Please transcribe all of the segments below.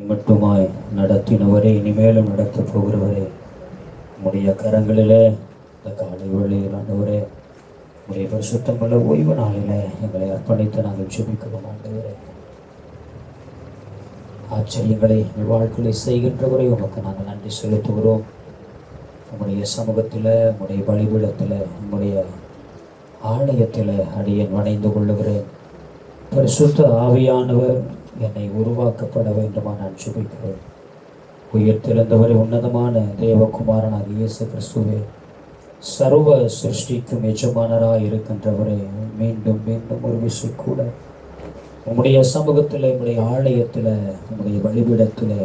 மட்டுமாய் நடத்தினவரே, இனிமேலும் நடத்த போகிறவரே, உம்முடைய கரங்களிலே இந்த காலை வேளையில் ஆண்டவரே, உம்முடைய பரிசுத்தமுள்ள ஓய்வு நாளிலே எங்களை அர்ப்பணித்து நாங்கள் ஜெபிக்கிறோம். ஆண்டவரே, ஆச்சரியங்களை எங்கள் வாழ்க்கையை செய்கின்றவரை உமக்கு நாங்கள் நன்றி செலுத்துகிறோம். உம்முடைய சமூகத்தில், உம்முடைய பலிபீடத்தில், உம்முடைய ஆலயத்தில் அடியேன் வணைந்து கொள்ளுகிறேன். பரிசுத்த ஆவியானவர் என்னை உருவாக்கப்பட வேண்டுமா நான் ஜெபிக்கிறேன். உயிர்த்தெழுந்தவரை உன்னதமான தேவகுமாரனாக இயேசு கிறிஸ்துவே, சர்வ சிருஷ்டிக்கும் எஜமானராய் இருக்கின்றவரே, மீண்டும் மீண்டும் ஒரு விஷயம் கூட உம்முடைய சமூகத்தில், உம்முடைய ஆலயத்தில், உம்முடைய பலிபீடத்தில்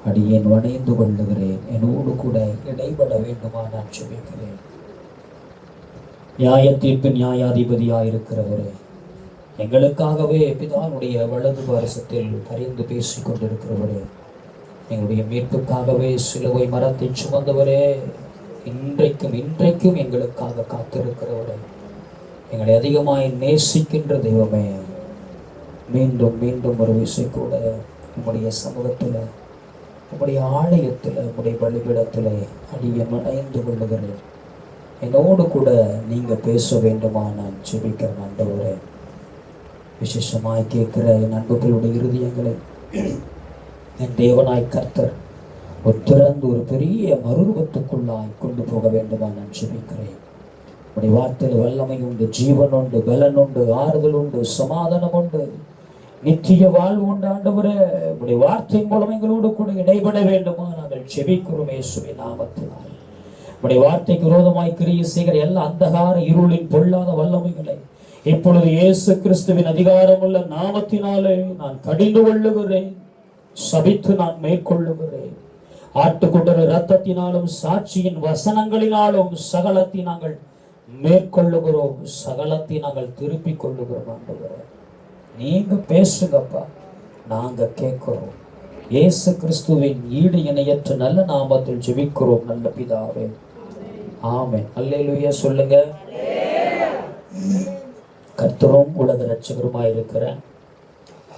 அடியேன் வணைந்து கொள்ளுகிறேன். என்னோடு கூட இடைபட வேண்டுமா நான் ஜெபிக்கிறேன். நியாய தீர்ப்பு நியாயாதிபதியாக இருக்கிறவரே, எங்களுக்காகவே பிதாவுடைய வலது பாரசத்தில் பரிந்து பேசிக் கொண்டிருக்கிறவரே, எங்களுடைய மீட்புக்காகவே சிலுவை மரத்தை சுமந்தவரே, இன்றைக்கும் எங்களுக்காக காத்திருக்கிறவரே, எங்களை அதிகமாய் நேசிக்கின்ற தெய்வமே, மீண்டும் மீண்டும் ஒரு விஷயம் கூட உம்முடைய சமூகத்தில், உம்முடைய ஆலயத்தில், உம்முடைய பலிபீடத்தில் அடியேன் வணைந்து கொள்ளுகிறேன். என்னோடு கூட நீங்கள் பேச வேண்டுமா நான் ஜெபிக்கிறேன். ஆண்டவரே, விசேஷமாய் கேட்கிற என் அன்புகளுடைய இருதயங்களை என் தேவனாய் கர்த்தர் திறந்து ஒரு பெரிய மறுரூபத்துக்குள்ளாய் கொண்டு போக வேண்டுமா நான் ஜெபிக்கிறேன். உடைய வார்த்தையில் வல்லமை உண்டு, ஜீவன் உண்டு, பலன் உண்டு, ஆறுதல் உண்டு, சமாதானம் உண்டு, நித்திய வாழ்வு உண்டு. ஆண்டவரே, உடைய வார்த்தை மூலம் எங்களோடு கூட இடைபட வேண்டுமா நாங்கள் ஜெபிக்கிறோம். இயேசுவின் நாமத்தினால் உடைய வார்த்தைக்கு விரோதமாய் கிரியை செய்கிற எல்லா அந்தகார இருளின் பொல்லாத வல்லமைகளை இப்பொழுது இயேசு கிறிஸ்துவின் அதிகாரமுள்ள நாமத்தினாலே நான் கடிந்து கொள்ளுகிறேன், சபித்து நான் மேற்கொள்ளுகிறேன். ஆட்டுக்குடர இரத்தத்தினாலும் சாட்சியின் வசனங்களினாலும் சகலத்தை நாங்கள் மேற்கொள்ளுகிறோம், சகலத்தை நாங்கள் திருப்பிக் கொள்ளுகிறோம். ஆண்டவரே, நீங்க பேசுங்கப்பா, நாங்க கேட்கிறோம். இயேசு கிறிஸ்துவின் ஈடு இணையற்ற நல்ல நாமத்தில் ஜெபிக்கிறோம் நல்ல பிதாவே, ஆமென். அல்லேலூயா சொல்லுங்க. கர்த்தரும் உலக இரட்சகருமாய் இருக்கிற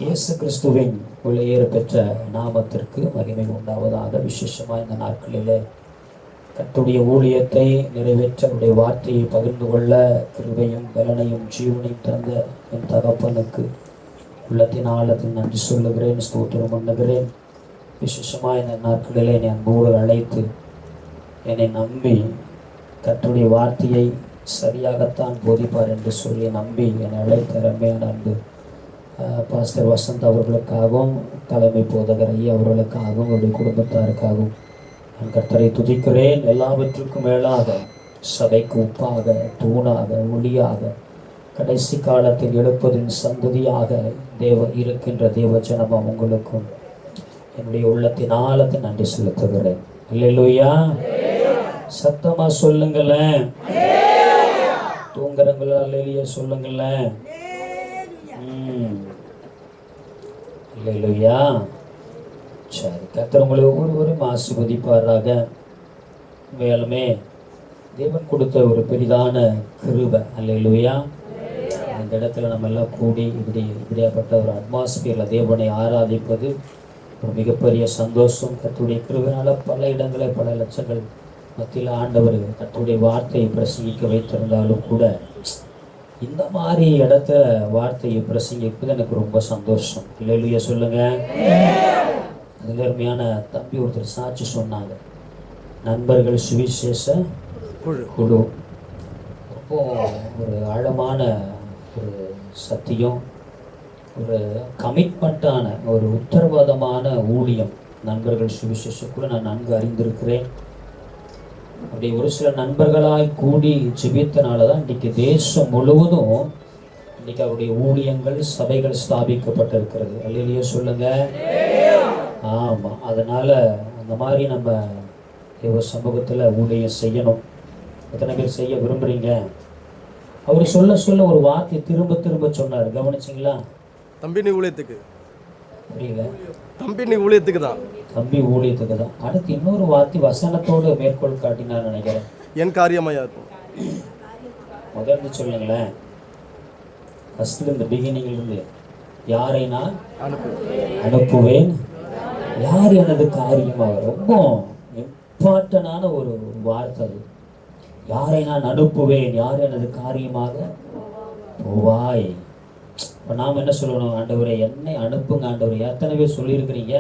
இயேசு கிறிஸ்துவின் விலையேற பெற்ற நாமத்திற்கு மகிமை உண்டாவதாக. விசேஷமாக இந்த நாட்களிலே கர்த்தருடைய ஊழியத்தை நிறைவேற்ற அவருடைய வார்த்தையை பகிர்ந்து கொள்ள கிருபையும் பலனையும் ஜீவனையும் தந்த என் தகப்பனுக்கு உள்ளத்தின் ஆழத்தில் நன்றி சொல்லுகிறேன், ஸ்தோத்திரம் பண்ணுகிறேன். விசேஷமாக இந்த நாட்களிலே என்னை அன்போடு அழைத்து என்னை நம்பி கர்த்தருடைய வார்த்தையை சரியாகத்தான் போதிப்பார் என்று சொல்லி நம்பி என்னை அழைத்த ரம்மையான அன்பு பாஸ்டர் வசந்த் அவர்களுக்காகவும் தலைமை போதகர் ஐயா அவர்களுக்காகவும் அவருடைய குடும்பத்தாருக்காகவும் நான் கர்த்தரை துதிக்கிறேன். எல்லாவற்றுக்கும் மேலாக சபைக்கு உப்பாக, தூணாக, ஒளியாக, கடைசி காலத்தில் எழுப்பதின் சந்ததியாக இருக்கின்ற தேவ ஜனமும் உங்களுக்கும் என்னுடைய உள்ளத்தின் ஆழத்தை நன்றி செலுத்துகிறேன். அல்லேலூயா, சத்தமா சொல்லுங்களேன். தூங்குறங்களா அல்லேலூயா சொல்லுங்களேன். அல்லேலூயா. சரி, கர்த்தர் உங்களை ஒவ்வொருவரும் ஆசீர்வதிப்பாராக. மேலுமே தேவன் கொடுத்த ஒரு பெரிதான கிருபை. அல்லேலூயா. இந்த இடத்துல நம்ம எல்லாம் கூடி இப்படியாப்பட்ட ஒரு அட்மாஸ்பியர்ல தேவனை ஆராதிப்பது ஒரு மிகப்பெரிய சந்தோஷம். கர்த்தருடைய கிருபையினால பல இடங்களில் பல லட்சங்கள் மத்தியில் ஆண்டவர் கர்த்தருடைய வார்த்தையை பிரசங்கிக்க வைத்திருந்தாலும் கூட இந்த மாதிரி இடத்த வார்த்தையை பிரசங்கிப்பது எனக்கு ரொம்ப சந்தோஷம். இல்லையா சொல்லுங்க. அது நேர்மையான தம்பி ஒருத்தர் சாட்சி சொன்னாங்க, நண்பர்கள் சுவிசேஷ குழு. ரொம்ப ஒரு ஆழமான ஒரு சத்தியம், ஒரு கமிட்மெண்ட்டான ஒரு உத்தரவாதமான ஊழியம் நண்பர்கள் சுவிசேஷ குழு. நான் நன்கு அறிந்திருக்கிறேன். அப்படி ஒரு சில நண்பர்களாய் கூடி ஜெபித்தனால தான் இன்றைக்கு தேசம் முழுவதும் இன்னைக்கு அவருடைய ஊழியங்கள், சபைகள் ஸ்தாபிக்கப்பட்டிருக்கிறது. அல்லேலூயா சொல்லுங்க. ஆமாம், அதனால அந்த மாதிரி நம்ம தேவ சமூகத்தில் ஊழியம் செய்யணும். எத்தனை பேர் செய்ய விரும்புறீங்க? அவர் சொல்ல சொல்ல ஒரு வார்த்தை திரும்ப திரும்ப சொன்னார், கவனிச்சிங்களா? தம்பி நீ ஊழியத்துக்கு புரியல. தம்பி நீ ஊழியத்துக்கு தான், தம்பி ஊழியத்துக்கு தான். அடுத்து இன்னொரு வார்த்தை வசனத்தோடு மேற்கோள் காட்டினார் நினைக்கிறேன். என் காரியமையா இருக்கும். முதல்ல சொல்லுங்களேன், ஃபர்ஸ்ட்ல இந்த பிகினிங்ல இருந்து யாரை நான் அனுப்புவேன், யார் எனது காரியமாக, ரொம்ப இம்பார்ட்டனான ஒரு வார்த்தை அது. யாரை நான் அனுப்புவேன், யார் எனது காரியமாக போவாய். இப்போ நாம் என்ன சொல்லணும்? ஆண்டவரை என்னை அனுப்புங்க ஆண்டவரை. எத்தனை பேர் சொல்லியிருக்கிறீங்க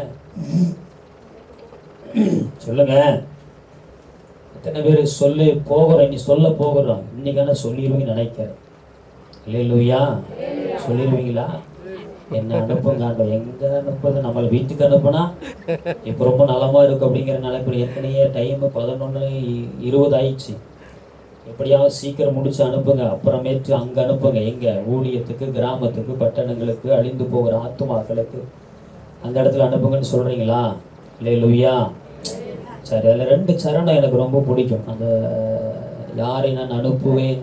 சொல்லுங்க. எத்தனை பேர் சொல்லி போகிறோம், நீ சொல்ல போகிறோம், இன்னைக்கான சொல்லிடுவீங்கன்னு நினைக்கிறேன். இல்லையா? சொல்லிடுவீங்களா? என்ன அனுப்புங்க ஆண்டவர். எங்க அனுப்புறது? நம்மளை வீட்டுக்கு அனுப்புனா இப்போ ரொம்ப நலமா இருக்கும் அப்படிங்கிற நினைப்பு. ஏற்கனவே டைம் 11:20 ஆயிடுச்சு. எப்படியாவது சீக்கிரம் முடிச்சு அனுப்புங்க, அப்புறமேட்டு அங்கே அனுப்புங்க. எங்க ஊழியத்துக்கு, கிராமத்துக்கு, பட்டணங்களுக்கு, அழிந்து போகிற ஆத்துமாக்களுக்கு அந்த இடத்துல அனுப்புங்கன்னு சொல்றீங்களா? இல்லையா? சரி, அதில் 2 சரணம் எனக்கு ரொம்ப பிடிக்கும். அந்த யாரை நான் அனுப்புவேன்,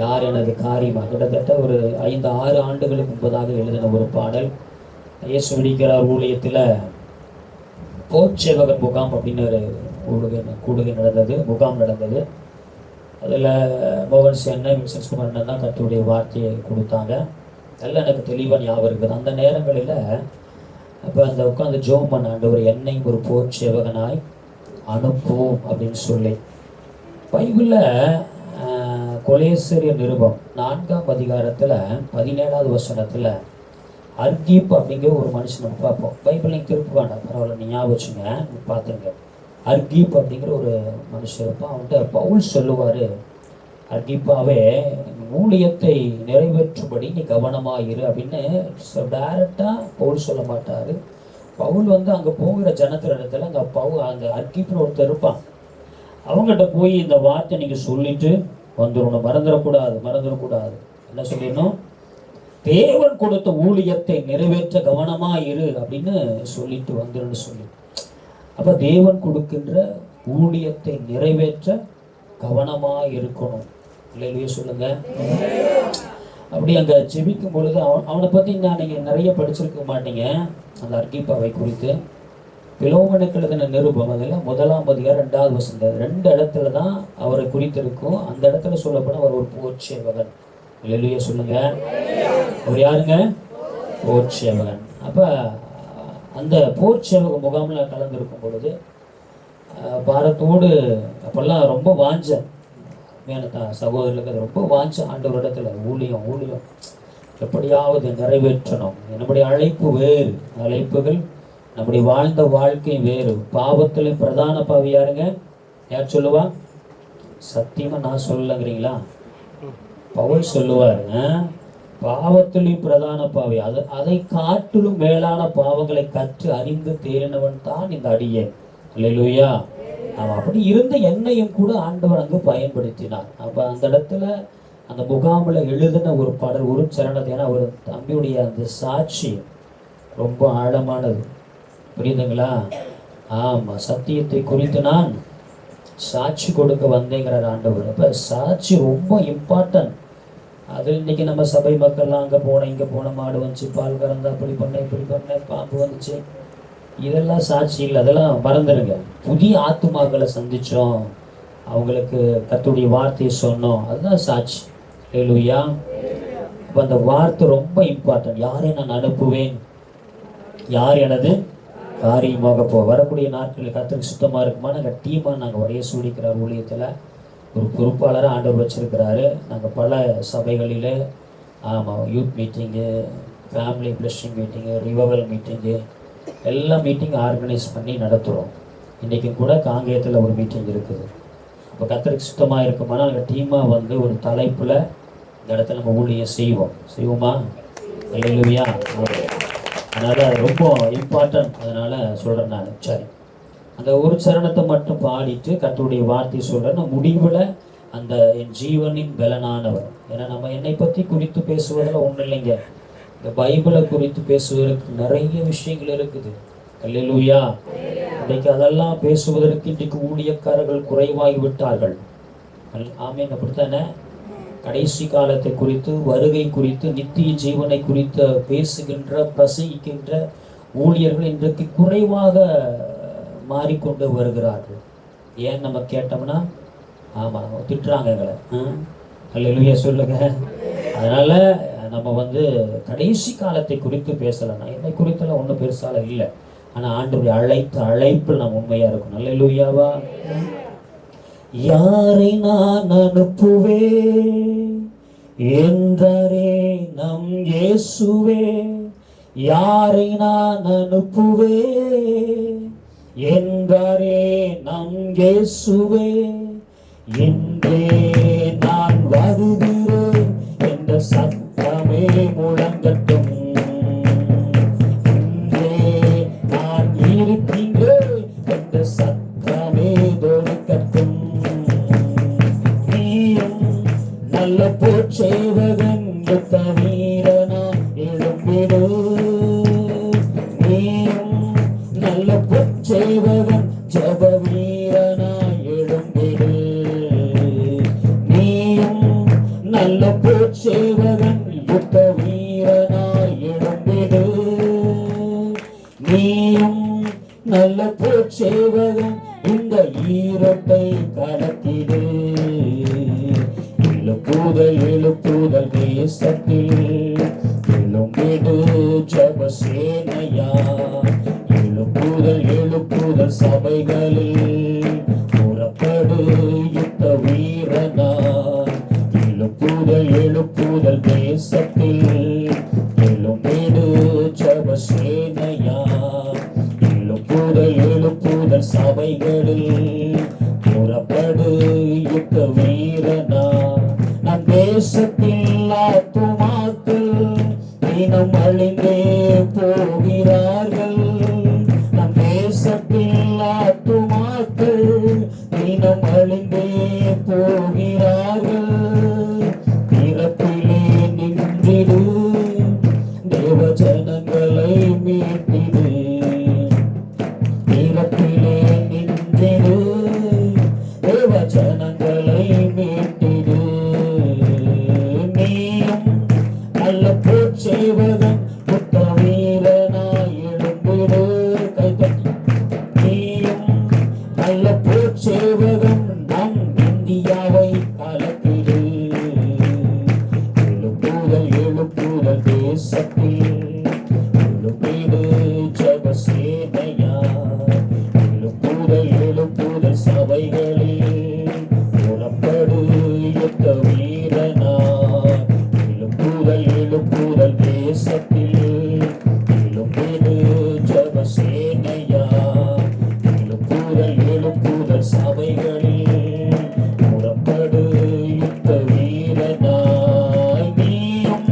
யார் எனது காரியமாக, கிட்டத்தட்ட ஒரு 5-6 ஆண்டுகளுக்கு முன்பதாக எழுதின ஒரு பாடல். இயேசு விடிக்கிறார் ஊழியத்தில் போர்ச்சேவகர் முகாம் அப்படின்னு ஒரு கூடுகை நடந்தது, முகாம் நடந்தது. அதில் மோகன் சேனை, வின்சென்ட் குமாரன் தான் கர்த்தருடைய வார்த்தையை கொடுத்தாங்க. எல்லாம் எனக்கு தெளிவாக ஞாபகம் இருக்குது. அந்த நேரங்களில் அப்போ அந்த உட்காந்து ஜோம் பண்ண, ஆண்டவர் என்னை ஒரு போர் சேவகனாய் அனுப்பும் அப்படின்னு சொல்லி. பைபிளில் கொலேசரிய நிருபம் 4ஆம் அதிகாரத்தில் 17வது வசனத்தில் அர்கீப் அப்படிங்கிற ஒரு மனுஷன் நம்ம பார்ப்போம். பைபிள் நீங்கள் திருப்ப வேண்டாம், பரவாயில்ல, நீ ஞாபகம் வச்சுங்க, பார்த்துங்க. அர்கீப் அப்படிங்கிற ஒரு மனுஷன் இருப்பான். அவன்கிட்ட பவுல் சொல்லுவார், அர்கீப்பாவே ஊழியத்தை நிறைவேற்றும்படி நீ கவனமாயிரு அப்படின்னு டைரக்டாக பவுல் சொல்ல மாட்டார். பவுல் அங்கே போகிற ஜனத்திர இடத்துல அந்த அர்கீப்னு ஒருத்தர் இருப்பான். அவங்ககிட்ட போய் இந்த வார்த்தை நீங்கள் சொல்லிட்டு வந்துடணும், மறந்துடக்கூடாது. என்ன சொல்லிடணும்? தேவன் கொடுத்த ஊழியத்தை நிறைவேற்ற கவனமாயிரு அப்படின்னு சொல்லிட்டு வந்துடுன்னு சொல்லி. அப்போ தேவன் கொடுக்கின்ற ஊழியத்தை நிறைவேற்ற கவனமாக இருக்கணும். இல்லையே சொல்லுங்க. அப்படி அங்கே ஜெபிக்கும் பொழுது அவனை பற்றி நீங்கள் நிறைய படிச்சிருக்க மாட்டீங்க. அந்த அர்கீப்பாவை குறித்து பிலோமனுக்கு எழுதின நிருபம் அதில் 1ஆம் அதிகாரம் 2வது வசனம் 2 இடத்துல தான் அவரை குறித்து இருக்கும். அந்த இடத்துல சொல்லப்பட அவர் ஒரு போர்ச்சேவகன். இல்லையே சொல்லுங்க. அவர் யாருங்க? போர்ச்சேவகன். அப்போ அந்த போர்ச்சேவக முகாமில் கலந்துருக்கும் பொழுது பாரத்தோடு அப்போல்லாம் ரொம்ப வாஞ்சேன் சகோதரர்களுக்கு. அது ரொம்ப வாஞ்ச ஆண்டவரிடத்துல ஊழியம் எப்படியாவது நிறைவேற்றணும். நம்முடைய அழைப்பு வேறு, அழைப்புகள் நம்முடைய வாழ்ந்த வாழ்க்கை வேறு. பாவத்தில் பிரதான பாவி யாருங்க? யார் சொல்லுவா? சத்தியமா நான் சொல்லலைங்கிறீங்களா? பவுல் சொல்லுவார், பாவத்திலையும் பிரதான பாவி, அதை காட்டிலும் மேலான பாவங்களை கற்று அறிந்து தேறினவன் தான் இந்த அடியேன். அல்லேலூயா. அவன் அப்படி இருந்த என்னையும் கூட ஆண்டவர் அங்கு பயன்படுத்தினார். அப்போ அந்த இடத்துல அந்த முகாமில் எழுதின ஒரு பாடல், ஒரு சரணத்தை, ஏன்னா ஒரு தம்பியுடைய அந்த சாட்சி ரொம்ப ஆழமானது. புரியுதுங்களா? ஆமாம், சத்தியத்தை குறித்து நான் சாட்சி கொடுக்க வந்தேங்கிறார் ஆண்டவர். அப்போ சாட்சி ரொம்ப இம்பார்ட்டன்ட். அது இன்னைக்கு நம்ம சபை மக்கள்லாம் அங்கே போனேன், இங்கே போன, மாடு வந்துச்சு, பால் கறந்தா, இப்படி பண்ணேன், பாம்பு வந்துச்சு, இதெல்லாம் சாட்சி இல்லை. அதெல்லாம் மறந்துடுங்க. புதிய ஆத்துமாக்களை சந்தித்தோம், அவங்களுக்கு கர்த்தருடைய வார்த்தையை சொன்னோம், அதுதான் சாட்சி. அல்லேலூயா. அப்போ அந்த வார்த்தை ரொம்ப இம்பார்ட்டன்ட். யாரை நான் அனுப்புவேன், யார் எனது காரியமாக வரக்கூடிய நாட்களில் கர்த்தருக்கு சுத்தமாக இருக்குமா? நாங்கள் டீமாக நாங்கள் ஒரே சூடிக்கிறார் ஊழியத்தில் ஒரு பொறுப்பாளராக ஆண்டவர் வச்சிருக்கிறாரு. நாங்கள் பல சபைகளில் யூத் மீட்டிங்கு, ஃபேமிலி பிளெஸ்ஸிங் மீட்டிங்கு, ரிவவல் மீட்டிங்கு, எல்லா மீட்டிங் ஆர்கனைஸ் பண்ணி நடத்துகிறோம். இன்றைக்கும் கூட காங்கேயத்தில் ஒரு மீட்டிங் இருக்குது. இப்போ கர்த்தருக்கு சுத்தமாக இருக்குமானா நாங்கள் டீமாக ஒரு தலைப்பில் இந்த இடத்துல நம்ம ஊழியம் செய்வோமா? அல்லேலூயா. அதனால் அது ரொம்ப இம்பார்ட்டன்ட். அதனால் சொல்கிறேன் நான். சரி, அந்த ஒரு சரணத்தை மட்டும் பாடிட்டு கர்த்தருடைய வார்த்தையை சொல்கிறேன். முடிவில் அந்த என் ஜீவனின் பலனானவர். ஏன்னா நம்ம என்னை பற்றி குறித்து பேசுவதில் ஒன்றும் இல்லைங்க. இந்த பைபிளை குறித்து பேசுவதற்கு நிறைய விஷயங்கள் இருக்குது. அல்லேலூயா. இன்றைக்கு அதெல்லாம் பேசுவதற்கு இன்றைக்கு ஊழியக்காரர்கள் குறைவாகி விட்டார்கள். ஆமீன். அப்படித்தானே? கடைசி காலத்தை குறித்து, வருகை குறித்து, நித்திய ஜீவனை குறித்து பேசுகின்ற, பிரசங்கிக்கின்ற ஊழியர்கள் இன்றைக்கு குறைவாக மாறிக்கொண்டு வருகிறார்கள். ஏன் நம்ம கேட்டோம்னா, ஆமாம், திட்டுறாங்க எங்களை. அல்லேலூயா சொல்லுங்க. அதனால் நம்ம கடைசி காலத்தை குறித்து பேசலைன்னா, என்னை குறித்தெல்லாம் ஒன்றும் பெருசால இல்லை. ஆனால் ஆண்டவருடைய அழைப்பில் நாம் உண்மையாக இருக்கணும். அல்லேலூயாவா. யாரை நான் அனுப்புவேன் என்றாரே நம் இயேசுவே, யாரை நான் அனுப்புவேன் என்றாரே நம் இயேசுவே, என்றே நான் வருகிறேன் என்ற சத்தமே முழங்கட்டும், என்றே நான் இருக்கின்றேன் என்ற சத்தமே தொடுக்கட்டும். நல்ல போச்சேவகன் யுத்த வீரனா எழும்பிடு, நீயும் நல்ல போச்சேவகன் ஜப வீரனா எழும்பிடு, நீயும் நல்ல போச்சேவகன் யுத்த வீரனா எழும்பிடு, நீயும் நல்ல போச்சேவகன் இந்த ஈரோட்டை கடத்திடு. எழுப்புதல் தேசத்தில் எழும்பிடு ஜபசேனையா, எழுப்புதல் சபைகளில் புறப்படு யுத்த வீரனா, எழுப்புதல் தேசத்தில் எழும்பிடு ஜபசேனையா, எழுப்புதல் சபைகளில் புறப்படு யுத்த வீரனா. நம் தேசத்தில் ஆத்துமாக்கள் தினம் அழிந்தே போகிறார்கள், நம் தேசத்தில் ஆத்துமாக்கள் தினம் அழிந்தே போகிறார்கள். பிறப்பிலே நின்றிடு தேவ ஜனங்களை மீட்டிடு, பிறப்பிலே நின்றிடு தேவ ஜனங்களை மீட்டிடு. நீயும் நல்ல போச்சேவகன் யுத்த வீரனாய் எழும்பிடு. கைதட்டி. நீயும் நல்ல போச்சேவகன் நம் இந்தியாவை கலக்கிடு. எழுப்புதல் தேசத்தில் எழும்பிடு ஜபசேனையா, எழுப்புதல் சபைகளில் புறப்படு யுத்த வீரனா, எழுப்புதல் தேசத்தில் எழும்பிடு ஜபசேனையா, எழுப்புதல் சபைகளில் புறப்படு யுத்த வீரனா. நீயும்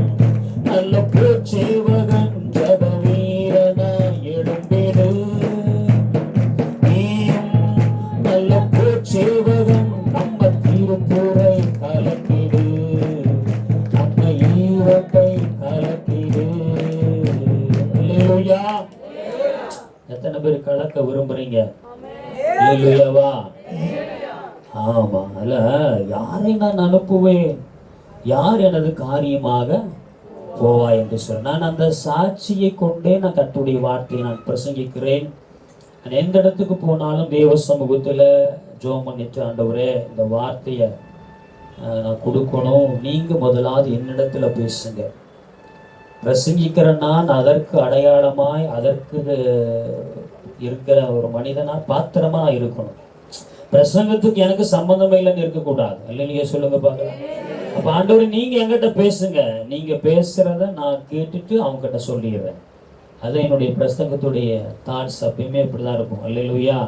நல்ல போச்சேவகன் ஜப வீரனா எழும்பிடு, நீயும் நல்ல போச்சேவகன் நம்ம திருப்பூரை கலக்கிடு, நம்ம ஈரோட்டை கலக்கிடு. அல்லேலூயா. எத்தனை பேர் கலக்க விரும்புறீங்க? அல்லேலூயாவா. ஆமா. அல்ல, யாரை நான் அனுப்புவேன், யார் எனது காரியமாக போவா என்று சொல்ல, நான் அந்த சாட்சியை கொண்டே நான் கர்த்தருடைய வார்த்தையை நான் பிரசங்கிக்கிறேன். நான் எந்த இடத்துக்கு போனாலும் தேவ சமூகத்தில் ஜெபம் பண்ணிட்டு, ஆண்டவரே இந்த வார்த்தையை நான் கொடுக்கணும், நீங்கள் முதலாவது என்னிடத்துல பேசுங்க. பிரசங்கிக்கிற நான் அதற்கு அடையாளமாய் அதற்கு இருக்கிற ஒரு மனிதனா பாத்திரமா நான் இருக்கணும். பிரசங்கத்துக்கு எனக்கு சம்பந்தமே இல்லைன்னு இருக்கக்கூடாது. இல்லையா? சொல்லுங்க பார்க்கலாம். அப்ப ஆண்டவரே நீங்க என்கிட்ட பேசுங்க, நீங்க பேசுறத நான் கேட்டுட்டு அவங்க கிட்ட சொல்லிடுறேன். அது என்னுடைய பிரசங்கத்துடைய தாட்ஸ் எப்பயுமே இப்படிதான் இருக்கும். அல்லேலூயா.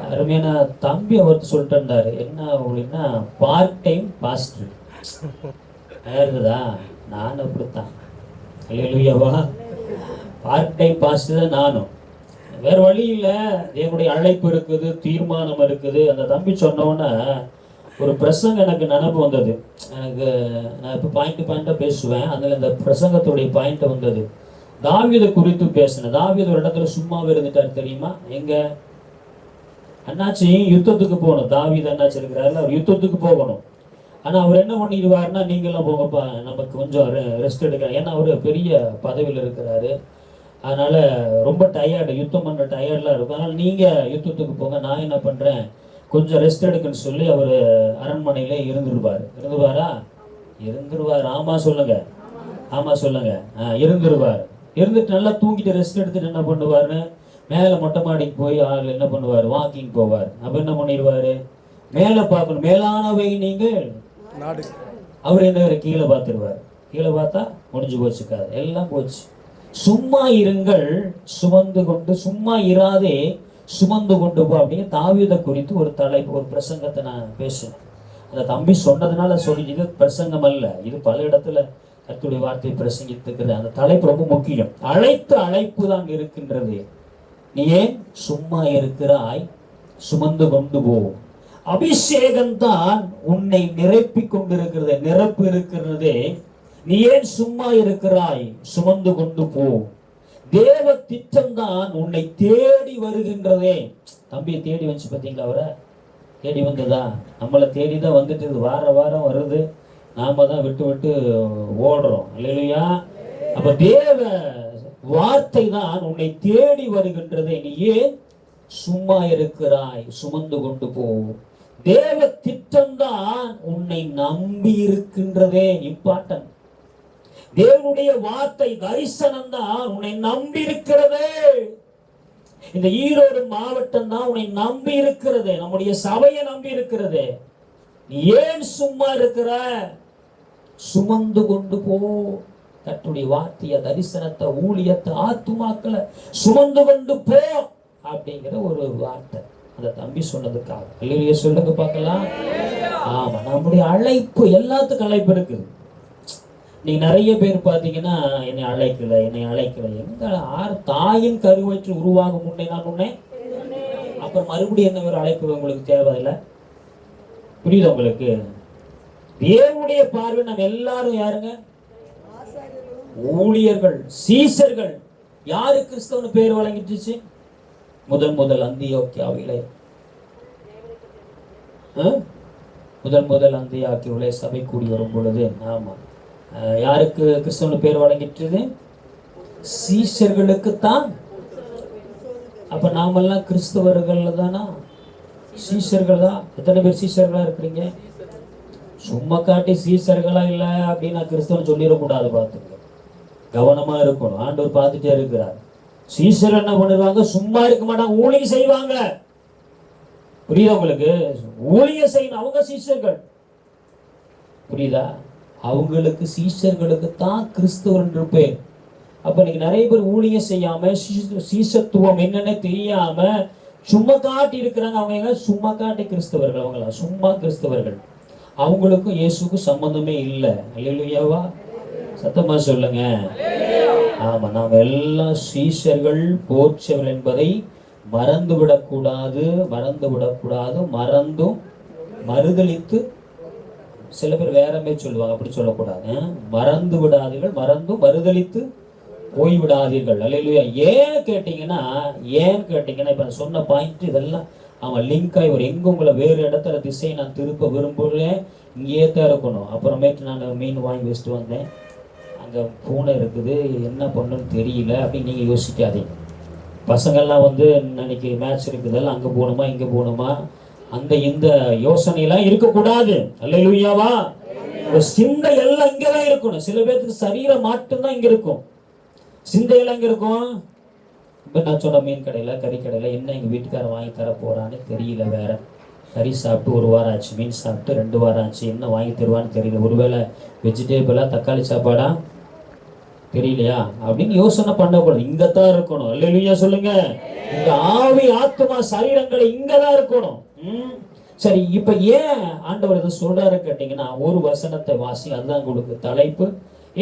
அருமையான தம்பி அவர் சொல்லிட்டு இருந்தாரு, என்ன அப்படின்னா பார்ட் டைம் பாஸ்டர் இருக்குதா. நானும் அப்படித்தான். அல்லேலூயாவா. பார்ட் டைம் பாஸ்டர் தான் நானும். வேற வழி இல்லை, என்னுடைய அழைப்பு இருக்குது, தீர்மானம் இருக்குது. அந்த தம்பி சொன்னோன்னே ஒரு பிரசங்கம் எனக்கு நினைப்பு வந்தது. எனக்கு நான் இப்போ பாயிண்டாக பேசுவேன், அதில் இந்த பிரசங்கத்துடைய பாயிண்ட் வந்தது. தாவீதை குறித்து பேசினேன். தாவீது ஒரு இடத்துல சும்மாவே இருந்துட்டார் தெரியுமா? எங்க அண்ணாச்சி யுத்தத்துக்கு போகணும். தாவீது அண்ணாச்சி இருக்கிறாருல, அவர் யுத்தத்துக்கு போகணும். ஆனால் அவர் என்ன பண்ணிடுவாருன்னா, நீங்களாம் போங்கப்பா, நமக்கு கொஞ்சம் ரெஸ்ட் எடுக்க. ஏன்னா அவர் பெரிய பதவியில் இருக்கிறாரு, அதனால ரொம்ப டயர்டு, யுத்தம் பண்ணுற டயர்ட்லாம் இருக்கும். அதனால் நீங்கள் யுத்தத்துக்கு போங்க, நான் என்ன பண்ணுறேன் கொஞ்சம் ரெஸ்ட் எடுக்குன்னு சொல்லி அவர் அரண்மனையிலே இருந்துருவாரா? இருந்துருவார். ஆமாம் சொல்லுங்க, ஆமாம் சொல்லுங்க. இருந்துருவார். இருந்துட்டு நல்லா தூங்கிட்டு ரெஸ்ட் எடுத்துட்டு என்ன பண்ணுவாருன்னு மேலே மொட்டை மாடிக்கு போய் ஆள் என்ன பண்ணுவார், வாக்கிங் போவார். அப்போ என்ன பண்ணிடுவார், மேலே பார்க்கணும், மேலானவை நீங்கள் நாடு. அவர் என்ன கீழே பார்த்துருவார். கீழே பார்த்தா முடிஞ்சு போச்சுக்காது, எல்லாம் போச்சு. சும்மா இருங்கள் சுமந்து கொண்டு, சும்மா இராதே சுமந்து கொண்டு போ அப்படின்னு தாவீதை குறித்து ஒரு தலைப்பு, ஒரு பிரசங்கத்தை நான் பேசினேன். அந்த தம்பி சொன்னதுனால சொல்லி, இது பிரசங்கம் அல்ல, இது பல இடத்துல கர்த்தருடைய வார்த்தை பிரசங்கித்துக்கிறது. அந்த தலைப்பு ரொம்ப முக்கியம். அழைத்த அழைப்பு தான் இருக்கின்றது. நீ ஏன் சும்மா இருக்கிறாய், சுமந்து கொண்டு போ. அபிஷேகம்தான் உன்னை நிரப்பி கொண்டிருக்கிறது, நிரப்பு இருக்கிறதே. நீ ஏன் சும்மா இருக்கிறாய், சுமந்து கொண்டு போ. தேவ திட்டம் தான் உன்னை தேடி வருகின்றதே. தம்பியை தேடி வந்துச்சு பார்த்தீங்களா, அவரை தேடி வந்ததா? நம்மளை தேடி தான் வந்துட்டு வார வாரம் வருது, நாம தான் விட்டு விட்டு ஓடுறோம். அல்லேலூயா. அப்ப தேவ வார்த்தை தான் உன்னை தேடி வருகின்றதே. நீ ஏன் சும்மா இருக்கிறாய், சுமந்து கொண்டு போ. தேவ திட்டம் தான் உன்னை நம்பி இருக்கின்றதே. இம்பார்ட்டன்ட். தேவனுடைய வார்த்தை தரிசனம் தான் உன்னை நம்பி இருக்கிறதே. இந்த ஈரோடு மாவட்டம் தான் உன்னை நம்பி இருக்கிறது, நம்முடைய சபையை நம்பி இருக்கிறது. நீ ஏன் சும்மா இருக்கிற, சுமந்து கொண்டு போ. கர்த்தருடைய வார்த்தைய, தரிசனத்தை, ஊழியத்தை, ஆத்துமாக்களை சுமந்து கொண்டு போ அப்படிங்கிற ஒரு வார்த்தை அந்த தம்பி சொன்னதுக்காக. அல்லேலூயா சொல்லுங்க பார்க்கலாம். ஆமா, நம்முடைய அழைப்பு, எல்லாத்துக்கும் அழைப்பு இருக்குது. நீங்க நிறைய பேர் பார்த்தீங்கன்னா, என்னை அழைக்கல, என்னை அழைக்கல. எங்க ஆறு தாயின் கருவற்று உருவாகும் முன்னே நான் உன்னை, அப்புறம் மறுபடியும் என்ன ஒரு அழைப்பு உங்களுக்கு தேவையில்லை. புரியுது உங்களுக்கு? தேவனுடைய பார்வை நம்ம எல்லாரும் யாருங்க? ஊழியர்கள், சீசர்கள். யாரு கிறிஸ்தவனு பேர் வழங்கிட்டுச்சு? முதல் அந்தியோக்கியாவிலே, முதல் அந்தியோக்கியாவிலே சபை கூடி வரும் பொழுது, ஆமா, யாருக்கு கிறிஸ்தவனு பேர் வழங்கிட்டு? சீஷர்களுக்கு தான். அப்ப நாமெல்லாம் கிறிஸ்தவர்கள் தானா? சீஷர்கள் தான். எத்தனை பேர் சீஷர்களா இருக்கிறீங்க? சும்மா காட்டி சீஷர்களா இல்ல அப்படின்னு நான் கிறிஸ்தவன் சொல்லிடக்கூடாது. பார்த்துக்க, கவனமா இருக்கணும். ஆண்டவர் பார்த்துட்டே இருக்கிறார். சீஷர் என்ன பண்ணுவாங்க? சும்மா இருக்க மாட்டாங்க, ஊழியம் செய்வாங்க. புரியுதா உங்களுக்கு? ஊழியம் செய்யணும். அவங்க சீஷர்கள். புரியுதா? அவங்களுக்கு, சீஷர்களுக்கு தான் கிறிஸ்துவர் என்று பேர். அப்ப இன்னைக்கு நிறைய பேர் ஊழியம் செய்யாம, சீஷத்துவம் என்னன்னு தெரியாம சும்மா காட்டி இருக்கிறாங்க. அவங்க எங்க? சும்மா காட்டி கிறிஸ்தவர்கள். அவங்களா சும்மா கிறிஸ்தவர்கள். அவங்களுக்கும் இயேசுக்கும் சம்பந்தமே இல்லை. அல்லேலூயாவா? சத்தமா சொல்லுங்க. ஆமா, நாம் எல்லாம் சீஷர்கள், போற்றவர்கள் என்பதை மறந்து விடக்கூடாது. மறந்தும் மறுதலித்து, சில பேர் வேற மாதிரி சொல்லுவாங்க, அப்படி சொல்லக்கூடாது. மறந்து விடாதீர்கள், மறந்தும் மறுதலித்து போய்விடாதீர்கள். அல்லேலூயா. ஏன் கேட்டீங்கன்னா இப்ப நான் சொன்ன பாயிண்ட் இதெல்லாம் அவன் லிங்க் ஆகி ஒரு எங்க உங்களை வேறு இடத்துல திசையை நான் திருப்ப விரும்புகிறேன், இங்கேயே தான் இருக்கணும். அப்புறமேட்டு நான் மீன் வாங்கி வச்சுட்டு வந்தேன், அங்கே பூனை இருக்குது, என்ன பண்ணுன்னு தெரியல அப்படின்னு நீங்கள் யோசிக்காதீங்க. பசங்கள்லாம் இன்னைக்கு மேட்ச் இருக்குதெல்லாம், அங்கே போகணுமா இங்கே போகணுமா அந்த இந்த யோசனையெல்லாம் இருக்கக்கூடாது. அல்லேலூயாவா? சிந்தை எல்லாம் இங்கதான் இருக்கணும். சில பேருக்கு சரீரம் மட்டும்தான் இங்க இருக்கும், சிந்தையெல்லாம் இங்க இருக்கும். இப்போ நான் சொன்ன மீன் கடையில், கறி கடையில் என்ன எங்கள் வீட்டுக்காரர் வாங்கி தர போகிறான்னு தெரியல. வேற கறி சாப்பிட்டு 1 வாரம் ஆச்சு, மீன் சாப்பிட்டு 2 வாரம் ஆச்சு, என்ன வாங்கி தருவான்னு தெரியல. ஒருவேளை வெஜிடேபிளா, தக்காளி சாப்பாடா தெரியலையா அப்படின்னு யோசனை பண்ணக்கூடாது. இங்கதான் இருக்கணும். அல்லேலூயா சொல்லுங்க. இந்த ஆவி, ஆத்மா, சரீரங்களை இங்கதான் இருக்கணும். சரி, இப்ப ஏன் ஆண்டவர் இதை சொல்றாரு கேட்டீங்கன்னா, ஒரு வசனத்தை வாசி, அதுதான் உங்களுக்கு தலைப்பு.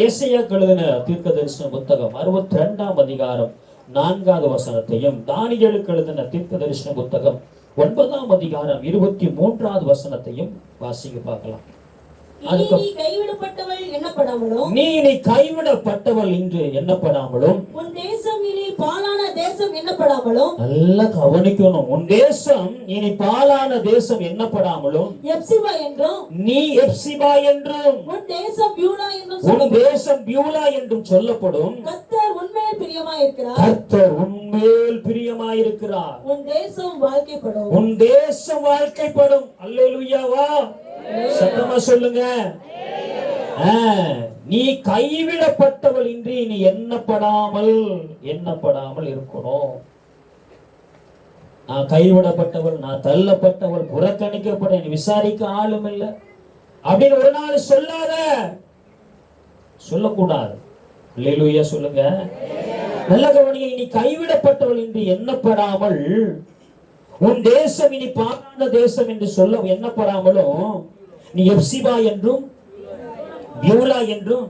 ஏசாயா எழுதின தீர்க்க தரிசன புத்தகம் 62ஆம் அதிகாரம் 4வது வசனத்தையும், தானியேலுக்கு எழுதின தீர்க்க தரிசன புத்தகம் 9ஆம் அதிகாரம் 23வது வசனத்தையும் வாசிங்க பார்க்கலாம். நீ கைவிடப்பட்டவள் என்று எண்ணப்படாமலும், உன் தேசம் இனி பாழான தேசம் எண்ணப்படாமலும், நல்லா கவனிக்கணும், உன் தேசம் இனி பாழான தேசம் எண்ணப்படாமலும், எப்சிபா என்றும் நீ எப்சிபா என்றும், உன் தேசம் பியூலா என்றும் சொல்லப்படும். கர்த்தர் உன்மேல் பிரியமாயிருக்கிறார். உன் தேசம் வாழ்க்கைப்படும். அல்லேலூயாவா? சத்தமா சொல்லுங்க. நீ கைவிடப்பட்டவள் இன்றி நீ எண்ணப்படாமல் இருக்கணும். நான் கைவிடப்பட்டவள், நான் தள்ளப்பட்டவள், புறக்கணிக்கப்பட்ட, விசாரிக்க ஆளும் இல்லை அப்படின்னு ஒரு நாள் சொல்லாத, சொல்லக்கூடாது. அல்லேலூயா சொல்லுங்க. நல்ல கவனிங்க. இனி கைவிடப்பட்டவள் என்று எண்ணப்படாமல், உன் தேசம் இனி பாழான தேசம் என்று சொல்ல எண்ணப்படாமலும், நீ எப்சிபா என்றும் பியூலா என்றும்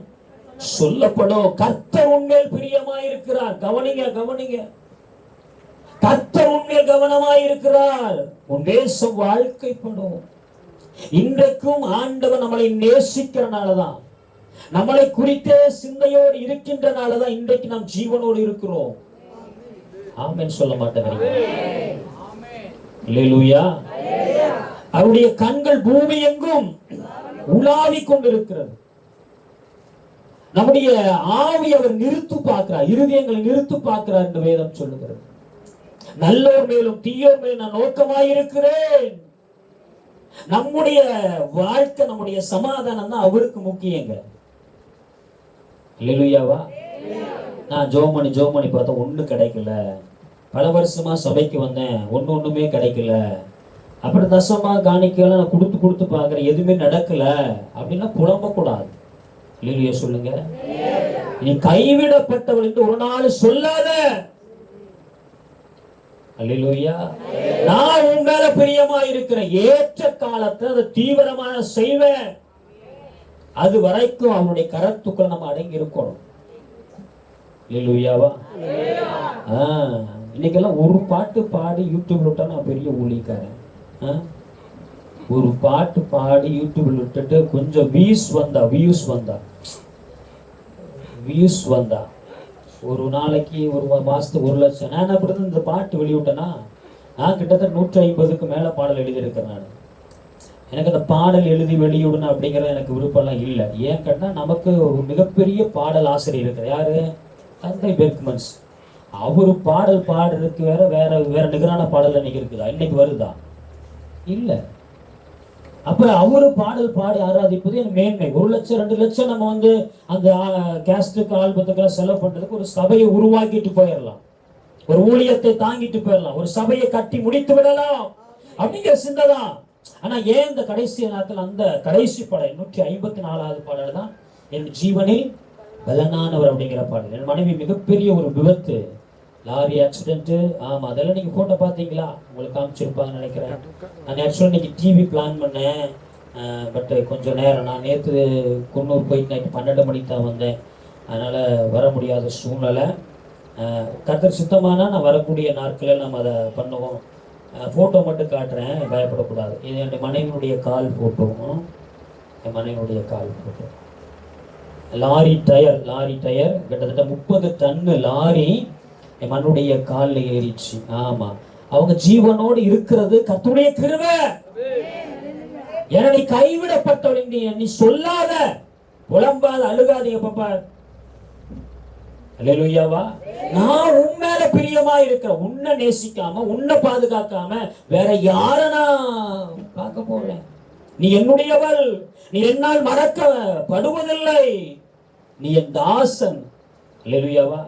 சொல்லப்படும். கர்த்தர் உன்மேல் பிரியமாயிருக்கிறார். கவனிங்க, கவனிங்க. கர்த்தர் உன்மேல் கவனமாயிருக்கிறார். உன் தேசம் வாழ்க்கைப்படும். இன்றைக்கும் ஆண்டவர் நம்மளை நேசிக்கிறனாலதான், நம்மளை குறித்த சிந்தையோடு இருக்கின்றனாலதான் இன்றைக்கு நாம் ஜீவனோடு இருக்கிறோம். ஆமென் சொல்ல மாட்டேங்கிறீங்க? அல்லேலூயா. அவருடைய கண்கள் பூமி எங்கும் உலாவிக் கொண்டிருக்கிறது. நம்முடைய ஆவி அவர் நிறுத்து பார்க்கிறார், இருதயங்களை நிறுத்து பார்க்கிறார் என்று வேதம் சொல்லுகிறது. நல்லோர் மேலும் தீயோர் மேலும் நான் நோக்கமாயிருக்கிறேன். நம்முடைய வாழ்க்கை, நம்முடைய சமாதானம் தான் அவருக்கு முக்கியங்க. அல்லேலூயாவா. நான் ஜோமணி பார்த்தா ஒண்ணு கிடைக்கல, பல வருஷமா சபைக்கு வந்தேன், ஒண்ணுமே கிடைக்கல, அப்புறம் தசமா காணிக்கையெல்லாம் நான் கொடுத்து பார்க்கிறேன், எதுவுமே நடக்கல அப்படின்னா புலம்ப கூடாது. அல்லேலூயா சொல்லுங்க. நீ கைவிடப்பட்டவள் என்று ஒரு நாள் சொல்லாத. அல்லேலூயா. நான் உன் மேல பிரியமா இருக்கிறேன். ஏற்ற காலத்தை அதை தீவிரமான செய்வேன். அது வரைக்கும் அவனுடைய கரத்துக்குள்ள நம்ம அடங்கி இருக்கணும். அல்லேலூயாவா. இன்னைக்கெல்லாம் ஒரு பாட்டு பாடி யூடியூப்ல விட்டா நான் பெரிய ஊழியக்காரன். ஒரு பாட்டு பாடி யூடியூப்ல விட்டுட்டு கொஞ்சம் வியூஸ் வந்தா ஒரு நாளைக்கு, ஒரு மாசத்துக்கு 1 லட்சம். நான் அப்படி இந்த பாட்டு வெளியிட்டேன்னா நான் கிட்டத்தட்ட 150க்கு மேல பாடல் எழுதியிருக்கேன். நான் எனக்கு அந்த பாடல் எழுதி வெளியிடணும் அப்படிங்கிறது எனக்கு விருப்பம்லாம் இல்லை. ஏன் கேட்டா, நமக்கு ஒரு மிகப்பெரிய பாடல் ஆசிரியர் இருக்கிறார். யாரு? தந்தை பெர்க்மன்ஸ். அவரு பாடல் பாடுறதுக்கு வேற நிகரான பாடல் இன்னைக்கு இருக்குதா? இன்னைக்கு வருதா? இல்ல. அப்ப அவரு பாடல் பாடி ஆராதிப்பது என் மேன்மை. 1 லட்சம் 2 லட்சம் நம்ம அந்த கேஸ்டுக்கு ஆல்பத்துக்கெல்லாம் செலவு பண்றதுக்கு ஒரு சபையை உருவாக்கிட்டு போயிடலாம், ஒரு ஊழியத்தை தாங்கிட்டு போயிடலாம், ஒரு சபையை கட்டி முடித்து விடலாம் அப்படிங்கிற சிந்தைதான். ஆனா ஏன் இந்த கடைசி நேரத்தில் அந்த கடைசி பாடல் 154வது பாடல் தான் என் ஜீவனில் பலனானவர் அப்படிங்கிற பாடல். என் மனைவி மிகப்பெரிய ஒரு விபத்து, லாரி ஆக்சிடென்ட். ஆமா, அதெல்லாம் நீங்க போட்டோ பாத்தீங்களா? உங்களுக்கு காமிச்சிருப்பாங்கன்னு நினைக்கிறேன். நான் ஆக்சுவலாக இன்னைக்கு டிவி பிளான் பண்ணேன், பட் கொஞ்சம் நேரம், நான் நேற்று குன்னூர் போயிட்டு நைட்டு 12 மணிக்கு தான் வந்தேன். அதனால வர முடியாத சூழ்நிலை. கர்த்தர் சித்தமானா நான் வரக்கூடிய நாட்களில் நம்ம அதை பண்ணுவோம். ஃபோட்டோ மட்டும் காட்டுறேன், பயப்படக்கூடாது. இது என் மனைவியுடைய கால் ஃபோட்டோவும், என் மனைவியுடைய கால் ஃபோட்டோ. லாரி டயர் கிட்டத்தட்ட 30 டன்னு லாரி என் மனுடைய காலில் ஏறிச்சு. ஆமா, அவங்க ஜீவனோடு இருக்கிறது கர்த்தருடைய கிருபை. என்னை கைவிடப்பட்டவள் நீ சொல்லாத, புலம்பாத, அழுகாதீங்க பாப்பா. அல்லேலூயாவா. நான் உன் மேல பிரியமா இருக்கிறேன். உன்னை நேசிக்காம, உன்னை பாதுகாக்காம வேற யார நான் பார்க்க போறேன்? நீ என்னுடையவள், நீ என்னால் மறக்கப்படுவதில்லை, நீ என் தாசன். அல்லேலூயாவா.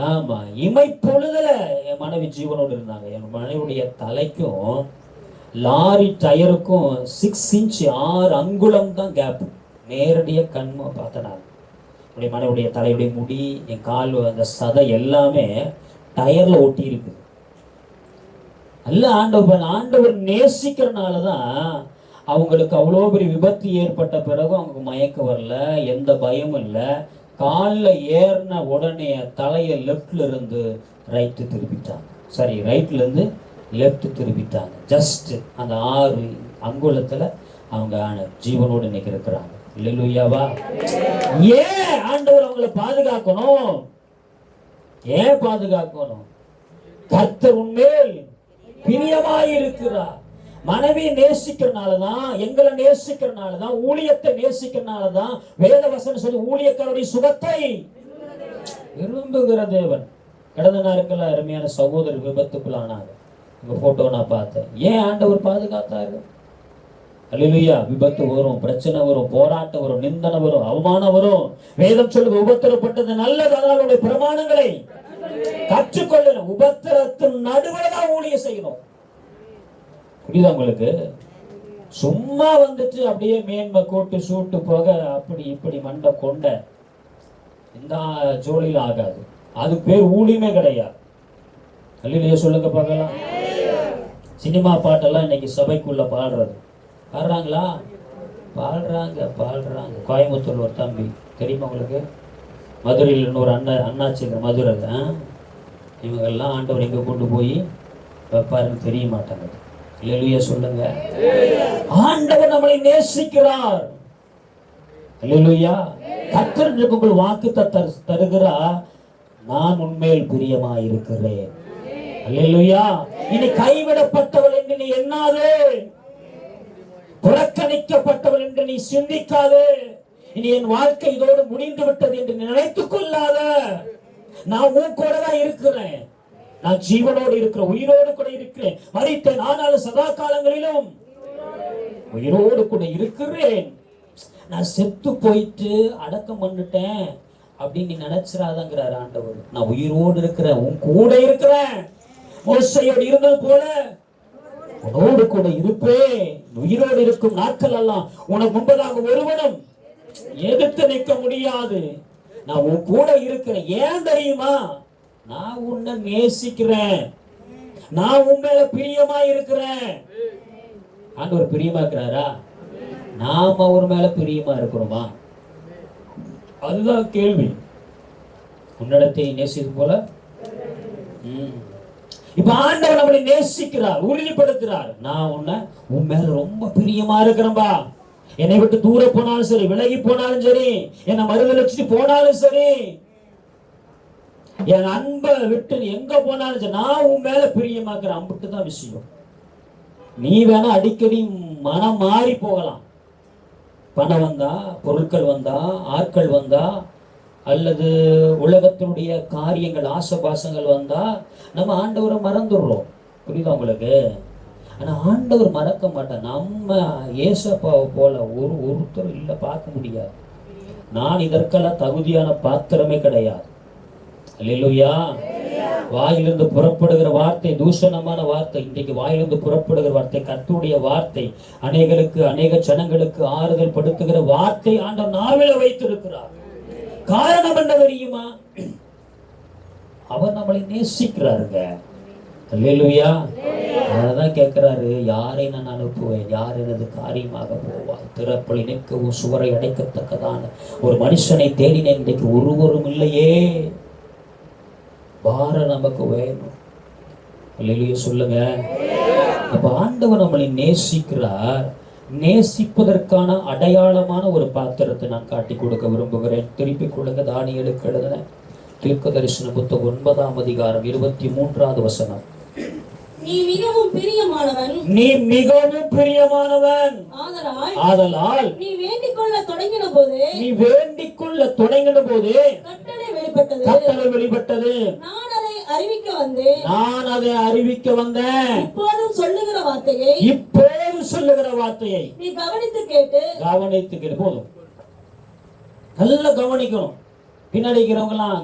ஆமா, இமைப்பொழுதுல என் மனைவி ஜீவனோடு இருந்தாங்க. என் மனைவியுடைய தலைக்கும் லாரி டயருக்கும் 6 இன்ச் 6 அங்குலம் தான் கேப். நேரடியா கண்மா பார்த்தேன். என்னுடைய மனைவியுடைய தலையுடைய முடி, என் கால், அந்த சதை எல்லாமே டயர்ல ஒட்டி இருக்கு. நல்ல ஆண்டவர் நேசிக்கிறனாலதான் அவங்களுக்கு அவ்வளோ பெரிய விபத்து ஏற்பட்ட பிறகு அவங்களுக்கு மயக்கம் வரல, எந்த பயமும் இல்லை. காலில் ஏறின உடனே தலையை லெஃப்ட்ல இருந்து ரைட்டு திருப்பிட்டாங்க. சரி, ரைட்ல இருந்து லெஃப்ட் திருப்பிட்டாங்க. ஜஸ்ட் அந்த 6 அங்குலத்துல அவங்க ஜீவனோடு இன்னைக்கு இருக்கிறாங்க. அல்லேலூயாவா. ஏன் ஆண்டவர் அவங்களை பாதுகாக்கணும்? ஏன் பாதுகாக்கணும்? கர்த்தர் உன்மேல் பிரியமாயிருக்கிறார். மனைவியை நேசிக்கிறனாலதான், எங்களை நேசிக்கிறனாலதான், ஊழியத்தை நேசிக்கிறனாலதான் வேத வசனம் சொல்லி ஊழியக்காரருடைய சுகத்தை விரும்புகிற தேவன். கடந்த நாட்கள் அருமையான சகோதரர் விபத்துக்குள்ளானாங்க. உங்க போட்டோ நான் பார்த்தேன். ஏன் ஆண்டவர் பாதுகாத்தாரு? அல்லேலூயா. விபத்து வரும், பிரச்சனை வரும், போராட்டம் வரும், நிந்தனை வரும், அவமானம் வரும். வேதம் சொல்லி உபத்திரப்பட்டது நல்லது, அதனால பிரமாணங்களை கற்றுக்கொள்ளணும். உபத்திரத்தின் நடுவில் தான் ஊழியம் செய்யணும். புரியுதா உங்களுக்கு? சும்மா வந்துட்டு அப்படியே மேன்மை கோட்டு சூட்டு போக அப்படி இப்படி மண்டை கொண்ட இந்த ஜோலியில் ஆகாது. அது பேர் ஊழியமே கிடையாது. அல்லையா சொல்லுங்க பார்க்கலாம். சினிமா பாட்டெல்லாம் இன்னைக்கு சபைக்குள்ள பாடுறாங்களா? பாடுறாங்க. கோயம்புத்தூர்ல ஒரு தம்பி தெரியுமா உங்களுக்கு? மதுரையில் இன்னொரு அண்ணாச்சி மதுரை. இவங்கெல்லாம் ஆண்டவர் எங்க கொண்டு போய் வைப்பாருன்னு தெரிய மாட்டாங்க. அல்லேலூயா சொல்லுங்க. ஆண்டவர் நம்மளை நேசிக்கிறார். அல்லேலூயா. கர்த்தர் உங்களுக்கு வாக்குத்தத்தம் தருகிறார். நான் உண்மையில் பிரியமாயிருக்கிறேன். அல்லேலூயா. இனி கைவிடப்பட்டவள் என்று நீ எண்ணாதே, புறக்கணிக்கப்பட்டவள் என்று நீ சிந்திக்காதே, இனி என் வாழ்க்கை இதோடு முடிந்து விட்டது என்று நினைத்துக் கொள்ளாத. நான் உன் கூட தான் இருக்கிறேன். நான் ஜீவனோடு இருக்கிறேன், உயிரோடு கூட இருக்கிறேன். மரித்தேன், ஆனாலும் சதா காலங்களிலும் உயிரோடு கூட இருக்கிறேன். நான் செத்து போயிட்டு அடக்கம் பண்ணிட்டேன் அப்படின்னு நீ நினைச்சிடாதங்கிறார் ஆண்டவர். நான் உயிரோடு இருக்கிறேன், உன் கூட இருக்கிறேன். மோசையோடு இருந்தது போல உன்னோடு கூட இருப்பேன். உயிரோடு இருக்கும் நாட்கள் எல்லாம் உனக்கு முன்பதாக ஒருவனும் எதிர்த்து நிற்க முடியாது. நான் உன் கூட இருக்கிறேன். ஏன் தெரியுமா? நான் உன்னை நேசிக்கிறேன். நான் உன் மேல பிரியமா இருக்கிறேன். ஆண்டவர் பிரியமா இருக்கிறாரா? நாம அவர் மேல பிரியமா இருக்கிறோமா? அதுதான் கேள்வி. உன்னிடத்தை நேசித்து போல இப்ப ஆண்டவர் நம்மளை நேசிக்கிறார், உறுதிப்படுத்துறார். நான் உன் மேல ரொம்ப பிரியமா இருக்கிறேன்பா. என்னை விட்டு தூர போனாலும் சரி, விலகி போனாலும் சரி, என்னை மறுதலிச்சுட்டு போனாலும் சரி, என் அன்பை விட்டு எங்க போனாலும் சரி, நான் உன் மேல பிரியமாக்குறேன். அம்பிட்டுதான் விஷயம். நீ வேணா அடிக்கடி மனம் மாறி போகலாம். பணம் வந்தா, பொருட்கள் வந்தா, ஆட்கள் வந்தா, அல்லது உலகத்தினுடைய காரியங்கள் ஆசபாசங்கள் வந்தா நம்ம ஆண்டவரை மறந்துடுறோம். புரியுதா உங்களுக்கு? ஆனா ஆண்டவர் மறக்க மாட்டார். நம்ம ஏசப்பாவை போல ஒருத்தர் இல்லை, பார்க்க முடியாது. நான் இதற்கெல்லாம் தகுதியான பாத்திரமே கிடையாது. அல்லேலூயா. வாயிலிருந்து புறப்படுகிற வார்த்தை தூஷணமான வார்த்தை. இன்றைக்கு வாயிலிருந்து புறப்படுகிற வார்த்தை கர்த்தருடைய வார்த்தை. அநேகருக்கு, அநேக ஜனங்களுக்கு ஆறுதல் படுத்துகிற வார்த்தை ஆண்டவர் நாவில வைத்திருக்கிறார். காரணம் என்ன தெரியுமா? அவர் நம்மளை நேசிக்கிறாருங்க. அல்லேலூயா. அதான் கேட்கிறாரு, யாரை நான் அனுப்புவேன், யார் எனது காரியமாக போவார்? திறப்பலை நிற்கவும் சுவரை அடைக்கத்தக்கதான ஒரு மனுஷனை தேடினேன், இன்றைக்கு ஒருவரும் இல்லையே. பாரம் நமக்கு வேணும். அல்லேலூயா சொல்லுங்க. அப்ப ஆண்டவர் நம்மளை நேசிக்கிறார். நேசிப்பதற்கான அடையாளமான ஒரு பாத்திரத்தை நான் காட்டி கொடுக்க விரும்புகிறேன். திருப்பி கொடுங்க. தானியேலுக்கு எழுதின தீர்க்க தரிசன புத்தகம் 9ஆம் அதிகாரம் 23வது வசனம். நீ மிகவும் பிரியமானவன், நீ மிகவும் பிரியமானவன், ஆதலால் நீ வேண்டிக் கொள்ள தொடங்கின போது, கட்டளை வெளிப்பட்டது. நான் அதை அறிவிக்க வந்தேன். இப்போதும் சொல்லுகிற வார்த்தையை நீ கவனித்து கேட்டு போதும். நல்லா கவனிக்கணும். பின்னாடி இருக்கிறவங்களாம்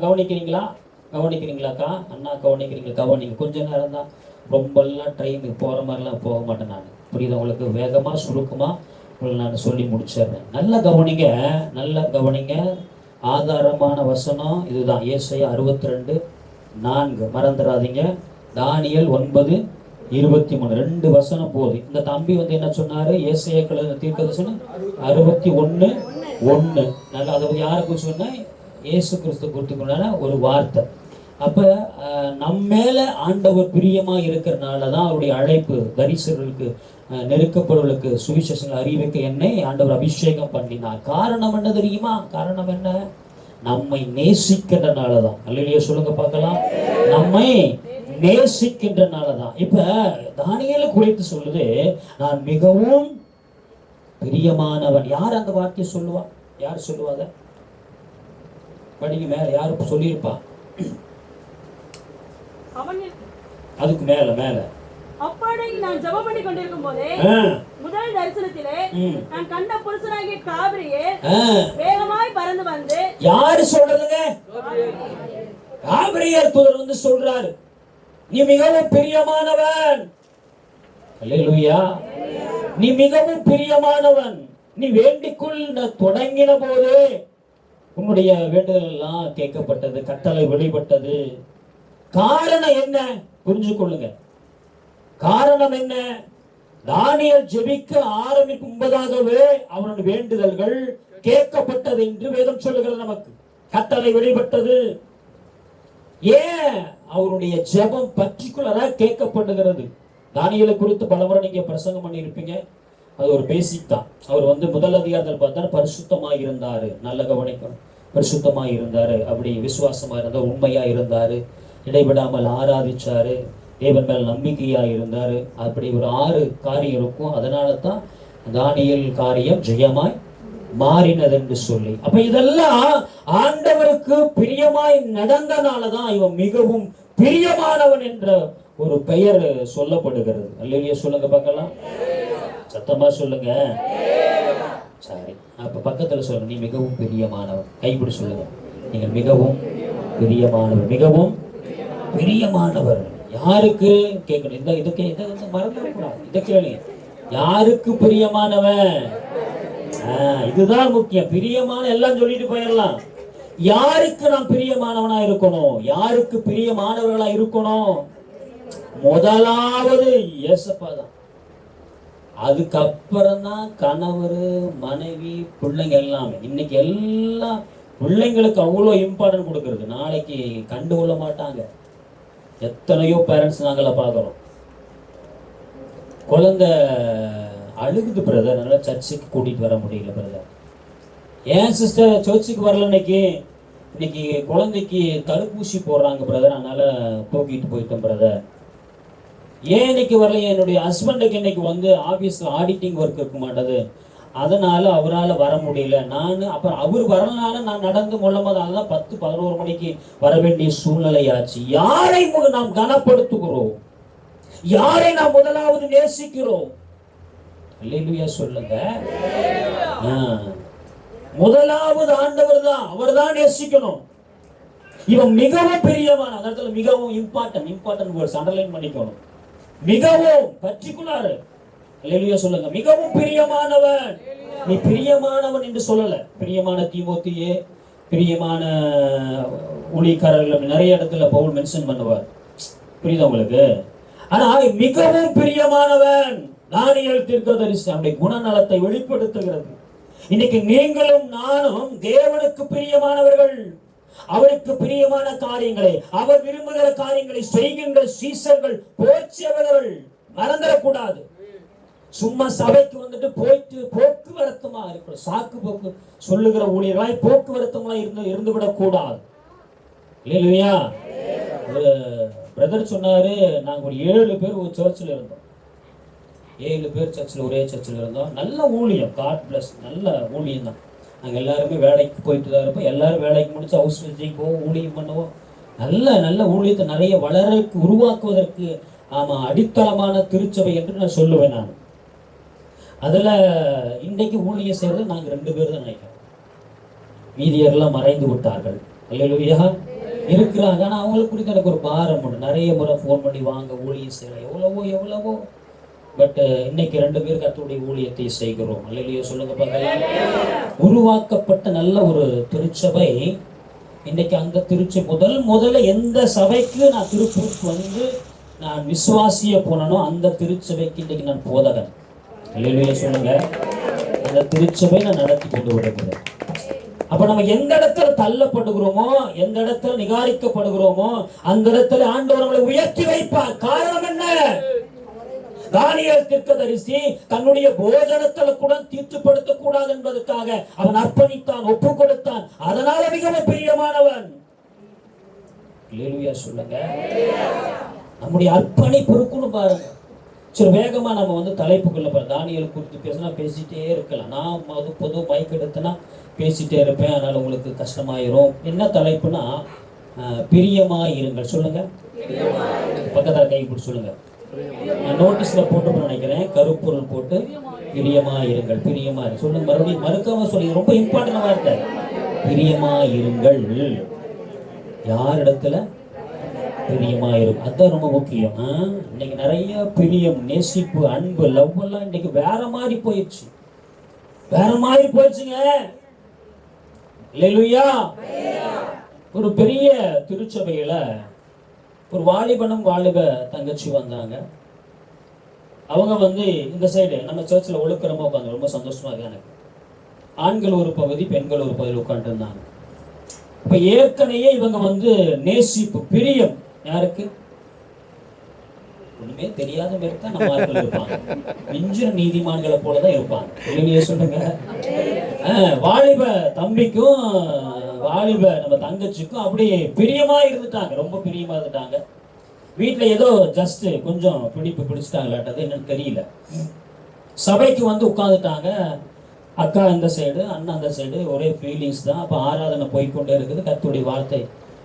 கவனிக்கிறீங்களாக்கா? அண்ணா கவனிக்கிறீங்களா? கவனிங்க. கொஞ்ச நேரம் தான், ரொம்பலாம் டைம் போகிற மாதிரிலாம் போக மாட்டேன் நான். புரியுது உங்களுக்கு? வேகமாக சுருக்கமாக உங்களுக்கு நான் சொல்லி முடிச்சிடுறேன். நல்லா கவனிங்க. ஆதாரமான வசனம் இதுதான். ஏசாயா 62:4 மறந்துடாதீங்க. தானியேல் 9:23 2 வசனம் போகுது. இந்த தம்பி என்ன சொன்னாரு? ஏசாயா தீர்க்கதரிசனம் 61:1. நல்லா அதை யாருக்கு சொன்னேன்? இயேசு கிறிஸ்து கொடுத்துக்கொண்டான ஒரு வார்த்தை. அப்ப நம்ம மேல ஆண்டவர் பிரியமா இருக்கிறனால தான் அவருடைய அழைப்பு தரிசனர்களுக்கு, நெருக்கப்படுவர்களுக்கு சுவிசேஷங்களை அறிவிக்க என்னை ஆண்டவர் அபிஷேகம் பண்ணினார். காரணம் என்ன தெரியுமா? காரணம் என்ன? நம்மை நேசிக்கின்றனாலதான். அல்லேலூயா சொல்லுங்க பார்க்கலாம். நம்மை நேசிக்கின்றனாலதான். இப்ப தானியேலை குறித்து சொல்லுது, நான் மிகவும் பிரியமானவன். யார் அந்த வார்த்தையை சொல்லுவா? யார் சொல்லுவாத? படிங்க. மேல யாரு சொல்லியிருப்பா? அதுக்கு மேல அப்பொழுது நான் ஜெபம் பண்ணி கொண்டிருக்கும் போதே முதல் தரிசனத்திலே நான் கண்ட புருஷனாகிய காபிரியேல் வேகமாய் பறந்து வந்து. யாரு சொல்றதுங்க? காபிரியேல் தூதர் வந்து சொல்றாரு, நீ மிகவும் பிரியமானவன். அல்லேலூயா. நீ மிகவும் பிரியமானவன். நீ வேண்டிக்குள் தொடங்கின போது உன்னுடைய வேண்டுதல் எல்லாம் கேட்கப்பட்டது, கட்டளை வெளிப்பட்டது. காரணம் என்ன? புரிஞ்சு கொள்ளுங்க. காரணம் என்ன? தானியேல் ஜெபிக்க ஆரம்பிக்கும் முன்பதாகவே அவனுடைய வேண்டுதல்கள் கேட்கப்பட்டது என்று வேதம் சொல்லுகிறது. நமக்கு கட்டளை வெளிப்பட்டது. ஏன் அவருடைய ஜெபம் பர்டிகுலரா கேட்கப்படுகிறது? தானியேலை குறித்து பலமுறை நீங்க பிரசங்கம் பண்ணி இருப்பீங்க. அது ஒரு பேசிக் தான். அவர் வந்து முதல் அதிகாரத்தில் பார்த்தா பரிசுத்தமாக இருந்தாரு. நல்ல கவனிக்கணும். பரிசுத்தமாக இருந்தாரு, அப்படி விசுவாசமா இருந்தார், உண்மையா இருந்தாரு, இடைவிடாமல் ஆராதிச்சாரு, தேவன் மேல் நம்பிக்கையா இருந்தாரு. அப்படி ஒரு 6 காரியம் இருக்கும். அதனால தான் தானியேல் காரியம் ஜெயமாய் மாறினது என்று சொல்லி. அப்ப இதெல்லாம் ஆண்டவருக்கு பிரியமாய் நடந்தனாலதான் இவன் மிகவும் பிரியமானவன் என்ற ஒரு பெயர் சொல்லப்படுகிறது. அல்லேலூயா சொல்லுங்க பார்க்கலாம். சத்தமா சொல்லுங்க. சரி, அப்ப பக்கத்துல சொல்லுங்க, நீ மிகவும் பிரியமானவன். கைப்பிடி சொல்லுங்க, நீங்கள் மிகவும் பிரியமானவர். மிகவும் பிரியமானவர் யாருக்கு கேட்கணும்? இந்த இதுக்கு இதை மறந்துடக்கூடாது. இதை கேளுங்க, யாருக்கு பிரியமானவன்? இதுதான் முக்கியம். பிரியமான எல்லாம் சொல்லிட்டு போயிடலாம். யாருக்கு நாம் பிரியமானவனா இருக்கணும்? யாருக்கு பிரியமானவர்களா இருக்கணும்? முதலாவது இயேசப்பா தான். அதுக்கப்புறம் தான் கணவர், மனைவி, பிள்ளைங்க எல்லாமே. இன்னைக்கு எல்லாம் பிள்ளைங்களுக்கு அவ்வளோ இம்பார்ட்டன்ட் கொடுக்கறது. நாளைக்கு கண்டுகொள்ள மாட்டாங்க. எத்தனையோ பேரண்ட்ஸ் நாங்கள பார்க்குறோம். குழந்தை அழுகுது பிரதர், அதனால சர்ச்சுக்கு கூட்டிட்டு வர முடியல பிரதர். ஏன் சிஸ்டர் சர்ச்சுக்கு வரல? இன்னைக்கு குழந்தைக்கு தடுப்பூசி போடுறாங்க பிரதர், அதனால தூக்கிட்டு போயிட்டேன் பிரதர். ஏன் இன்னைக்கு வரல? என்னுடைய ஹஸ்பண்டுக்கு இன்னைக்கு வந்து ஆபீஸ்ல ஆடிட்டிங் ஒர்க் இருக்க மாட்டது, அதனால அவரால் வர முடியல. அப்புறம் அவர் வரலனால நான் நடந்து மூலமாக 10-11 மணிக்கு வர வேண்டிய சூழ்நிலை ஆச்சு. யாரை நாம் கனப்படுத்துகிறோம்? யாரை நாம் முதலாவது நேசிக்கிறோம்? அல்லேலூயா சொல்லுங்க. முதலாவது ஆண்டவர் தான், அவர் தான் நேசிக்கணும். இவன் மிகவும் பிரியமான, அந்த இடத்துல மிகவும் இம்பார்ட்டன்ட் வேர்ட்ஸ் அண்டர்லைன் பண்ணிக்கணும். மிகவும் பர்டிகுலர். அல்லேலூயா சொல்லுங்க. மிகவும் பிரியமானவன். நீ பிரியமானவன் என்று சொல்லல. பிரியமான தீமோத்தேயே, பிரியமான ஊழியக்காரர்கள் நிறைய இடத்துல பவுல் மென்ஷன் பண்ணுவார். புரியுதா உங்களுக்கு? ஆனா மிகவும் பிரியமானவன் தானியேல் தீர்க்கதரிசி அவருடைய குணநலத்தை வெளிப்படுத்துகிறது. இன்னைக்கு நீங்களும் நானும் தேவனுக்கு பிரியமானவர்கள். அவருக்கு பிரியமான காரியங்களை, அவர் விரும்புகிற காரியங்களை செய்கின்ற சீசர்கள், போச்சவர்கள் மறந்துடக்கூடாது. சும்மா சபைக்கு வந்துட்டு போயிட்டு போக்குவரத்துமா இருக்கணும். சாக்கு போக்கு சொல்லுகிற ஊழியர்களாய் போக்குவரத்துமா இருந்துவிடக் கூடாது. இல்லையா? ஒரு பிரதர் சொன்னாரு, நாங்க ஒரு 7 பேர் ஒரு சர்ச்சில் இருந்தோம். 7 பேர் சர்ச்சில், ஒரே சர்ச்சில் இருந்தோம். நல்ல ஊழியம், காட் பிளஸ், நல்ல ஊழியம் தான். நாங்கள் எல்லாருமே வேலைக்கு போயிட்டு தான் இருப்போம். எல்லாரும் வேலைக்கு முடிச்சு ஹவுஸ் விசிட்டிங் போவோம், ஊழியம் பண்ணுவோம். நல்ல ஊழியத்தை நிறைய உருவாக்குவதற்கு அடித்தளமான திருச்சபை என்று நான் சொல்லுவேன். நான் அதில் இன்றைக்கு ஊழியம் செய்கிறது நாங்கள் 2 பேர் தான் நினைக்கிறோம். மீதியெல்லாம் மறைந்து விட்டார்கள். அல்லேலூயா இருக்கிறாங்க. ஆனால் அவங்களுக்கு குறித்து எனக்கு ஒரு பாரம் உண்டு. நிறைய முறை ஃபோன் பண்ணி வாங்க ஊழியம் செய்யலாம், எவ்வளவோ. பட் இன்னைக்கு 2 பேர் கர்த்தருடைய ஊழியத்தை செய்கிறோம். அல்லேலூயா சொல்லுங்க பார்க்கலாம். உருவாக்கப்பட்ட நல்ல ஒரு திருச்சபை. இன்னைக்கு அந்த திருச்சபை முதல்ல எந்த சபைக்கு நான் திருப்பூருக்கு வந்து நான் விசுவாசிய போனனோ அந்த திருச்சபைக்கு இன்னைக்கு நான் போதகன். அல்லேலூயா சொல்லுங்க. அந்த திருச்சபை நான் நடத்தி கொண்டு வருகிறேன். அப்ப நம்ம எந்த இடத்துல தள்ளப்படுகிறோமோ, எந்த இடத்துல நிகாரிக்கப்படுகிறோமோ, அந்த இடத்துல ஆண்டவர் நம்மளை உயர்த்தி வைப்பார். காரணம் என்ன? தானியேல் தீர்க்கதரிசி தன்னுடைய போஜனத்துல கூட தீட்டுப்படுத்த கூடாது என்பதற்காக அவன் அர்ப்பணித்தான், ஒப்பு கொடுத்தான். அதனால மிகவும் பிரியமானவன். அல்லேலூயா சொல்லுங்க. நம்முடைய அர்ப்பணிப்பு இருக்குன்னு பாருங்க. சரி, வேகமா நம்ம வந்து தலைப்புக்குள்ள பாருங்க. தானியேல் குறித்து பேசினா பேசிட்டே இருக்கலாம். நான் பொது மைக் எடுத்தனா பேசிட்டே இருப்பேன், அதனால உங்களுக்கு கஷ்டமாயிரும். என்ன தலைப்புனா பிரியமாயிருங்கள். சொல்லுங்க, பக்கத்தில் கை பிடிச்சி சொல்லுங்க. நான் நோட்டீஸ்ல போட்டு நினைக்கிறேன், கருப்பொருள் போட்டு பிரியமாயிருங்கள். பிரியமாயிருங்கள் சொல்லுங்க, மறுபடியும் மறுக்காம சொல்லுங்க. ரொம்ப இம்பார்ட்டன்ட் வார்த்தை, பிரியமாயிருங்கள். யார் இடத்துல பிரியமா இருக்கும். அதுதான் ரொம்ப முக்கியம். இன்னைக்கு நிறைய பிரியம், நேசிப்பு, அன்பு, லவ் எல்லாம் இன்னைக்கு வேற மாதிரி போயிடுச்சு. வேற மாதிரி போயிடுச்சுங்க. அல்லேலூயா. ஒரு பெரிய திருச்சபையில ஒரு வாலிபனும் வாலிப தங்கச்சி வந்தாங்க. அவங்க இந்த சைடு நம்ம சர்ச்சில் ஒழுக்கிறமா உட்காந்து ரொம்ப சந்தோஷமா இருக்கு எனக்கு. ஆண்கள் ஒரு பகுதி, பெண்கள் ஒரு பகுதியில் உட்காந்து இருந்தாங்க. இப்ப ஏற்கனவே இவங்க நேசிப்பு, பிரியம் யாருக்கு? ஒண்ணுமே தெரியாத மாதிரி தான் நம்ம ஆட்கள் இருப்பாங்க. மிஞ்சின நீதிமான்களை போலதான் இருப்பாங்க. இல்லையே சொல்லுங்க. வாலிப தம்பிக்கும் வாலிப நம்ம தங்கச்சிக்கும் அப்படி பிரியமா இருந்துட்டாங்க. ரொம்ப பிரியமா இருந்துட்டாங்க. வீட்டுல ஏதோ ஜஸ்ட் கொஞ்சம் பிடிச்சிட்டாங்களாட்டது என்னன்னு தெரியல. சபைக்கு உட்காந்துட்டாங்க. அக்கா இந்த சைடு, அண்ணா அந்த சைடு, ஒரே ஃபீலிங்ஸ் தான். அப்போ ஆராதனை போய்கொண்டே இருக்குது. கர்த்தருடைய வார்த்தை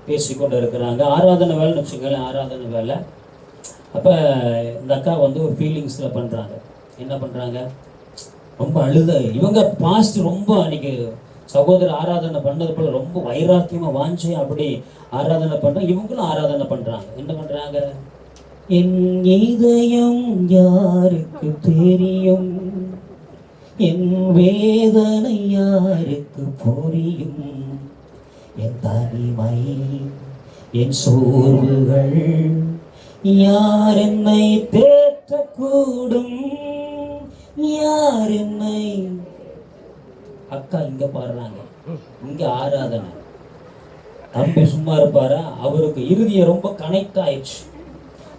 பேசிக்கொண்டு இருக்கிறாங்க. ஆராதனை வேலைன்னு வச்சுக்கோங்களேன். ஆராதனை வேலை. அப்போ இந்த அக்கா ஒரு ஃபீலிங்ஸில் பண்ணுறாங்க. என்ன பண்ணுறாங்க? ரொம்ப அழுத. இவங்க பாஸ்ட் ரொம்ப அன்னைக்கு சகோதர ஆராதனை பண்ணது போல ரொம்ப வைராக்கியமாக வாஞ்சி அப்படி ஆராதனை பண்ணுறாங்க. இவங்களும் ஆராதனை பண்ணுறாங்க. என்ன பண்ணுறாங்க? என் இதயம் யாருக்கு தெரியும், என் வேதனை யாருக்கு புரியும், என் தனிமை, என் சோர்வுகள் யார் என்னை தேற்றக்கூடும், யார் என்னை. அக்கா இங்க பாடுறாங்க, இங்க ஆராதனை. தம்பி சும்மா இருப்பாரா? அவருக்கு இறுதியை ரொம்ப கனெக்ட் ஆயிடுச்சு.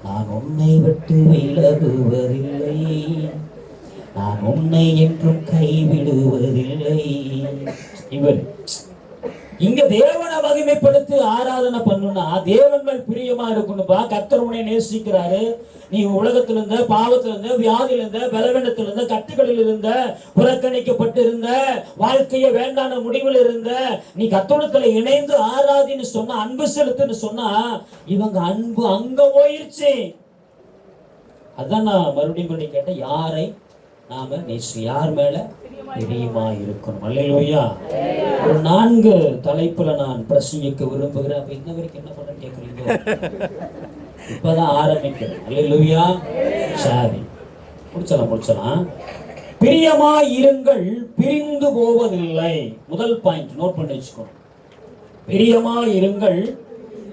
நான் உன்னை விட்டு விலகுவதில்லை, நான் உன்னை என்றும் கைவிடுவதில்லை. இவர் இங்க தேவனை மகிமைப்படுத்தி ஆராதனை பண்ணுனா தேவன் மேல் பிரியமா இருக்கணும்பா. கர்த்தர் உன்னை நேசிக்கிறாரு. நீ உலகத்துல இருந்த, பாவத்துல இருந்த, வியாதியில இருந்த, பலவீனத்துல இருந்த, கட்டுகளில் இருந்த, புறக்கணிக்கப்பட்டு இருந்த, வாழ்க்கைய வேண்டான முடிவில் இருந்த, நீ கர்த்தருக்குள்ள இணைந்து ஆராதின்னு சொன்னா, அன்பு செலுத்துன்னு சொன்னா, இவங்க அன்பு அங்க போயிருச்சு. அதான் நான் மறுபடியும் பண்ணி கேட்டேன், யாரை நாம யார் மேல பிரியமா இருக்கணும். அல்லேலூயா. ஒரு 4 தலைப்புல நான் பிரசங்கிக்க விரும்புகிறேன். அப்ப இன்ன வரைக்கும் என்ன பண்ண கேக்குறீங்க? இப்பதான் ஆரம்பிக்கிறேன். அல்லேலூயா. சரி, முடிச்சலாம். பிரியமா இருங்கள், பிரிந்து போவதில்லை. முதல் பாயிண்ட் நோட் பண்ணி வச்சுக்கணும். பிரியமா இருங்கள்,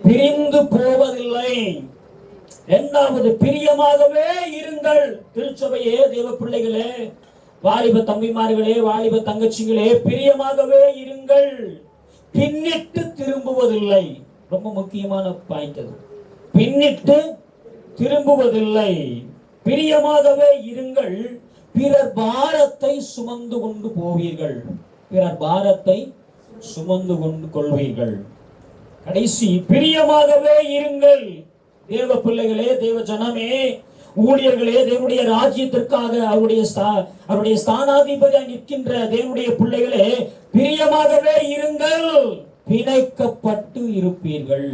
பிரிந்து போவதில்லை. இரண்டாவது, பிரியமாகவே இருங்கள். திருச்சபையே, தேவ பிள்ளைகளே, வாலிப தம்பிமார்களே, வாலிப தங்கச்சிகளே, பிரியமாகவே இருங்கள், பின்னிட்டு திரும்புவதில்லை. ரொம்ப முக்கியமான பாயிண்ட் அது. பின்னிட்டு திரும்புவதில்லை. பிரியமாகவே இருங்கள், பிறர் பாரத்தை சுமந்து கொண்டு போவீர்கள். பிறர் பாரத்தை சுமந்து கொண்டு கொள்வீர்கள். கடைசி, பிரியமாகவே இருங்கள். தேவ பிள்ளைகளே, தேவ ஜனமே, ஊழியர்களே, தேவனுடைய ராஜ்யத்திற்காக அவருடைய ஸ்தானாதிபதியாக நிற்கின்ற தேவனுடைய பிள்ளைகளே, பிரியமாகவே இருங்கள், பிணைக்கப்பட்டு இருப்பீர்கள்.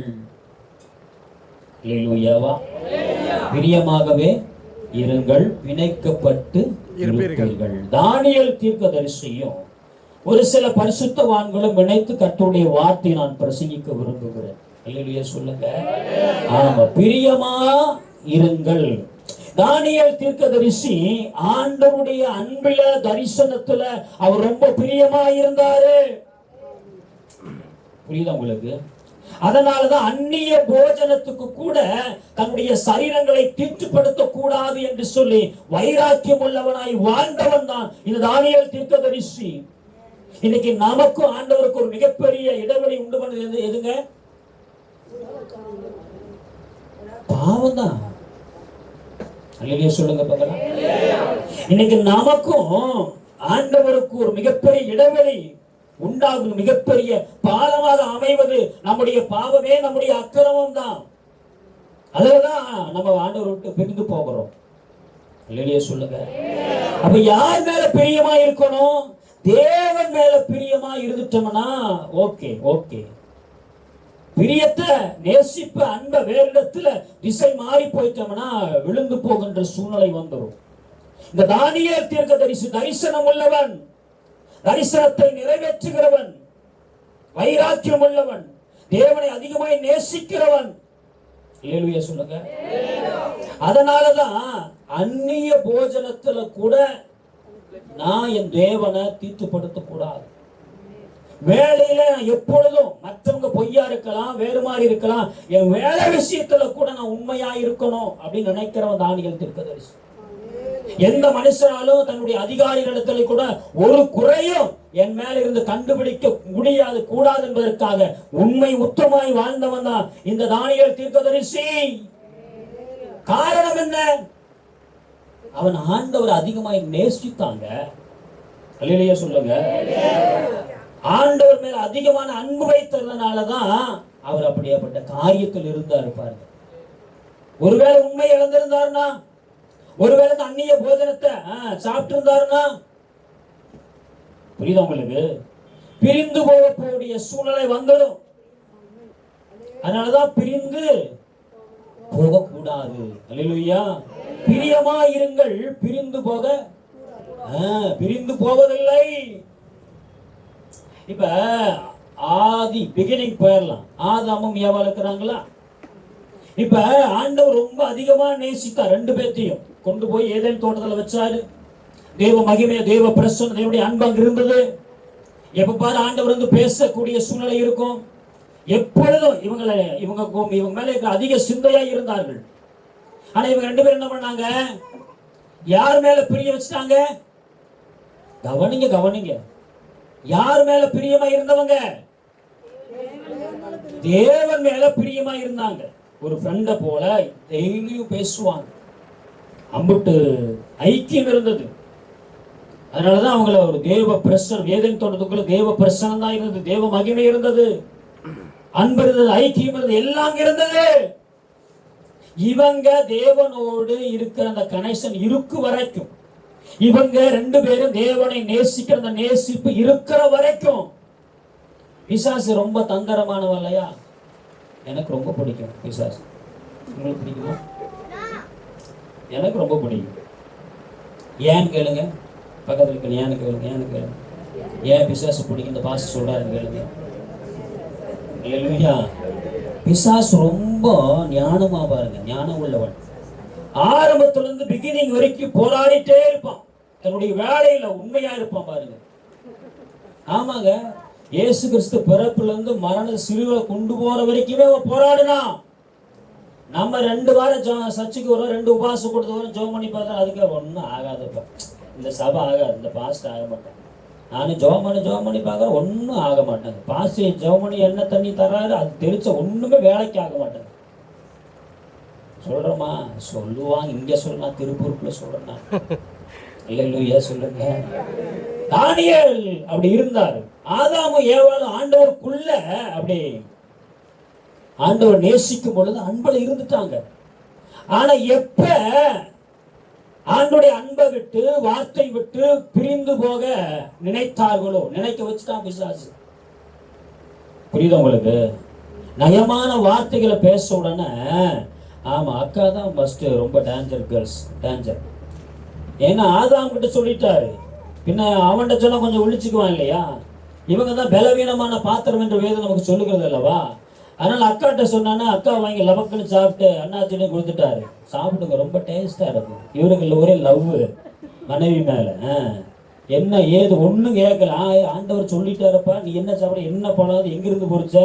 அல்லேலூயாவா. பிரியமாகவே இருங்கள், பிணைக்கப்பட்டு இருப்பீர்கள். தானியேல் தீர்க்கதரிசியும் ஒரு சில பரிசுத்தவான்களும் இணைத்து கர்த்தருடைய வார்த்தையை நான் பிரசங்கிக்க விரும்புகிறேன். அல்லேலூயா சொல்லுங்க. ஆமா, பிரியமா இருங்கள். தானியேல் தீர்க்கதரிசி ஆண்டவருடைய அன்பில, தரிசனத்துல அவர் ரொம்ப பிரியமா இருந்தாரு. புரியுதா உங்களுக்கு? அதனாலதான் அந்நிய போஜனத்துக்கு கூட தன்னுடைய சரீரங்களை தீட்டுப்படுத்த கூடாது என்று சொல்லி வைராக்கியம் உள்ளவனாய் வாழ்ந்தவன் தான் இந்த தானியேல் தீர்க்கதரிசி. இன்னைக்கு நமக்கும் ஆண்டவருக்கு ஒரு மிகப்பெரிய இடைவெளி உண்டு பண்ணது எதுங்க? பாவம் தான். அல்லேலூயா சொல்லுங்க பார்க்கலாம். இன்னைக்கு நமக்கும் ஆண்டவருக்கு ஒரு மிகப்பெரிய இடைவெளி உண்டாகும். மிகப்பெரிய பாலமாக அமைவது நம்முடைய பாவமே, நம்முடைய அக்கிரமம் தான். அதுலதான் நம்ம ஆண்டவர் விட்டு பிரிந்து போகிறோம். அல்லேலூயா சொல்லுங்க. அப்ப யார் மேல பிரியமா இருக்கணும்? தேவன் மேல பிரியமா இருந்துட்டோம்னா ஓகே. பிரியத்தை, நேசிப்ப, அன்ப வேறு இடத்துல திசை மாறி போயிட்டோம்னா விழுந்து போகின்ற சூழ்நிலை வந்துடும். இந்த தானியேல் தீர்க்கதரிசி தரிசனம் உள்ளவன், தரிசனத்தை நிறைவேற்றுகிறவன், வைராக்கியம் உள்ளவன், தேவனை அதிகமாய் நேசிக்கிறவன். அல்லேலூயா சொல்லுங்க. அதனாலதான் அந்நிய போஜனத்துல கூட நான் என் தேவனை தீட்டுப்படுத்த கூடாது. வேலையில நான் எப்பொழுதும் மற்றவங்க பொய்யா இருக்கலாம், வேறு மாதிரி இருக்கலாம், என் வேலை விஷயத்துல கூட நான் உண்மையா இருக்கணும் அப்படின்னு நினைக்கிறவன் தானியேல் தீர்க்கதரிசி. எந்த மனுஷனாலும் தன்னுடைய அதிகாரிகளிடத்துல கூட ஒரு குறையும் என் மேல இருந்து கண்டுபிடிக்க முடியாது கூடாது என்பதற்காக உண்மை உத்தமாய் வாழ்ந்தவன் தான் இந்த தானியேல் தீர்க்கதரிசி. காரணம் என்ன? அவன் ஆண்டவர் அதிகமாய் நேசித்தாங்க. அல்லேலூயா சொல்லுங்க. ஆண்டவர் மேல அதிகமான அன்பு வைத்ததுனாலதான் அவர் அப்படியாப்பட்ட காரியத்தில் இருந்தார் பாருங்க. ஒருவேளை உண்மை இழந்திருந்தாருன்னா, ஒருவேளை அந்நிய போஜனத்தை சாப்பிட்டு இருந்தாருன்னா, புரியுதா உங்களுக்கு? பிரிந்து போகக்கூடிய சூழ்நிலை வந்துடும். அதனாலதான் பிரிந்து போகக்கூடாது. அல்லேலூயா. பிரியமா இருங்கள், பிரிந்து போவதில்லை. இப்ப ஆதி பிகினிங் போயிடலாம். ஆதாமும் ஏவாள் இருக்கிறாங்களா? இப்ப ஆண்டவர் ரொம்ப அதிகமா நேசித்தார். ரெண்டு பேர்த்தையும் கொண்டு போய் ஏதேன் தோட்டத்துல வச்சாரு. தேவ மகிமை, தேவ பிரசன்னம், தேவனுடைய அன்பு அங்க இருந்தது. எப்ப பாரு ஆண்டவர் வந்து பேசக்கூடிய சூழ்நிலை இருக்கும். எப்பொழுதும் இவங்க மேல அதிக சிந்தையா இருந்தார்கள். ஆனா இவங்க ரெண்டு பேரும் என்ன பண்ணாங்க? யார் மேல பிரிய வச்சுட்டாங்க? கவனிங்க. யார் மேல பிரியமா இருந்தவங்க? தேவன் மேல பிரியமா இருந்தாங்க. ஒரு ஃப்ரெண்ட போல டெய்லியும் பேசுவாங்க. அம்புட்டு ஐக்கியம் இருந்தது. அதனாலதான் அவங்கள ஒரு தேவ பிரசன்னம், ஏதேன் தோட்டத்துக்குள்ள தேவ பிரசன்னம் தான் இருந்தது. தேவ மகிமை இருந்தது, அன்பு இருந்தது, ஐக்கியம் இருந்தது, எல்லாம் இருந்தது. இவங்க தேவனோடு இருக்கிற அந்த கனெக்ஷன் இருக்கு வரைக்கும், இவங்க ரெண்டு பேரும் தேவனை நேசிக்கிற அந்த நேசிப்பு இருக்கிற வரைக்கும், பிசாசு ரொம்ப தந்திரமானவன் இல்லையா? எனக்கு ரொம்ப பிடிக்கும் பிசாசு. உங்களுக்கு பிடிக்குமா? எனக்கு ரொம்ப பிடிக்கும். ஏன்னு கேளுங்க. பக்கத்தில் இருக்க ஏன்னு கேளுங்க. ஏன் பிசாசு பிடிக்கும்? இந்த பாச சொல்றாரு கேளுங்க. இல்லையா? பிசாசு ரொம்ப ஞானமா பாருங்க, ஞானம் உள்ளவன். ஆரம்பத்துல இருந்து பிகினிங் வரைக்கும் போராடிட்டே இருப்பான். தன்னுடைய வேலையில உண்மையா இருப்பான் பாருங்க. ஆமாங்க, இயேசு கிறிஸ்து பிறப்புல இருந்து மரண சிலுவை கொண்டு போற வரைக்குமே போராடினான். நம்ம 2 வாரம் சர்ச்சுக்கு வரோம், 2 உபவாசம் கொடுத்து வரோம், ஜெபம் பண்ணி பார்த்தா அதுக்கே ஒன்றும் ஆகாதுப்பா, இந்த சபை ஆகாது, இந்த பாஸ்ட் ஆக மாட்டேன். நானும் ஜெபம் பண்ணி பார்க்குறேன், ஒன்றும் ஆக மாட்டேங்க. பாஸ்ட் ஜெபம் பண்ணி எண்ணெய் தண்ணி தர்றாரு, அது தெளிச்ச ஒண்ணுமே வேலைக்கு ஆக மாட்டேங்க. சொல்றோமா? சொல்லுவாங்க. இங்க சொல்ல, திருப்பூருக்குள்ள சொல்றேன். அல்லேலூயா சொல்லுங்க. தானியேல் அப்படி இருந்தாரு. ஆதாமும் ஏவாளும் ஆண்டவருக்குள்ள அப்படி ஆண்டவர் நேசிக்கும் பொழுது அன்புல இருந்துட்டாங்க. ஆனா எப்ப ஆண்டோடைய அன்பை விட்டு, வார்த்தை விட்டு பிரிந்து போக நினைத்தார்களோ, நினைக்க வச்சுட்டான் பிசாசு. புரியுதா உங்களுக்கு? நயமான வார்த்தைகளை பேச உடனே, ஆமா அக்கா தான் ஃபர்ஸ்ட் ரொம்ப டேஞ்சர், கேர்ள்ஸ் டேஞ்சர். ஏன்னா ஆதாம் கிட்ட சொல்லிட்டாரு, பின்ன அவன்கிட்ட சொன்னா கொஞ்சம் ஒழிச்சுக்குவான் இல்லையா? இவங்க தான் பலவீனமான பாத்திரம் என்று வேதம் நமக்கு சொல்லுகிறது அல்லவா? அதனால அக்காட்ட சொன்னான்னா அக்கா வாங்கி லபக்குன்னு சாப்பிட்டு அண்ணாச்சின்னு கொடுத்துட்டாரு. சாப்பிட்டுங்க, ரொம்ப டேஸ்டா இருக்கும். இவருக்கு ஒரே லவ் மனைவி மேல. என்ன ஏது ஒண்ணும் கேட்கல. ஆண்டவர் சொல்லிட்டாருப்பா, நீ என்ன சாப்பிட, என்ன பண்ணாது, எங்கிருந்து பொறிச்ச,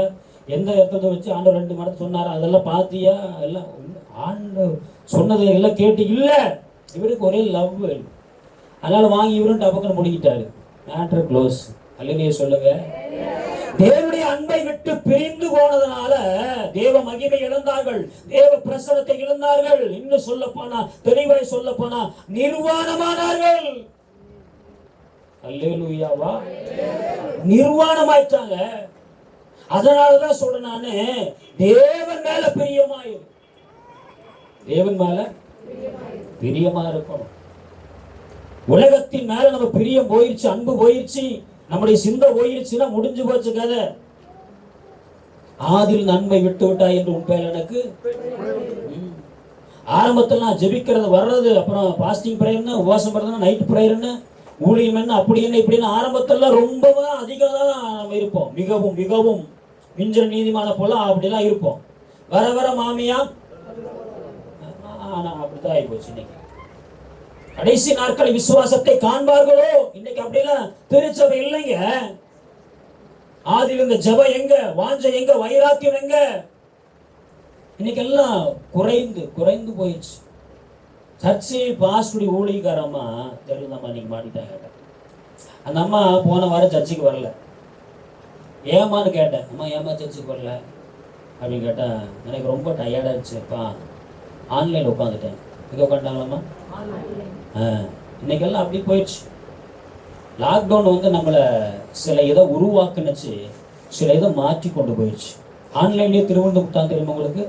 எந்த இடத்துல வச்சு ஆண்டவர் 2 மடத்து சொன்னாரு, அதெல்லாம் பாத்தியா, எல்லாம் ஆண்டவர் சொன்னதை எல்லாம் கேட்டு இல்ல. இவருக்கு ஒரே லவ். அதனால வாங்கி இவரும் டபக்குன்னு முடிக்கிட்டாரு. Matter close. அல்லேலூயா சொல்லுங்க. தேவனுடைய அன்பை விட்டு பிரிந்து போனதுனால தேவ மகிமை இழந்தார்கள், தேவ பிரசனத்தை இழந்தார்கள். இன்னும் சொல்ல போனா, தெளிவாய் சொல்ல போனா, நிர்வாணமானார்கள். அல்லேலூயாவா? நிர்வாணமாயிட்டாங்க. அதனாலதான் சொல்றேன் நானு, தேவன் மேல பிரியமாயிரு. தேவன் மேல பிரியமா இருக்கணும். உலகத்தின் மேல நம்ம பிரியம் போயிருச்சு, அன்பு போயிருச்சு, நம்முடைய சிந்தை போயிருச்சுன்னா முடிஞ்சு போச்சு கதை. ஆதில் நன்மை விட்டு விட்டாய் என்று உன் பேர் எனக்கு. ஆரம்பத்தில் நான் ஜெபிக்கிறது வர்றது, அப்புறம் பாஸ்டிங் பிரேயர்னு, உபவாசம் பண்றதுன்னா, நைட் பிரேயர்னு, ஊழியம் என்ன, அப்படி என்ன இப்படின்னு ஆரம்பத்தில் ரொம்ப அதிகம் தான் நம்ம இருப்போம். மிகவும் மிகவும் மிஞ்சிற நீதிமான போல அப்படிலாம் இருப்போம். வர வர மாமியா அப்படித்தான் ஆகி போச்சு. இன்னைக்கு கடைசி நாட்களில் விசுவாசத்தை காண்பார்களோ, இன்னைக்கு அப்படிலாம் திருச்சபை இல்லைங்க. ஆதியில் இந்த ஜெபம் எங்க, வாஞ்சை எங்க, வைராக்கியம் எங்க? இன்னைக்கு எல்லாம் குறைந்து குறைந்து போயிடுச்சு. சர்ச்சை பாஸ்டுடி ஊழியக்கார அம்மா தெரியலம்மா இன்னைக்கு மாட்டிட்டாங்க. அந்த அம்மா போன வாரம் சர்ச்சைக்கு வரல. ஏமான்னு கேட்டேன். அம்மா ஏமா சர்ச்சைக்கு வரல அப்படின்னு கேட்டேன். எனக்கு ரொம்ப டயர்டாகிடுச்சுப்பா, ஆன்லைனில் உட்காந்துட்டேன். இங்கே உட்காந்துட்டாங்களாம்மா? இன்னைக்கெல்லாம் அப்படி போயிடுச்சு. லாக்டவுன் வந்து நம்மளை சில இதை உருவாக்குனுச்சு, சில இதை மாற்றி கொண்டு போயிடுச்சு. ஆன்லைன்லேயே திருவிழந்து விட்டான் தெரியுமா உங்களுக்கு?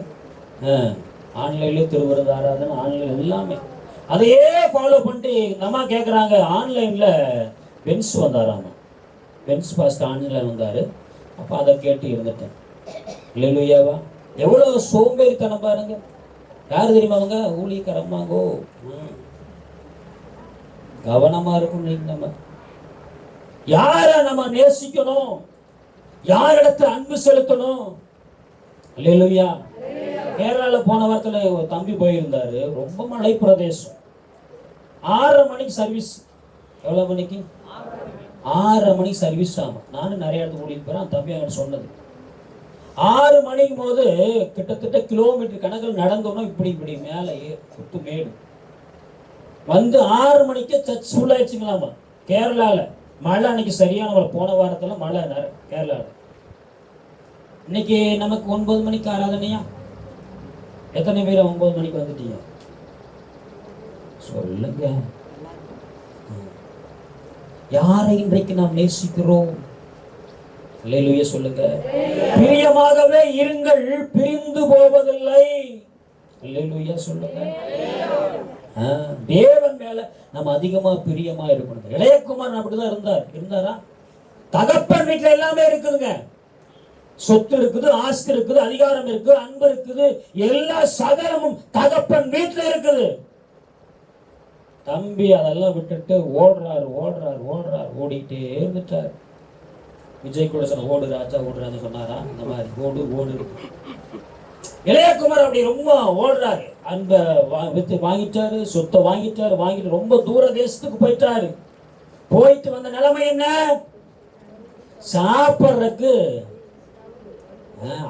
ஆன்லைன்லேயே திருவிருந்த ஆராதனை, ஆன்லைன் எல்லாமே அதையே ஃபாலோ பண்ணிட்டு நம்ம கேட்குறாங்க. ஆன்லைனில் பென்ஸ் வந்தாராமா, பென்ஸ் பாஸ்ட் ஆன்லைனில் வந்தார். அப்போ அதை கேட்டு இருந்துட்டேன். இல்லையாவா எவ்வளோ சோம்பேறித்தனம் பாருங்க. யார் தெரியுமா அவங்க? ஊழியக்காரம்மாங்கோ. கவனமாக இருக்கும். நம்ம யாரை நம்ம நேசிக்கணும், யாரிடத்துல அன்பு செலுத்தணும். அல்லேலூயா. கேரளால போன வாரத்தில் ஒரு தம்பி போயிருந்தாரு. ரொம்ப மலை பிரதேசம். 6:30 மணிக்கு சர்வீஸ். எவ்வளோ மணிக்கு? 6:30 மணிக்கு சர்வீஸ். ஆமாம், நானும் நிறைய இடத்துக்கு கூட்டிகிட்டு போகிறேன். தம்பி அவன் சொன்னது 6 மணிக்கும் போது கிட்டத்தட்ட கிலோமீட்டர் கணக்கில் நடந்தோம்னா இப்படி இப்படி மேலே சுத்து மேடு வந்து 6 மணிக்கே சர்ச் ஃபுல் ஆயிடுச்சுங்களாமா. கேரளாவில் மழை அன்னைக்கு சரியான மழை. போன வாரத்தில் மழை கேரளாவில். இன்னைக்கு நமக்கு 9 மணிக்கு ஆராதனையா? எத்தனை பேர் 9 மணிக்கு வந்துட்டீங்க சொல்லுங்க. யாரை இன்றைக்கு நாம் நேசிக்கிறோம்? அல்லேலூயா சொல்லுங்க. பிரியமாகவே இருங்கள், பிரிந்து போவதில்லை. அல்லேலூயா சொல்லுங்க. தேவன் மேல நம்ம அதிகமா பிரியமா இருக்கணும். இளையகுமாரன் அப்படிதான் இருந்தாரா? தகப்பன் வீட்டுல எல்லாமே இருக்குதுங்க. சொத்து இருக்குது, ஆஸ்தி இருக்குது, அதிகாரம் இருக்குது, அன்பு இருக்குது, எல்லா சகலமும் தகப்பன் வீட்டுல இருக்குது. தம்பி அதெல்லாம் விட்டுட்டு ஓடுறாரு ஓடிட்டே இருந்துட்டார். விஜய் கூட சொன்ன ஓடு ராஜா ஓடுறான்னு சொன்னாரா? அந்த மாதிரி ஓடு. இளையகுமார் அப்படி ரொம்ப ஓடுறாரு. அன்ப வித்து வாங்கிட்டாரு, சொத்தை வாங்கிட்டு ரொம்ப தூர தேசத்துக்கு போயிட்டாரு. போயிட்டு வந்த நிலைமை என்ன? சாப்பிட்றதுக்கு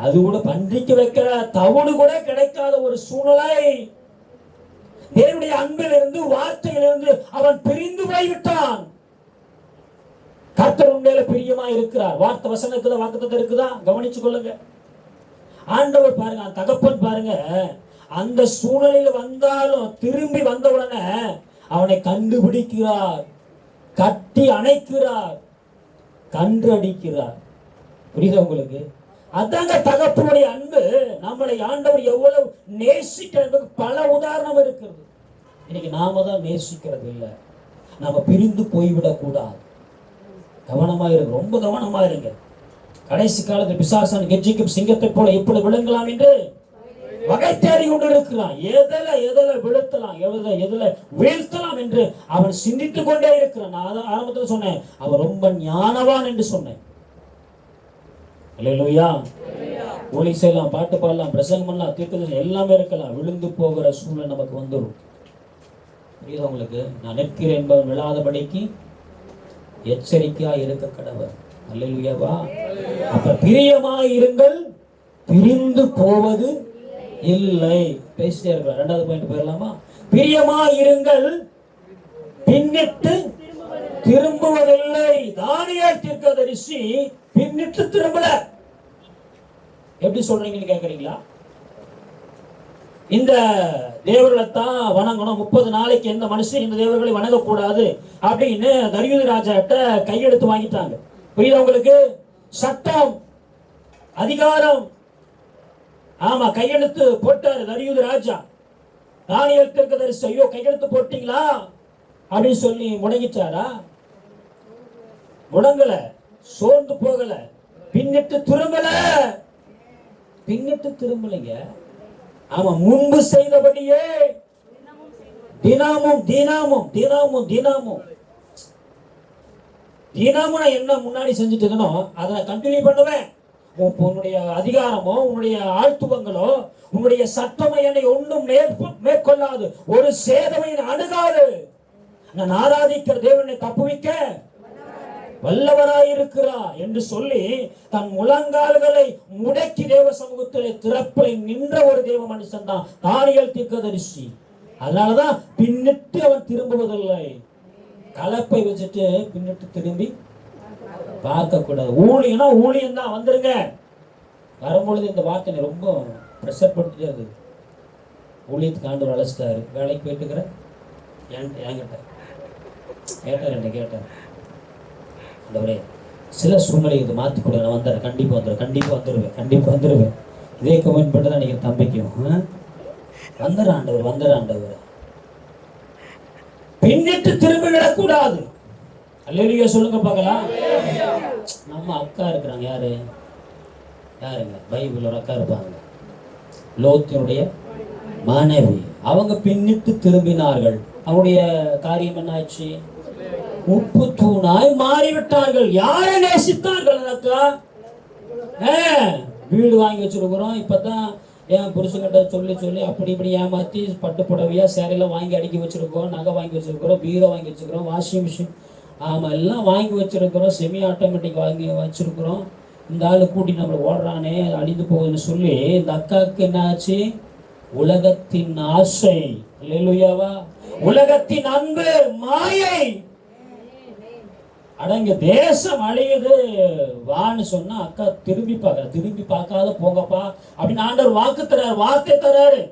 அது கூட பன்றிக்கு வைக்கிற தவிடு கூட கிடைக்காத ஒரு சூழ்நிலை. தேவனுடைய அன்பிலிருந்து, வார்த்தையிலிருந்து அவன் பிரிந்து போய்விட்டான். கர்த்தர் உண்மையில பிரியமா இருக்கிறார். வார்த்தை வசனம் இருக்குதா, வாக்குத்தத்தம் இருக்குதா? கவனிச்சு கொள்ளுங்க. ஆண்டவர் பாருங்க, தகப்பன் பாருங்க, அந்த சூழ்நிலையில வந்தாலும் திரும்பி வந்த உடனே அவனை கண்டுபிடிக்கிறார், கட்டி அணைக்கிறார், கன்றடிக்கிறார். புரியுதா உங்களுக்கு? அதாங்க தகப்பனுடைய அன்பு. நம்மளை ஆண்டவர் எவ்வளவு நேசிக்கிறது பல உதாரணம் இருக்கிறது. இன்னைக்கு நாம தான் நேசிக்கிறது இல்லை. நாம பிரிந்து போய்விடக் கூடாது. கவனமா இருங்க, ரொம்ப கவனமா இருங்க. கடைசி காலத்தில் பிசாசான் கெர்ச்சிக்கும் சிங்கத்தை போல எப்படி விளங்கலாம் என்று வகை தேடி கொண்டு இருக்கிறான். எதில விழுத்தலாம், எதில வீழ்த்தலாம் என்று அவன் சிந்தித்துக் கொண்டே இருக்கிறான். நான் ஆரம்பத்தில் சொன்னேன், அவன் ரொம்ப ஞானவான் என்று சொன்னேன். அல்லேலூயா. ஊழி செய்யலாம், பாட்டு பாடலாம், பிரசங்கம் பண்ணலாம், தீர்க்கதரிசனம் எல்லாமே இருக்கலாம். விழுந்து போகிற சூழ்நிலை நமக்கு வந்துடும். புரியுதா உங்களுக்கு? நான் நிற்கிறேன் என்பவன் விழாதபடிக்கு எச்சரிக்கையா இருக்க கடவர். அல்லேலூயாவா. அப்ப பிரியமா இருங்கள், பிரிந்து போவது இல்லை. பேசிட்டே இருக்கலாம். 2வது பாயிண்ட் போயிடலாமா? பிரியமா இருங்கள், பின்னிட்டு திரும்புவதில்லை. தானியேல் தீர்க்கதரிசி பின்னிட்டு திரும்பல. எப்படி சொல்றீங்கன்னு கேக்குறீங்களா? இந்த தேவர்களை தான் வணங்கணும், 30 நாளைக்கு எந்த மனுஷன் இந்த தேவர்களை வணங்கக்கூடாது அப்படின்னு தரியூது ராஜா கிட்ட கையெழுத்து வாங்கிட்டாங்க. புரியுதா உங்களுக்கு? சட்டம், அதிகாரம். ஆமா, கையெழுத்து போட்டாரு தரியூது ராஜா. தானியேல் தீர்க்கதரிசி ஐயோ கையெழுத்து போட்டீங்களா அப்படின்னு சொல்லி முடங்கிட்டாரா? முடங்கல, சோர்ந்து போகல, பின்னிட்டு திரும்பலைங்க. ஆமா, முன்பு செய்தபடியே தினமும் நான் என்ன முன்னாடி செஞ்சுட்டு இருக்கணும் அதை நான் கண்டினியூ பண்ணுவேன். உன்னுடைய அதிகாரமோ உன்னுடைய ஆழ்த்துவங்களோ உன்னுடைய சட்டமோ என்னை ஒன்றும் மேற்கொள்ளாது, ஒரு சேதமை அணுகாது. நான் ஆராதிக்கிற தேவனை தப்புவிக்க வல்லவராயிருக்கிறார் என்று சொல்லி தன் முழங்கால்களை முடக்கி தேவ சமூகத்திலே திறப்பில் நின்ற ஒரு தேவ மனுஷன் தான் தானியேல் தீர்க்கதரிசி. அதனாலதான் பின்னிட்டு அவன் திரும்புவதில்லை. கலப்பை வச்சுட்டு பின்னிட்டு திரும்பி பார்க்க கூடாது. ஊழியனா ஊழியம் தான். வந்துருங்க. வரும்பொழுது இந்த வார்த்தை ரொம்ப ப்ரெஷர் படுத்துட்டு ஊழியத்துக்கு ஆண்டவர் அழைச்சிட்டாரு. வேலைக்கு போயிட்டுக்கிற என்கிட்ட கேட்டார் ஆண்டவரே, சில சூழ்நிலை இது மாற்றி கொடு, நான் வந்துடுறேன், கண்டிப்பாக வந்துடுவேன். இதே கமெண்ட் பண்ணி தான் நீங்கள் தம்பிக்கும் வந்துடுற ஆண்டவர் பின்னிட்டு திரும்பி விடக்கூடாது. அல்லேலூயா சொல்லுங்க பார்க்கலாம். நம்ம அக்கா இருக்கிறாங்க. யாருங்க? பைபிள் ஒரு அக்கா இருப்பாங்க, லோத்தினுடைய மனைவி. அவங்க பின்னிட்டு திரும்பினார்கள். அவருடைய காரியம் என்ன ஆச்சு? உப்பு தூணாய் மாறிவிட்டார்கள். யாரை நேசித்தார்கள்? அக்கா வீடு வாங்கி வச்சிருக்கிறோம், இப்பதான் என் புருஷன்கிட்ட சொல்லி அப்படி இப்படி ஏமாத்தி பட்டு புடவையா சேரையெல்லாம் வாங்கி அடுக்கி வச்சிருக்கோம், நகை வாங்கி வச்சிருக்கிறோம், பீரோ வாங்கி வச்சிருக்கிறோம், வாஷிங் மிஷின் எல்லாம் வாங்கி வச்சிருக்கிறோம், செமி ஆட்டோமேட்டிக் வாங்கி வச்சிருக்கிறோம். இந்த ஆளு கூட்டி நம்மளை ஓடுறானே, அழிந்து போகுதுன்னு சொல்லி இந்த அக்காவுக்கு என்ன ஆச்சு? உலகத்தின் ஆசை, அல்லேலூயாவா, உலகத்தின் அன்பு, மாயை. அடங்க தேசம் அழியுது வான்னு சொன்னா அக்கா திரும்பி பார்க்காத போங்கப்பா அப்படின்னு ஆண்டவர் வார்த்தை தராரு.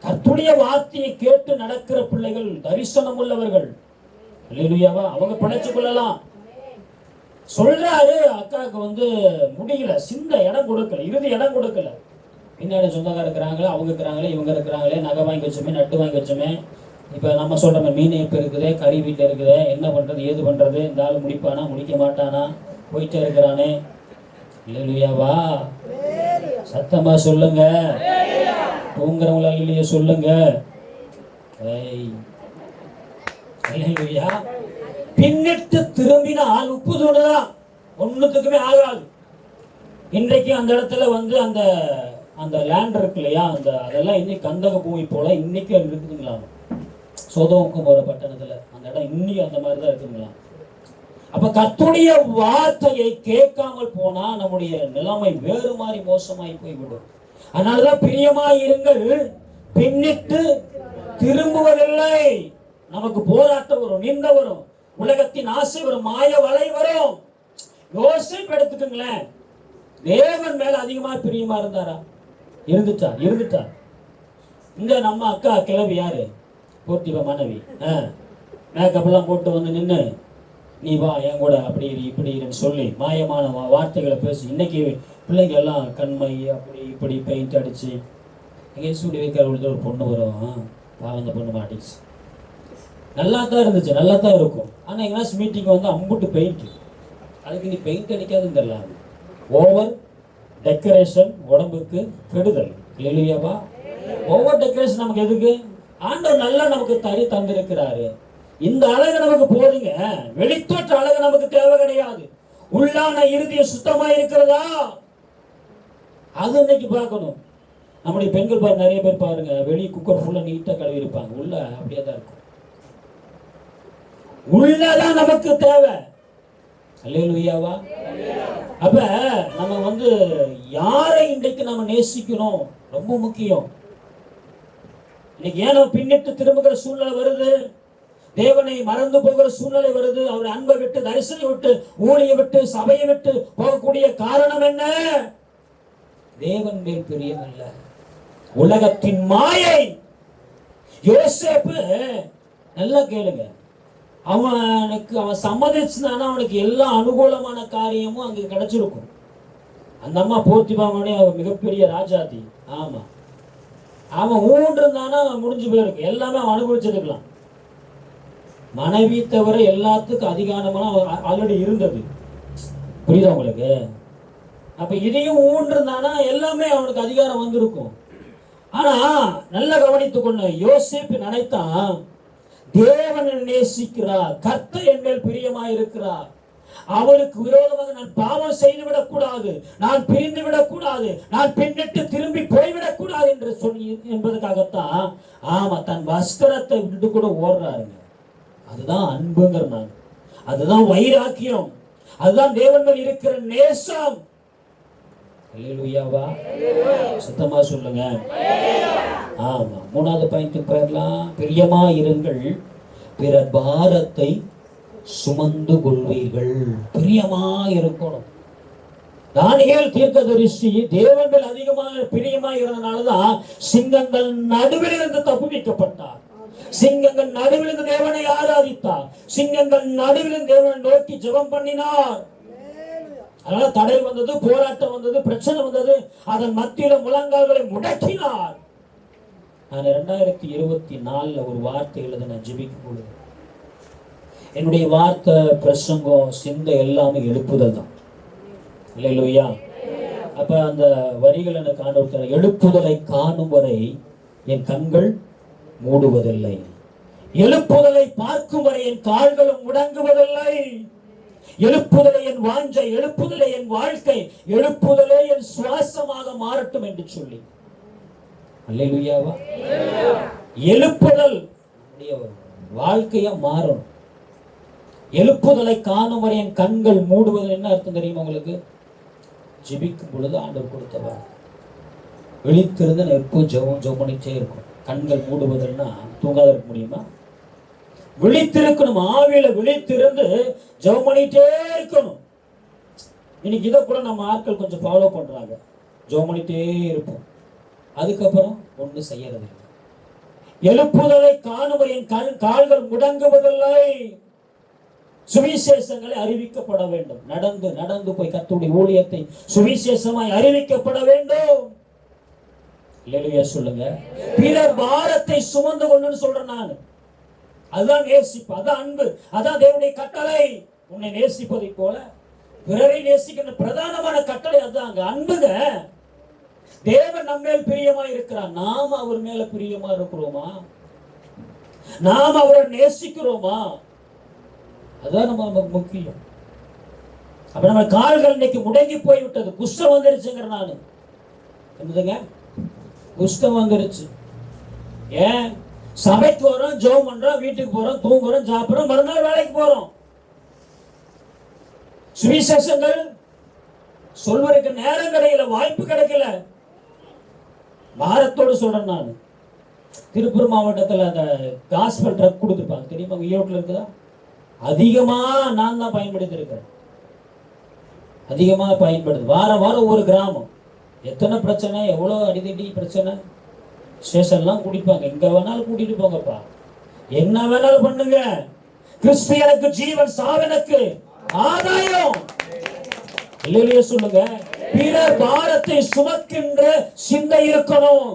கர்த்தருடைய வார்த்தையை கேட்டு நடக்கிற பிள்ளைகள் தரிசனம் உள்ளவர்கள், அல்லேலூயாவா, அவங்க பிழைச்சு கொள்ளலாம். சொல்றாரு. அக்காவுக்கு முடியல, சிந்த இடம் கொடுக்கல, இறுதி இடம் கொடுக்கல. பின்னாடி சொந்தக்கார இருக்கிறாங்களே, அவங்க இருக்கிறாங்களே, இவங்க இருக்கிறாங்களே, நகை வாங்கி வச்சோமே, நட்டு வாங்கி வச்சோமே, இப்போ நம்ம சொல்கிறோமே மீன் இப்போ இருக்குது, கறி வீட்டில் இருக்குது, என்ன பண்ணுறது ஏது பண்ணுறது, இந்த ஆள் முடிப்பானா முடிக்க மாட்டானா, போயிட்டே இருக்கிறானே. இல்லையாவா? சத்தமா சொல்லுங்க. தூங்குறவங்களா இல்லையா சொல்லுங்க. பின்னிட்டு திரும்பினால் உப்பு தூணுதான், ஒன்றுத்துக்குமே ஆகாது. இன்றைக்கு அந்த இடத்துல அந்த அந்த லேண்ட் இருக்கு இல்லையா, அதெல்லாம் இன்னைக்கு கந்தக பூமி போல இன்னைக்கு இருக்குதுங்களா? சோதோமுக்கு போற பட்டணத்துல அந்த இடம் இன்னைக்கு அந்த மாதிரி தான் இருக்குங்களா? அப்ப கர்த்தருடைய வார்த்தையை கேட்காமல் போனா நம்முடைய நிலைமை வேறு மாதிரி மோசமாய் போய்விடும். அதனாலதான் பிரியமாய் இருங்கள், பின்னிட்டு திரும்புவதில்லை. நமக்கு போராட்டம் வரும், நிந்த வரும், உலகத்தின் ஆசை வரும், மாய வலை வரும். யோசிப்பு எடுத்துக்கங்களேன். தேவன் மேல அதிகமா பிரியமா இருந்தாரா? இருந்துட்டார். இந்த நம்ம அக்கா கிளவி யாரு? போர்த்திவ மனைவி. மேக்கப் எல்லாம் போட்டு நின்று நீ வா என் கூட அப்படி இப்படி சொல்லி மாயமான வார்த்தைகளை பேசி இன்னைக்கு பிள்ளைங்க எல்லாம் கண்மை அப்படி இப்படி பெயிண்ட் அடிச்சு எங்கே சூடி வைக்கிறவங்களுக்கு ஒரு பொண்ணு வரும். அந்த பொண்ணு மாட்டிச்சு. நல்லா தான் இருந்துச்சு, நல்லா தான் இருக்கும். ஆனால் எங்கேனாச்சும் மீட்டிங் அம்புட்டு பெயிண்ட், அதுக்கு நீ பெயிண்ட் அடிக்காதுன்னு தெரியல. ஓவர் டெக்கரேஷன் உடம்புக்கு கெடுதல். இல்லையாவா? ஓவர் டெக்கரேஷன் நமக்கு எதுக்கு? ஆண்டவர் நல்லா நமக்கு தந்திருக்கிறாரு. இந்த அழகு நமக்கு போதுங்க. வெளித்தோற்ற அழகு நமக்கு தேவை கிடையாது. உள்ளான இறுதிய சுத்தமா இருக்கிறதா அது இன்னைக்கு பார்க்கணும். நம்முடைய பெண்கள் பாரு, நிறைய பேர் பாருங்க, வெளி குக்கர் ஃபுல்லா நீட்டா கழுவி இருப்பாங்க, உள்ள அப்படியே தான் இருக்கும். உள்ளதான் நமக்கு தேவை. அல்லேலூயாவா? அப்ப நம்ம யாரை இன்றைக்கு நம்ம நேசிக்கணும் ரொம்ப முக்கியம். இன்னைக்கு ஏன் நம்ம பின்னிட்டு திரும்புகிற சூழ்நிலை வருது? தேவனை மறந்து போகிற சூழ்நிலை வருது. அவருடைய அன்பை விட்டு, தரிசனை விட்டு, ஊழியை விட்டு, சபையை விட்டு போகக்கூடிய காரணம் என்ன? தேவன் மேல் பிரியம் அல்ல, உலகத்தின் மாயை. யோசேப்பு நல்லா கேளுங்க, அவன் சம்மதிச்சுனானா அவனுக்கு எல்லா அனுகூலமான காரியமும் அங்க கிடைச்சிருக்கும். அந்த அம்மா போர்த்திபாமனே மிகப்பெரிய ராஜாதி. ஆமா, அவன் ஊன்றிருந்தானா முடிஞ்சு போயிருக்கு, எல்லாமே அவன் அனுபவிச்சிருக்கலாம். மனைவி தவிர எல்லாத்துக்கும் அதிகாரமான ஆல்ரெடி இருந்தது. புரியுதா உங்களுக்கு? அப்ப இதையும் ஊன்றிருந்தானா எல்லாமே அவனுக்கு அதிகாரம் வந்திருக்கும். ஆனா நல்லா கவனித்துக் கொண்டு யோசேப்பு நினைத்தான், தேவனை நேசிக்கிறார், கர்த்தர் என் மேல் பிரியமாய் இருக்கிறார், அவருக்கு விரோதமாக நான் பாவம் செய்து விடக்கூடாது, நான் பிரிந்து விடக்கூடாது, நான் பின்னிட்டு திரும்பி போய்விடக் கூடாது என்று சொல்லி என்பதற்காகத்தான் ஆமா தன் வஸ்திரத்தை விட்டு கூட ஓடுறாருங்க. அதுதான் அன்புங்கிற நான், அதுதான் வைராக்கியம், அதுதான் தேவன் மேல் இருக்கிற நேசம். அல்லேலூயாவா? சுத்தமா சொல்லுங்க. ஆமா. மூணாவது பாயிண்ட் போயிடலாம். பிரியமா இருங்கள், பிறர் பாரத்தை சுமந்து கொள்வீர்கள். பிரியமா இருக்கணும். தானியேல் தீர்க்கதரிசி தேவன் மேல் அதிகமாக பிரியமா இருந்தனாலதான் சிங்கங்கள் நடுவில் இருந்து தப்புவிக்கப்பட்டார். சிங்கங்கள் நடுவில் இருந்து தேவனை ஆராதித்தார். சிங்கங்கள் நடுவில் இருந்து தேவனை நோக்கி ஜெபம் பண்ணினார். அதனால தடை வந்தது, போராட்டம் வந்தது, பிரச்சனை வந்தது, அதன் மத்தியில முழங்கால்களை முடக்கினார். நான் 2024 ஒரு வார்த்தை எழுத நான் ஜெபிக்கும் பொழுது என்னுடைய வார்த்தை, பிரசங்கம், சிந்தை எல்லாமே எழுப்புதல் தான். அல்லேலூயா. அப்ப அந்த வரிகள் எனக்கு ஆண்டவர், எழுப்புதலை காணும் வரை என் கண்கள் மூடுவதில்லை, எழுப்புதலை பார்க்கும் வரை என் கால்களும் முடங்குவதில்லை, எழுப்புதலை என் வாஞ்சை, எழுப்புதலை என் வாழ்க்கை, எழுப்புதலே என் சுவாசமாக மாறட்டும் என்று சொல்லி. அல்லேலூயாவா? எழுப்புதல் வாழ்க்கையா மாறணும். எழுப்புதலை காணும் வரை என் கண்கள் மூடுவதில் என்ன அர்த்தம் தெரியுமா உங்களுக்கு? ஜெபிக்கும் பொழுது ஆண்டவர் கொடுத்தவர் விழித்திருந்து எப்போ ஜெபம் பண்ணிட்டே இருக்கும். கண்கள் மூடுவதுன்னா தூங்காத இருக்க முடியுமா? விழித்திருக்கணும். ஆவியில விழித்திருந்து ஜெபம் பண்ணிட்டே இருக்கணும். இன்னைக்கு இதை கூட நம்ம ஆட்கள் கொஞ்சம் ஃபாலோ பண்றாங்க. ஜெபம் பண்ணிட்டே இருப்போம், அதுக்கப்புறம் ஒண்ணு செய்யறது இல்லை. எழுப்புதலை காணும் வரை என் கால்கள் முடங்குவதில்லை. சுவிசேஷங்களை அறிவிக்கப்பட வேண்டும். நடந்து நடந்து போய் கர்த்தருடைய ஊழியத்தை சுவிசேஷமாய் அறிவிக்கப்பட வேண்டும். அல்லேலூயா சொல்லுங்க. பிறர் பாரத்தை சுமந்து கொள்ளுன்னு சொல்றேன் நான். அதுதான் நேசிப்பு, அதான் அன்பு, அதான் தேவனுடைய கட்டளை. உன்னை நேசிப்பதை போல பிறரை நேசிக்கிற பிரதானமான கட்டளை அதுதாங்க, அன்புங்க. தேவன் நம்ம மேல் பிரியமா இருக்கிறார். நாம அவர் மேல பிரியமா இருக்கிறோமா? நாம அவரை நேசிக்கிறோமா? அதான் நம்ம முக்கியம். அப்ப நம்ம கால்கள் இன்னைக்கு முடங்கி போய்விட்டது. குஷ்டம் வந்துருச்சுங்கிற நானு. என்னதுங்க? குஷ்டம் வந்துருச்சு. ஏன்? சபைக்கு வரோம், ஜெபம் பண்றோம், வீட்டுக்கு போறோம், தூங்குறோம், சாப்பிடுறோம், மறுநாள் வேலைக்கு போறோம். சுவிசேஷங்கள் சொல்வதற்கு நேரம் கிடைக்கல, வாய்ப்பு கிடைக்கல. பாரத்தோடு சொல்றேன் நான். திருப்பூர் மாவட்டத்தில் அந்த காஸ்பல் ட்ரக் கொடுத்துருப்பாங்க தெரியுமா? ஈரோட்டில் இருக்குதா? அதிகமா நான் தான் பயன்படுத்தி இருக்கிறேன். அதிகமா பயன்படுது. வாரம் வாரம் ஒரு கிராமம். எத்தனை பிரச்சனை, எவ்வளவு அடிதடி பிரச்சனை. ஸ்டேஷன்லாம் கூட்டிப்பாங்க. எங்க வேணாலும் கூட்டிட்டு போங்கப்பா, என்ன வேணாலும் பண்ணுங்க. கிறிஸ்தியனுக்கு ஜீவன், சாவனுக்கு ஆதாயம். இல்லையே சொல்லுங்க. பிறர் பாரத்தை சுமக்கின்ற சிந்தை இருக்கணும்.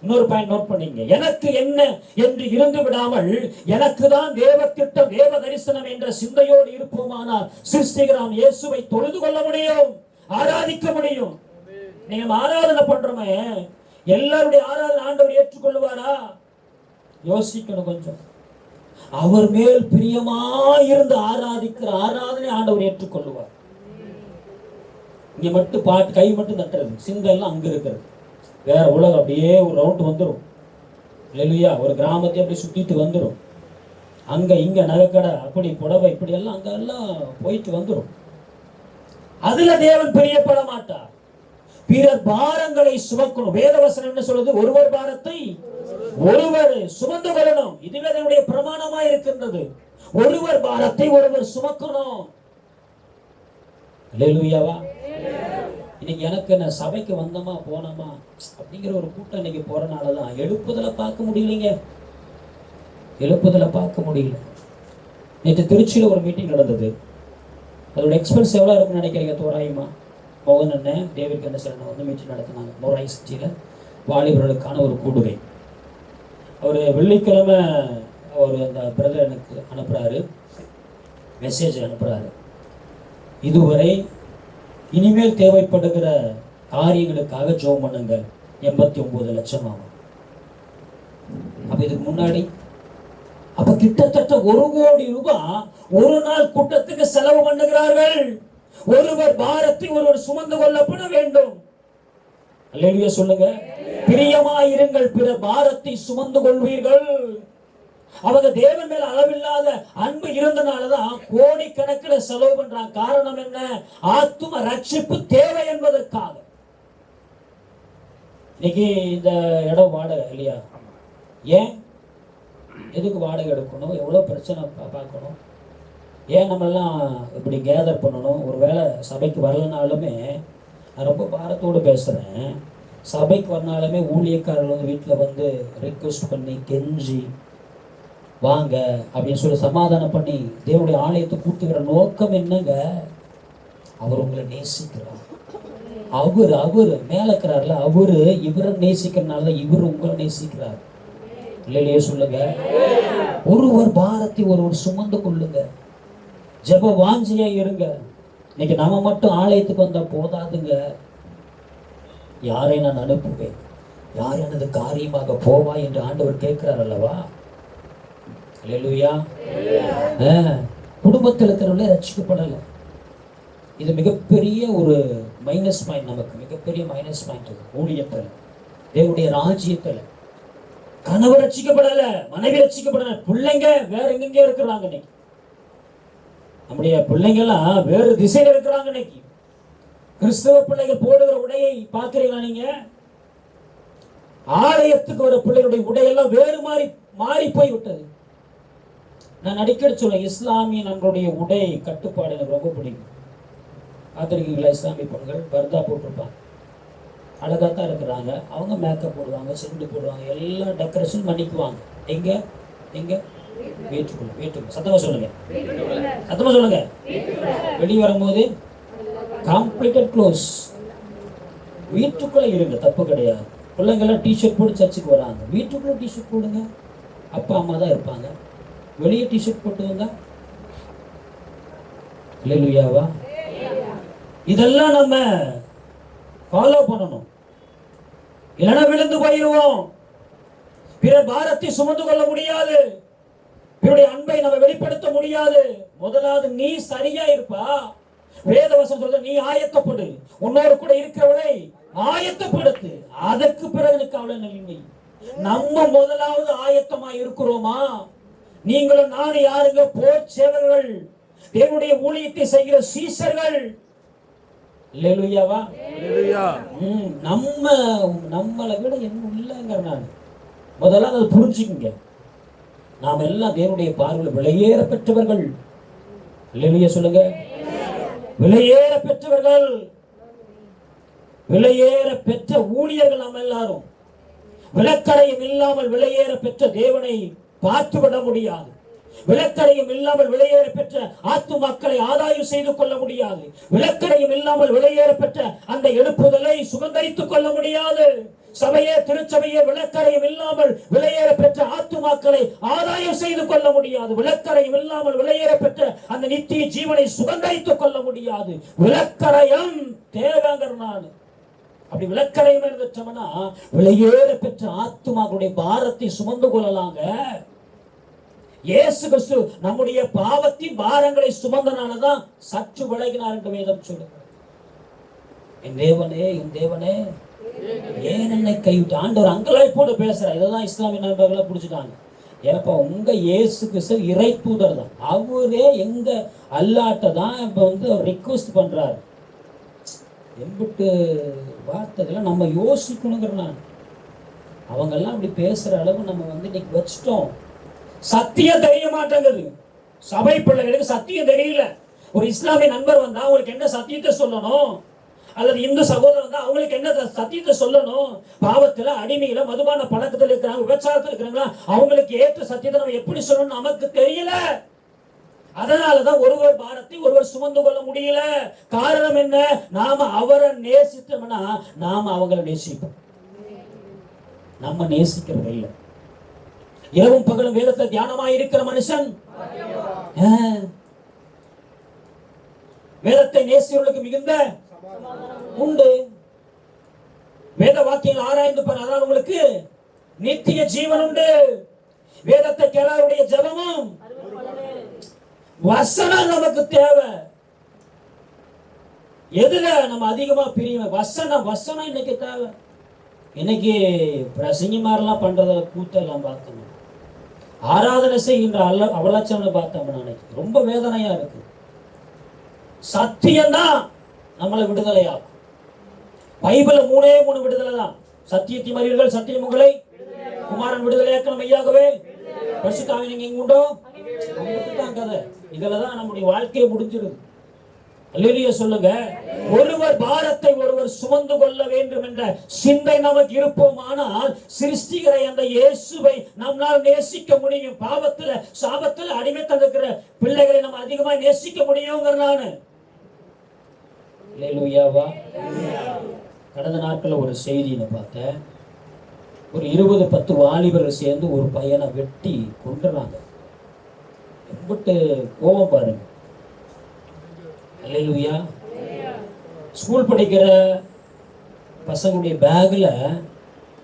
இன்னொரு பாயிண்ட் நோட் பண்ணீங்க. எனக்கு என்ன என்று இருந்து விடாமல் எனக்கு தான் தேவ திட்டம், தேவ தரிசனம் என்ற சிந்தையோடு இருப்போமானால் சிருஷ்டிகராம் இயேசுவை தொழுது கொள்ள முடியும், ஆராதிக்க முடியும். நீங்க ஆராதனை பண்றோமே, எல்லாருடைய ஆராதனை ஆண்டவர் ஏற்றுக்கொள்வாரா? யோசிக்கணும் கொஞ்சம். அவர் மேல் பிரியமா இருந்து ஆராதிக்கிற ஆராதனை ஆண்டவர் ஏற்றுக்கொள்வார். இங்க மட்டும் பாட்டு, கை மட்டும் தட்டுறது, சிந்தை எல்லாம் அங்க இருக்கிறது. வேற உலகம் அப்படியே ஒரு ரவுண்ட் வந்துடும். இல்லையா? ஒரு கிராமத்தை அப்படி சுத்திட்டு வந்துடும். அங்க இங்க நகைக்கடை, அப்படி புடவை, இப்படி எல்லாம் அங்க எல்லாம் போயிட்டு வந்துடும். அதுல தேவன் பிரியப்பட மாட்டார். பிறர் பாரங்களை சுமக்கணும். வேதவசனம் என்ன சொல்றது? ஒருவர் பாரத்தை ஒருவர் சுமந்து கொள்ளணும். இதுவே அதனுடைய பிரமாணமா இருக்கின்றது. ஒருவர் பாரத்தை ஒருவர் சுமக்கணும். அல்லேலூயாவா? இன்னைக்கு எனக்கு என்ன, சபைக்கு வந்தோமா போனோமா அப்படிங்கிற ஒரு கூட்டம் இன்னைக்கு போறனாலதான் எழுப்புதலை பார்க்க முடியலைங்க. எழுப்புதலை பார்க்க முடியல. நேற்று திருச்சியில் ஒரு மீட்டிங் நடந்தது. அதோட எக்ஸ்பென்ஸ் எவ்வளோ இருக்குன்னு நினைக்கிறீங்க தோராயமா? மோகன் அண்ணன், டேவிட் கண்ணசரன் வந்து மீட்டிங் நடத்தினாங்க. மோராய் சிட்டியில் வாலிபர்களுக்கான ஒரு கூடுகை. அவர் வெள்ளிக்கிழமை அவர் அந்த பிரதர் எனக்கு அனுப்புகிறாரு, மெசேஜ் அனுப்புகிறாரு. இதுவரை இனிமேல் தேவைப்படுகிற காரியங்களுக்காக ஜெபம் பண்ணுங்க, 89 லட்சம் ஆகும். அப்ப இதுக்கு முன்னாடி அப்ப கிட்டத்தட்ட 1 கோடி ரூபாய் ஒரு நாள் கூட்டத்துக்கு செலவு பண்ணுகிறார்கள். ஒருவர் பாரத்தை ஒருவர் சுமந்து கொள்ளப்பட வேண்டும். அல்லேலூயா சொல்லுங்க. பிரியமாயிருங்கள், பிற பாரத்தை சுமந்து கொள்வீர்கள். அவங்க தேவன் மேல அளவில்லாத அன்பு இருந்தனாலதான் கோடிக்கணக்கில் செலவு பண்றாங்க. காரணம் என்ன? ஆத்தும ரட்சிப்பு தேவை என்பதற்காக. இன்னைக்கு இந்த இடம் வாடகை இல்லையா? ஏன் எதுக்கு வாடகை எடுக்கணும்? எவ்வளவு பிரச்சனை பார்க்கணும்? ஏன் நம்மெல்லாம் இப்படி கேதர் பண்ணணும்? ஒருவேளை சபைக்கு வரலனாலுமே, நான் ரொம்ப பாரத்தோடு பேசுறேன், சபைக்கு வரனாலுமே ஊழியக்காரர்கள் வந்து வீட்டில் வந்து ரிக்வெஸ்ட் பண்ணி கெஞ்சி வாங்க அப்படின்னு சொல்லி சமாதானம் பண்ணி தேவனுடைய ஆலயத்தை கூட்டுகிற நோக்கம் என்னங்க? அவர் உங்களை நேசிக்கிறார். அவர் மேல இருக்கிறார்ல, அவரு இவரை நேசிக்கிறனால இவர் உங்களை நேசிக்கிறார். இல்லையே சொல்லுங்க. ஒருவர் பாரத்தை ஒருவர் சுமந்து கொள்ளுங்க. ஜெப வாஞ்சியா இருங்க. இன்னைக்கு நாம மட்டும் ஆலயத்துக்கு வந்தா போதாதுங்க. யாரை நான் அனுப்புவேன், யார் எனது காரியமாக போவா என்று ஆண்டவர் கேட்கிறார் அல்லவா? அல்லேலூயா. குடும்பத்தில் இருக்கிறவங்களே ரட்சிக்கப்படலை. இது மிகப்பெரிய ஒரு மைனஸ் பாயிண்ட். நமக்கு மிகப்பெரிய மைனஸ் பாயிண்ட். ஊழியத்தில், தேவனுடைய ராஜ்யத்தில் கணவர் ரட்சிக்கப்படல, மனைவி ரட்சிக்கப்படல, பிள்ளைங்க வேற எங்கெங்க இருக்கிறாங்க. இன்னைக்கு நம்முடைய பிள்ளைங்க எல்லாம் வேறு திசையில இருக்கிறாங்க. இன்னைக்கு கிறிஸ்தவ பிள்ளைகள் போடுகிற உடையை பார்க்கிறீங்களா நீங்க? ஆலயத்துக்கு வர பிள்ளைகளுடைய உடையெல்லாம் வேறு மாறி போய் விட்டது. நான் அடிக்கடி சொல்ல, இஸ்லாமிய நம்மளுடைய உடை கட்டுப்பாடு எனக்கு ரொம்ப பிடிக்கும். பார்த்துருக்கீங்களா? இஸ்லாமிய பெண்கள் பர்தா போட்டிருப்பாங்க, அழகாத்தான் இருக்கிறாங்க. அவங்க மேக்கப் போடுவாங்க, செண்டு போடுவாங்க, எல்லா டெக்கரேஷன் பண்ணிக்குவாங்க. எங்க வீட்டுக்குள்ள. சத்தமா சொல்லுங்க, சத்தமா சொல்லுங்க. வெளியே வரும்போது கம்ப்ளீட்டட் க்ளோஸ். வீட்டுக்குள்ள இருங்க, தப்பு கிடையாது. பிள்ளைங்கெல்லாம் டிஷர்ட் போட்டு சர்ச்சுக்கு வராங்க, வீட்டுக்குள்ள டிஷர்ட் போடுங்க. அப்பா அம்மா தான் இருப்பாங்க. வெளியே டிஷர்ட் போட்டு வந்தா அல்லேலூயாவா? இதெல்லாம் நம்ம ஃபாலோ பண்ணணும், இல்லைன்னா விழுந்து போயிடுவோம். பிறர் பாரத்தை சுமந்து கொள்ள முடியாது, பிறருடைய அன்பை நம்ம வெளிப்படுத்த முடியாது. முதலாவது நீ சரியா இருப்பா. வேதவசனம் சொல்ற, நீ ஆயத்தப்படு, உன்னோடு கூட இருக்கிறவளை ஆயத்தப்படுத்து, அதற்கு பிறகு அவளை நிலைமை. நம்ம முதலாவது ஆயத்தமா இருக்கிறோமா? நீங்களும் நானும் யாருங்க? போர் சேவர்கள், தேவனுடைய ஊழியத்தை செய்கிற சீசர்கள். அல்லேலூயாவா? நம்மளை விட என்ன இல்லைங்கிற நான் முதல்ல அதை புரிஞ்சுக்குங்க. நாம் எல்லாம் தேவனுடைய பார்வையில் விலையேற பெற்றவர்கள். அல்லேலூயா சொல்லுங்க. விலையேற பெற்றவர்கள், விலையேற பெற்ற ஊழியர்கள் நாம் எல்லாரும். விளக்கரையும் இல்லாமல் விலையேற பெற்ற தேவனை பார்த்துவிட முடியாது. விளக்கரையும் இல்லாமல் விலையேற பெற்ற ஆத்துமாக்களை ஆதாயம் செய்து கொள்ள முடியாது. விளக்கரையும் இல்லாமல் விலையேற பெற்ற அந்த எழுப்புதலை சுதந்திரித்துக் கொள்ள முடியாது. சபையே, திருச்சபையே, விளக்கரையும் இல்லாமல் விலையேற பெற்ற ஆத்துமாக்களை ஆதாயம் செய்து கொள்ள முடியாது. விளக்கரையும் இல்லாமல் விலையேற பெற்ற அந்த நித்திய ஜீவனை சுதந்திரித்துக் கொள்ள முடியாது. விளக்கரையும் தேவைங்கிற நான் அப்படி விளக்கரையும் இருந்துட்டோம்னா விலையேற பெற்ற ஆத்துமாக்களுடைய பாரத்தை சுமந்து கொள்ளலாங்க. இயேசு கிறிஸ்து நம்முடைய பாவத்தின் பாரங்களை சுமந்தனாலதான் சற்று விலகினார் என்று வேதம் சொல்லுங்க. என் தேவனே ஏன் என்னை கைவிட்டு? ஆண்டவர் அங்கலாய்ப்போடு பேசுறார். இததான் இஸ்லாமிய நண்பர்களை பிடிச்சிட்டாங்க. ஏப்பா, உங்க இயேசு கிறிஸ்து இறை தூதர் தான், அவரே எங்க அல்லாட்ட தான் இப்ப வந்து அவர் ரிக்வெஸ்ட் பண்றாரு. எம்பிட்டு வார்த்தைகளை நம்ம யோசிக்கணுங்கிற நான். அவங்கெல்லாம் அப்படி பேசுற அளவு நம்ம வந்து இன்னைக்கு வச்சுட்டோம். சத்தியம் தெரிய மாட்டேங்குது. சபை பிள்ளைகளுக்கு சத்தியம் தெரியல. ஒரு இஸ்லாமிய நண்பர் வந்தா அவங்களுக்கு என்ன சத்தியத்தை சொல்லணும், அல்லது இந்து சகோதரர் வந்தா அவங்களுக்கு என்ன சத்தியத்தை சொல்லணும். பாவத்துல, அடிமையில, மதுபான பழக்கத்தில் இருக்கிறாங்க, விபச்சாரத்தில் இருக்கிறாங்களா, அவங்களுக்கு ஏற்ற சத்தியத்தை நம்ம எப்படி சொல்லணும் நமக்கு தெரியல. அதனாலதான் ஒருவர் பாரத்தை ஒருவர் சுமந்து கொள்ள முடியல. காரணம் என்ன? நாம அவரை நேசித்தோம்னா நாம அவங்களை நேசிப்போம். நம்ம நேசிக்கிறது இல்லை. இரவும் பகலும் வேதத்தில் தியானமாய் இருக்கிற மனுஷன், வேதத்தை நேசியவர்களுக்கு மிகுந்த உண்டு. வேத வாக்கியங்கள் ஆராய்ந்து பார், அதனால் உங்களுக்கு நித்திய ஜீவன் உண்டு. வேதத்தை கேளாருடைய ஜெபமும் வசனம் நமக்கு தேவை. எதுல நம்ம அதிகமா பிரியும்? வசனம். வசனம் இன்னைக்கு தேவை. இன்னைக்கு பிரசங்கி மாதிரிலாம் பண்றத கூத்தெல்லாம் பார்த்தோம், ஆராதனை செய்கின்ற அவலட்சணை பார்த்தோம்னா அன்னைக்கு ரொம்ப வேதனையா இருக்கு. சத்தியம்தான் நம்மளை விடுதலையாகும். பைபிள்ல 3 விடுதலை தான். சத்தியத்தை மறியீர்கள், சத்தியம் உங்களை குமாரன் விடுதலையாக்கணும் மெய்யாகவே. பரிசுத்தாவி நீங்க எங்க உண்டோ தான் கதை. இதுலதான் நம்முடைய வாழ்க்கையை முடிஞ்சிருது. அல்லேலூயா சொல்லுங்க. ஒருவர் பாரத்தை ஒருவர் சுமந்து கொள்ள வேண்டும் என்ற சிந்தை நமக்கு இருப்போமானால் சிருஷ்டிகரை அந்த இயேசுவை நம்மால் நேசிக்க முடியும். பாவத்துல சாபத்துல அடிமைத்தந்திருக்கிற பிள்ளைகளை நம்ம அதிகமா நேசிக்க முடியுங்கிற நானு. அல்லேலூயாவா. கடந்த நாட்களில் ஒரு செய்தியை பார்த்தேன். ஒரு 20-10 வாலிபர்கள் சேர்ந்து ஒரு பையனை வெட்டி கொண்டுறாங்க. எம்பிட்டு கோபம் பாருங்க. அல்லேலூயா. ஸ்கூல் படிக்கிற பசங்களுடைய பேக்ல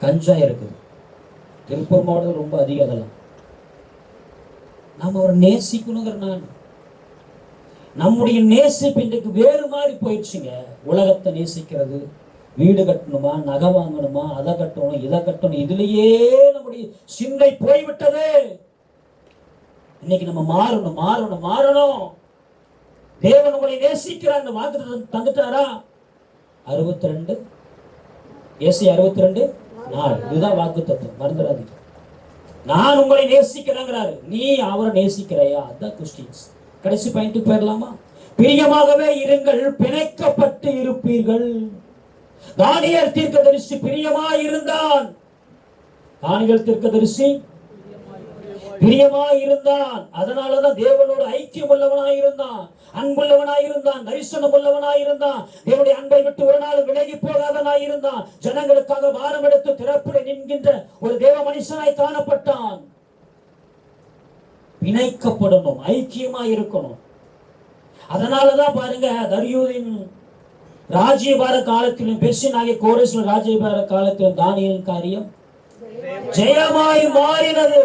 கஞ்சா இருக்குது. திருப்பூர் மாவட்டத்தில் ரொம்ப அதிகம். அதெல்லாம் நாம அவரை நேசிக்கணுங்கிற நான். நம்முடைய நேசிப்பு இன்றைக்கு வேறு மாதிரி போயிடுச்சுங்க. உலகத்தை நேசிக்கிறது, வீடு கட்டணுமா, நகை வாங்கணுமா, அதை கட்டணும், இதை கட்டணும், இதுலயே நம்முடைய சிந்தை போய்விட்டது. இன்னைக்கு நம்ம மாறணும், மாறணும், மாறணும். தேவன் உங்களை நேசிக்கிறார். அந்த வாக்கு தந்துட்டாரா? 62 ஏசாயா 62:4. இதுதான் வாக்கு தத்துவம், மறந்துடாதீங்க. நான் உங்களை நேசிக்கிறேங்கிறாரு. நீ அவரை நேசிக்கிறையா? அதான் கிறிஸ்டியன்ஸ். கடைசி பாயிண்ட் போயிடலாமா? பிரியமாகவே இருங்கள், பிணைக்கப்பட்டு இருப்பீர்கள். தானியேல் தீர்க்கதரிசி பிரியமாய் இருந்தான். தானியேல் தீர்க்கதரிசி பிரியமாய் இருந்தான். அதனாலதான் தேவனோடு ஐக்கியம் உள்ளவனாய் இருந்தான், அன்புள்ளவனாய் இருந்தான், தரிசனம் உள்ளவனாய் இருந்தான். தேவனுடைய அன்பை விட்டு ஒரு நாள் விலகி போகாதனாய் இருந்தான். ஜனங்களுக்காக பாரம் எடுத்து திறப்புடன் நிற்கின்ற ஒரு தேவ மனுஷனாய் காணப்பட்டான். பிணைக்கப்படணும், ஐக்கியமா இருக்கணும். அதனாலதான் பாருங்க, தரியூரின் ராஜ்யபார காலத்திலும் பெர்சியன் ஆகிய கோரேசின் ராஜ்யபார காலத்திலும் தானியேலின் காரியம் ஜெயமாய் மாறினது.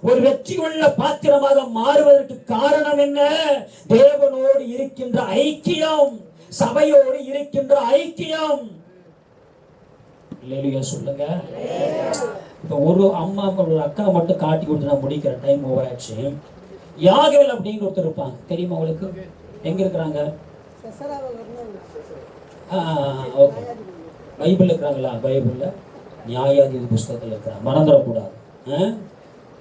ஒரு வெற்றி உள்ள பாத்திரமாக மாறுவதற்கு காரணம் என்ன? தேவனோடு இருக்கின்ற ஐக்கியம், சபையோடு இருக்கின்ற ஐக்கியம். அல்லேலூயா சொல்லுங்க. இப்ப ஒரு அம்மா ஒரு அக்கா மட்டும் காட்டி கொடுத்து நான் முடிக்கிற டைம் ஓவர் ஆச்சு. யாகேல் அப்படின்னு ஒருத்தர் இருப்பாங்க, தெரியுமா உங்களுக்கு? எங்க இருக்கிறாங்க? ஓகே, பைபிள் இருக்கிறாங்களா? பைபிள்ல நியாயாதிபதி புஸ்தகத்தில் இருக்கிறாங்க, மறந்துடக்கூடாது.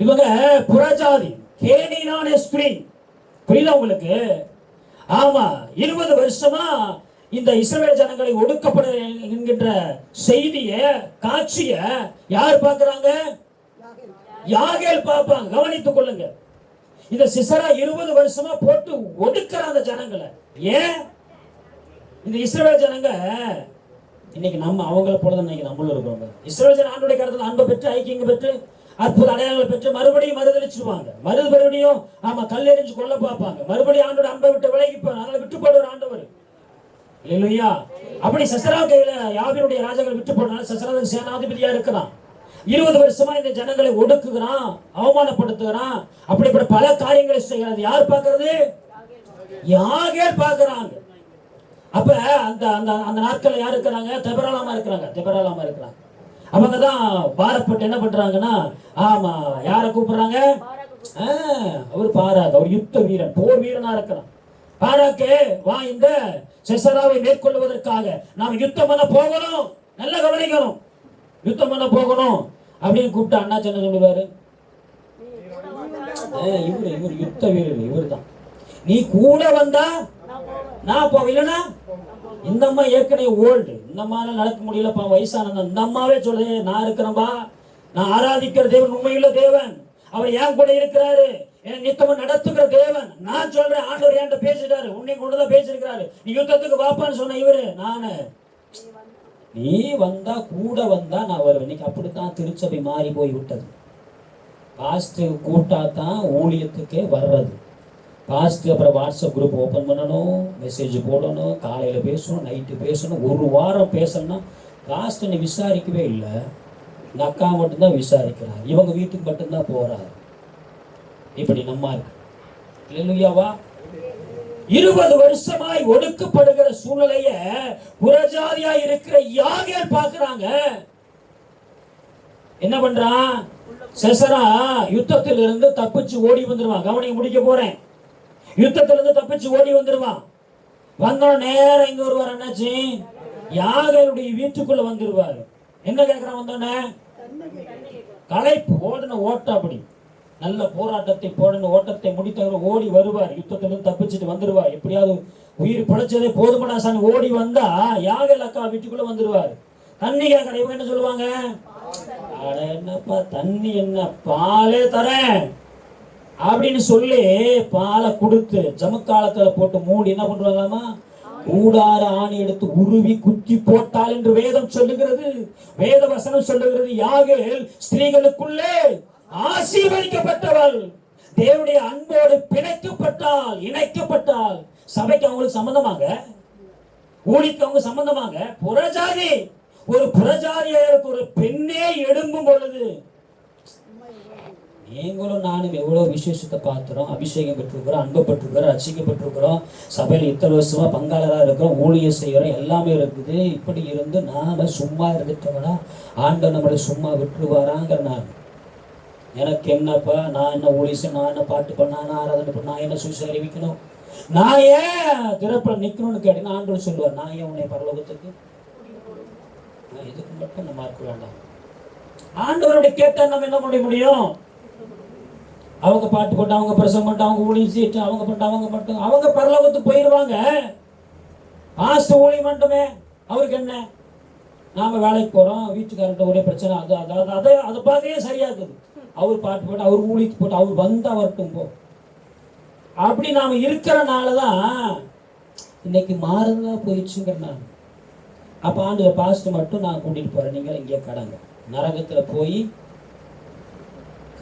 இவங்க புறஜாதி, கேனினான ஸ்திரீ. புரியுதா உங்களுக்கு? ஆமா, 20 வருஷமா இந்த இஸ்ரவேல் ஜனங்களை ஒடுக்கப்பட என்கின்ற செய்திய காட்சிய யார் பார்க்கிறாங்க? யாகேல் பார்ப்பாங்க. கவனித்துக் கொள்ளுங்க. இந்த சிசரா 20 வருஷமா போட்டு ஒடுக்கிற அந்த ஜனங்களை. ஏன் இந்த இஸ்ரவேல் ஜனங்க இன்னைக்கு நம்ம அவங்கள போலதான் இன்னைக்கு நம்மளும் இருக்கிறோங்க. இஸ்ரவேல் ஜன ஆண்டுடைய கடத்துல அன்பை பெற்று, ஐக்கியங்க பெற்று, அற்புத அடையாளங்களை பெற்று மறுபடியும் மறுதளிச்சுடுவாங்க. மறுபடியும் ஆமா கல்லெறிஞ்சு கொல்ல பார்ப்பாங்க. மறுபடியும் ஆண்டோட அன்பை விட்டு விலகிப்பாங்க. அதனால விட்டு போடுற ஆண்டவர் இல்லையா? அப்படி சசரா கையில யாபினுடைய ராஜாக்கள் விட்டு போனாலும் சசரா சேனாதிபதியா இருக்கிறான். 20 வருஷமா இந்த ஜனங்களை ஒடுக்குகிறான், அவமானப்படுத்துகிறான். அப்படிப்பட்ட பல காரியங்களை செய்யறது யார் பார்க்கறது? யாகேல் பார்க்கறாங்க. அப்ப அந்த அந்த அந்த நாட்கள்ல யார் இருக்கிறாங்க? தெபராலாமா இருக்கிறாங்க. அவங்கதான் பாரப்பட்டு என்ன பண்றாங்கன்னா, ஆமா யார கூப்பிடுறாங்க? அவர் பாராக், அவர் யுத்த வீரன், போர் வீரனா இருக்கிறான். பாராக்கே வா, இந்த சிசராவை மேற்கொள்வதற்காக நாம் யுத்தம் பண்ண போகணும். நல்லா கவனிக்கணும், யுத்தம் பண்ண போகணும் அப்படின்னு கூப்பிட்டு அண்ணா சொன்ன சொல்லுவாரு, இவர் யுத்த வீரர், இவர் தான். நீ கூட வந்தா நான் போகலன்னா, இந்த அம்மா ஏற்கனவே ஓல்டு, இந்த அம்மால நடக்க முடியலப்பா, வயசானது. இந்த அம்மாவே சொல்லுது, நான் இருக்கிறேன்பா, நான் ஆராதிக்கிற தேவன் உண்மையுள்ள தேவன், அவர் ஏன் கூட இருக்கிறாரு, என் நித்தமும் நடத்துகிற தேவன். நான் சொல்றேன், ஆண்டவர் என்கிட்ட பேசிட்டாரு, உன்னை கொண்டுதான் பேசிருக்கிறாரு, நீ யுத்தத்துக்கு வாப்பான்னு சொன்ன இவரு. நானு நீ வந்தா கூட வந்தா நான் வருவேன். இன்னைக்கு அப்படித்தான் திருச்சபை மாறி போய் விட்டது. பாஸ்ட் கூட்டாதான் ஊழியத்துக்கே வர்றது. பாஸ்ட் அப்புறம் வாட்ஸ்அப் குரூப் ஓப்பன் பண்ணணும், மெசேஜ் போடணும், காலையில் பேசணும், நைட்டு பேசணும். ஒரு வாரம் பேசணும்னா பாஸ்ட் என்னை விசாரிக்கவே இல்லை. இந்த அக்கா மட்டும்தான் விசாரிக்கிறார், இவங்க வீட்டுக்கு மட்டும்தான் போறாரு. இப்படி நம்ம இருக்கு. அல்லேலூயாவா. 20 வருஷமாய் ஒடுக்கப்படுகிற சூழ்நிலைய புறஜாதியா இருக்கிற யாகேல் பார்க்கிறாங்க. என்ன பண்றான்? செசரா யுத்தத்திலிருந்து தப்பிச்சு ஓடி வந்துருவான். கவனிக்க முடிக்க போறேன். யுத்தத்திலிருந்து தப்பிச்சு ஓடி வந்துருவான். வந்தோம் நேரம் இங்க வருவார். என்னாச்சு? யாகேலுடைய வீட்டுக்குள்ள வந்துருவாரு. என்ன கேட்கிறான்? வந்தோடனே களைப்பு ஓடின ஓட்டம், அப்படி நல்ல போராட்டத்தை போடின ஓட்டத்தை முடித்தவர் ஓடி வருவார். யுத்தத்திலிருந்து தப்பிச்சுட்டு வந்துருவார். எப்படியாவது உயிர் பிழைச்சதே போதுமடா சாமி ஓடி வந்தா யாகேல் அக்கா வீட்டுக்குள்ள வந்துருவார். தண்ணி கேட்கற. இவங்க என்ன சொல்லுவாங்க? அட என்னப்பா தண்ணி, என்ன பாலே தரேன் அப்படின்னு சொல்லி பாலை கொடுத்து ஜமக்காலத்துல போட்டு மூடி என்ன பண்றாங்களாமா? கூடார ஆணி எடுத்து உருவி குத்தி போட்டால் என்று வேதம் சொல்லுகிறது. வேத வசனம் சொல்லுகிறது. யாகேல் ஸ்திரீகளுக்குள்ளே ஆசீர்வதிக்கப்பட்டவள். தேவனுடைய அன்போடு பிணைக்கப்பட்டால், இணைக்கப்பட்டால். சபைக்கு அவங்களுக்கு சம்பந்தமாக, ஊழிக்கு அவங்க சம்பந்தமாக. புறஜாதி, ஒரு புறஜாதியாருக்கு ஒரு பெண்ணே எழும்பும் பொழுது, நீங்களும் நானும் எவ்வளவு விசேஷத்தை பார்க்கிறோம். அபிஷேகம் பெற்றிருக்கிறோம், அன்பு பெற்றிருக்கிறோம், ரசிக்கப்பட்டிருக்கிறோம், சபையில் இத்தனை வருஷமா பங்காளராக இருக்கிறோம், ஊழியம் செய்கிறோம், எல்லாமே இருக்குது. இப்படி இருந்து நாம சும்மா இருந்துட்டோம்னா ஆண்டவர் நம்மளை சும்மா விட்டுருவாராங்கிற. எனக்கு என்னப்பா, நான் என்ன ஊழியம், நான் என்ன பாட்டு பண்ண, நான் ஆராதனை பண்ண, நான் என்ன சுவிசேஷம் அறிவிக்கணும், நான் ஏன் திறப்பில் நிற்கணும்னு கேட்டீங்கன்னா ஆண்டவர் சொல்லுவார், நான் ஏன் உன்னை பரலோகத்துக்கு, இதுக்கு மட்டும் நம்ம இருக்க வேண்டாம். ஆண்டவருடைய கேட்டா நம்ம என்ன பண்ண முடியும்? அவங்க பாட்டு போட்டு, அவங்க பிரசவம் பண்ணிட்டு, அவங்க ஊழியம் செய்யிட்டு, அவங்க பண்ணிட்டு, அவங்க மட்டும் அவங்க பரலோகத்துக்கு போயிடுவாங்க. ஆஸ்து ஊழியம் மட்டுமே அவருக்கு என்ன? நாம வேலைக்கு போறோம், வீட்டுக்காரர்கிட்ட ஒரே பிரச்சனை, அதை பார்த்தே சரியாக்குது. அவர் பாட்டு போட்டு, அவர் ஊழியத்து போட்டு, அவர் வந்து அவர்கிட்டும் போ. அப்படி நாம இருக்கிறனாலதான் இன்னைக்கு மாறுதலா போயிடுச்சுங்கிற. நான் அப்ப ஆண்டு பாஸ்ட் மட்டும் நான் கூட்டிட்டு போறேன், நீங்கள் இங்கே கடங்க, நரகத்துல போய்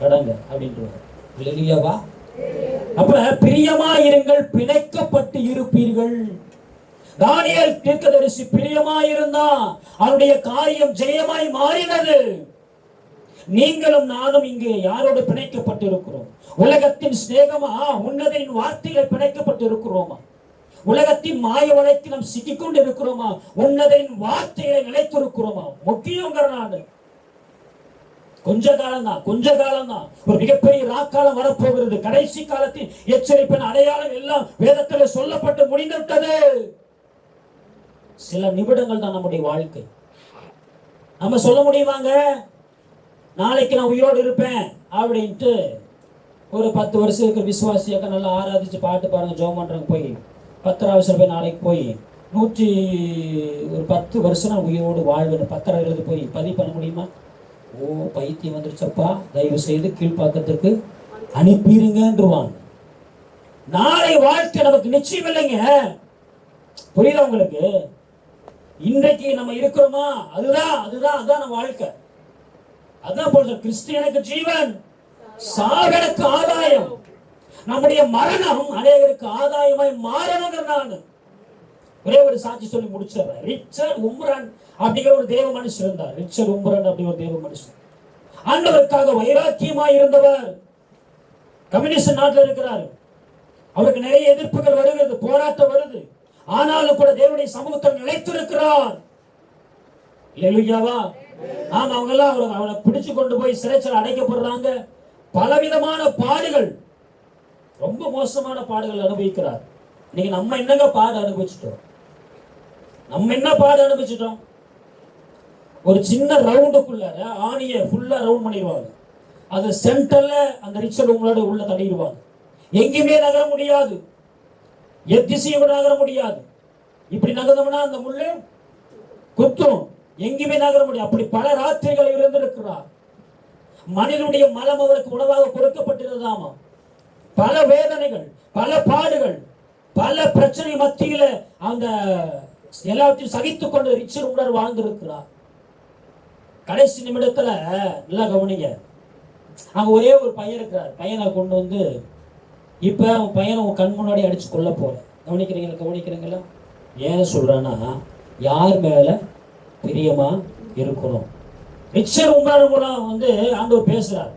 கடங்க அப்படின்ட்டு. இல்லையாவா? அப்ப பிரியமா இருங்கள், பிணைக்கப்பட்டு இருப்பீர்கள். தானியேல் தீர்க்கதரிசி பிரியமா இருந்தா அவருடைய காரியம் ஜெயமாய் மாறினது. நீங்களும் நானும் இங்கே யாரோடு பிணைக்கப்பட்டு இருக்கிறோம்? உலகத்தின் சிநேகமா, உன்னதின் வார்த்தைகள் பிணைக்கப்பட்டு இருக்கிறோமா? உலகத்தின் மாய வலைக்கு நாம் சிக்கிக்கொண்டு இருக்கிறோமா? உன்னதின் வார்த்தைகளை நிலைத்திருக்கிறோமா? முக்கியங்கிற. நான் கொஞ்ச காலம் தான் ஒரு மிகப்பெரிய ராக்காலம் வரப்போகிறது. கடைசி காலத்தின் எச்சரிப்பின் அடையாளம் எல்லாம் வேதத்தில் சொல்லப்பட்டு முடிந்துவிட்டது. சில நிமிடங்கள் தான் நம்முடைய வாழ்க்கை. நம்ம சொல்ல முடியுமாங்க நாளைக்கு நான் உயிரோடு இருப்பேன் அப்படின்ட்டு? ஒரு 10 வருஷம் இருக்கிற விசுவாசியாக நல்லா ஆராதிச்சு பாட்டு பாருங்க, ஜெபம் பண்றவங்க போய் 10 வருஷம் போய் நாளைக்கு போய் 110 வருஷம் நான் உயிரோடு வாழ்வேன் பத்திரம் எழுதி போய் பதிவு பண்ண முடியுமா? ஓ பைத்தியம் வந்துருச்சப்பா, தயவு செய்து கீழ்பாக்கத்திற்கு அனுப்பிடுங்கன்றுவாங்க. நாளை வாழ்க்கை நமக்கு நிச்சயம் இல்லைங்க. புரியுதா உங்களுக்கு? இன்றைக்கு நம்ம இருக்கிறோமா, அதுதான் நம்ம வாழ்க்கை. அதான் போல கிறிஸ்டியனுக்கு ஜீவன், சாகனுக்கு ஆதாயம். நம்முடைய மரணம் அநேகருக்கு ஆதாயமாய் மாறணுங்கிற. நான் ஒரே ஒரு சாட்சி சொல்லி முடிச்சிடுறேன். ரிச்சர்ட் உம்ரன் அப்படிங்கிற ஒரு தேவ மனுஷன் இருந்தார். ரிச்சர்ட் உம்ரன் அப்படி ஒரு தேவ மனுஷன், ஆண்டவருக்காக வைராக்கியமாய் இருந்தவர். கம்யூனிஸ்ட் நாட்டில் இருக்கிறார். அவருக்கு நிறைய எதிர்ப்புகள் வருகிறது, போராட்டம் வருது. ஆனாலும் கூட தேவனுடைய சமூகத்தில் நிலைத்திருக்கிறார். இல்லையாவா? ஆமா, அவங்க எல்லாம் அவனை பிடிச்சு கொண்டு போய் சிறைச்சாலை அடைக்கப்படுறாங்க. பலவிதமான பாடுகள், ரொம்ப மோசமான பாடுகள் அனுபவிக்கிறார். இன்னைக்கு நம்ம என்னங்க பாடு அனுபவிச்சிட்டோம்? நம்ம என்ன பாடு அனுபவிச்சிட்டோம்? ஒரு சின்ன ரவுண்டுக்குள்ளார ஆணியை ஃபுல்லா ரவுண்ட் பண்ணிடுவாங்க. அது சென்டர்ல அந்த ரிச்சர்ட் உங்களோட உள்ள தடிடுவாங்க. எங்கேயுமே நகர முடியாது, எத்திசையும் கூட நகர முடியாது. இப்படி நகர்ந்தோம்னா அந்த முள்ளு குத்தும், எங்கேயுமே நகர முடியாது. அப்படி பல ராத்திரிகள் இருந்திருக்கிறார். மனிதனுடைய மலம் அவருக்கு உணவாக கொடுக்கப்பட்டிருந்தாமா. பல வேதனைகள், பல பாடுகள், பல பிரச்சனை மத்தியில அந்த எல்லாத்தையும் சகித்துக் கொண்டு ரிச்சர்ட் உணர் வாழ்ந்திருக்கிறார். கடைசி நிமிடத்துல நல்லா கவனிங்க, அங்க ஒரே ஒரு பையன் இருக்கிறார். பையனை கொண்டு வந்து இப்ப அவன் பையனை உன் கண் முன்னாடி அடிச்சு கொள்ள போறேன். கவனிக்கிறீங்களா? ஏன் சொல்றேன்னா, யார் மேல பிரியமா இருக்கணும்? ரிச்சர்ட் உமர் மூலம் வந்து ஆண்டவர் பேசுறார்.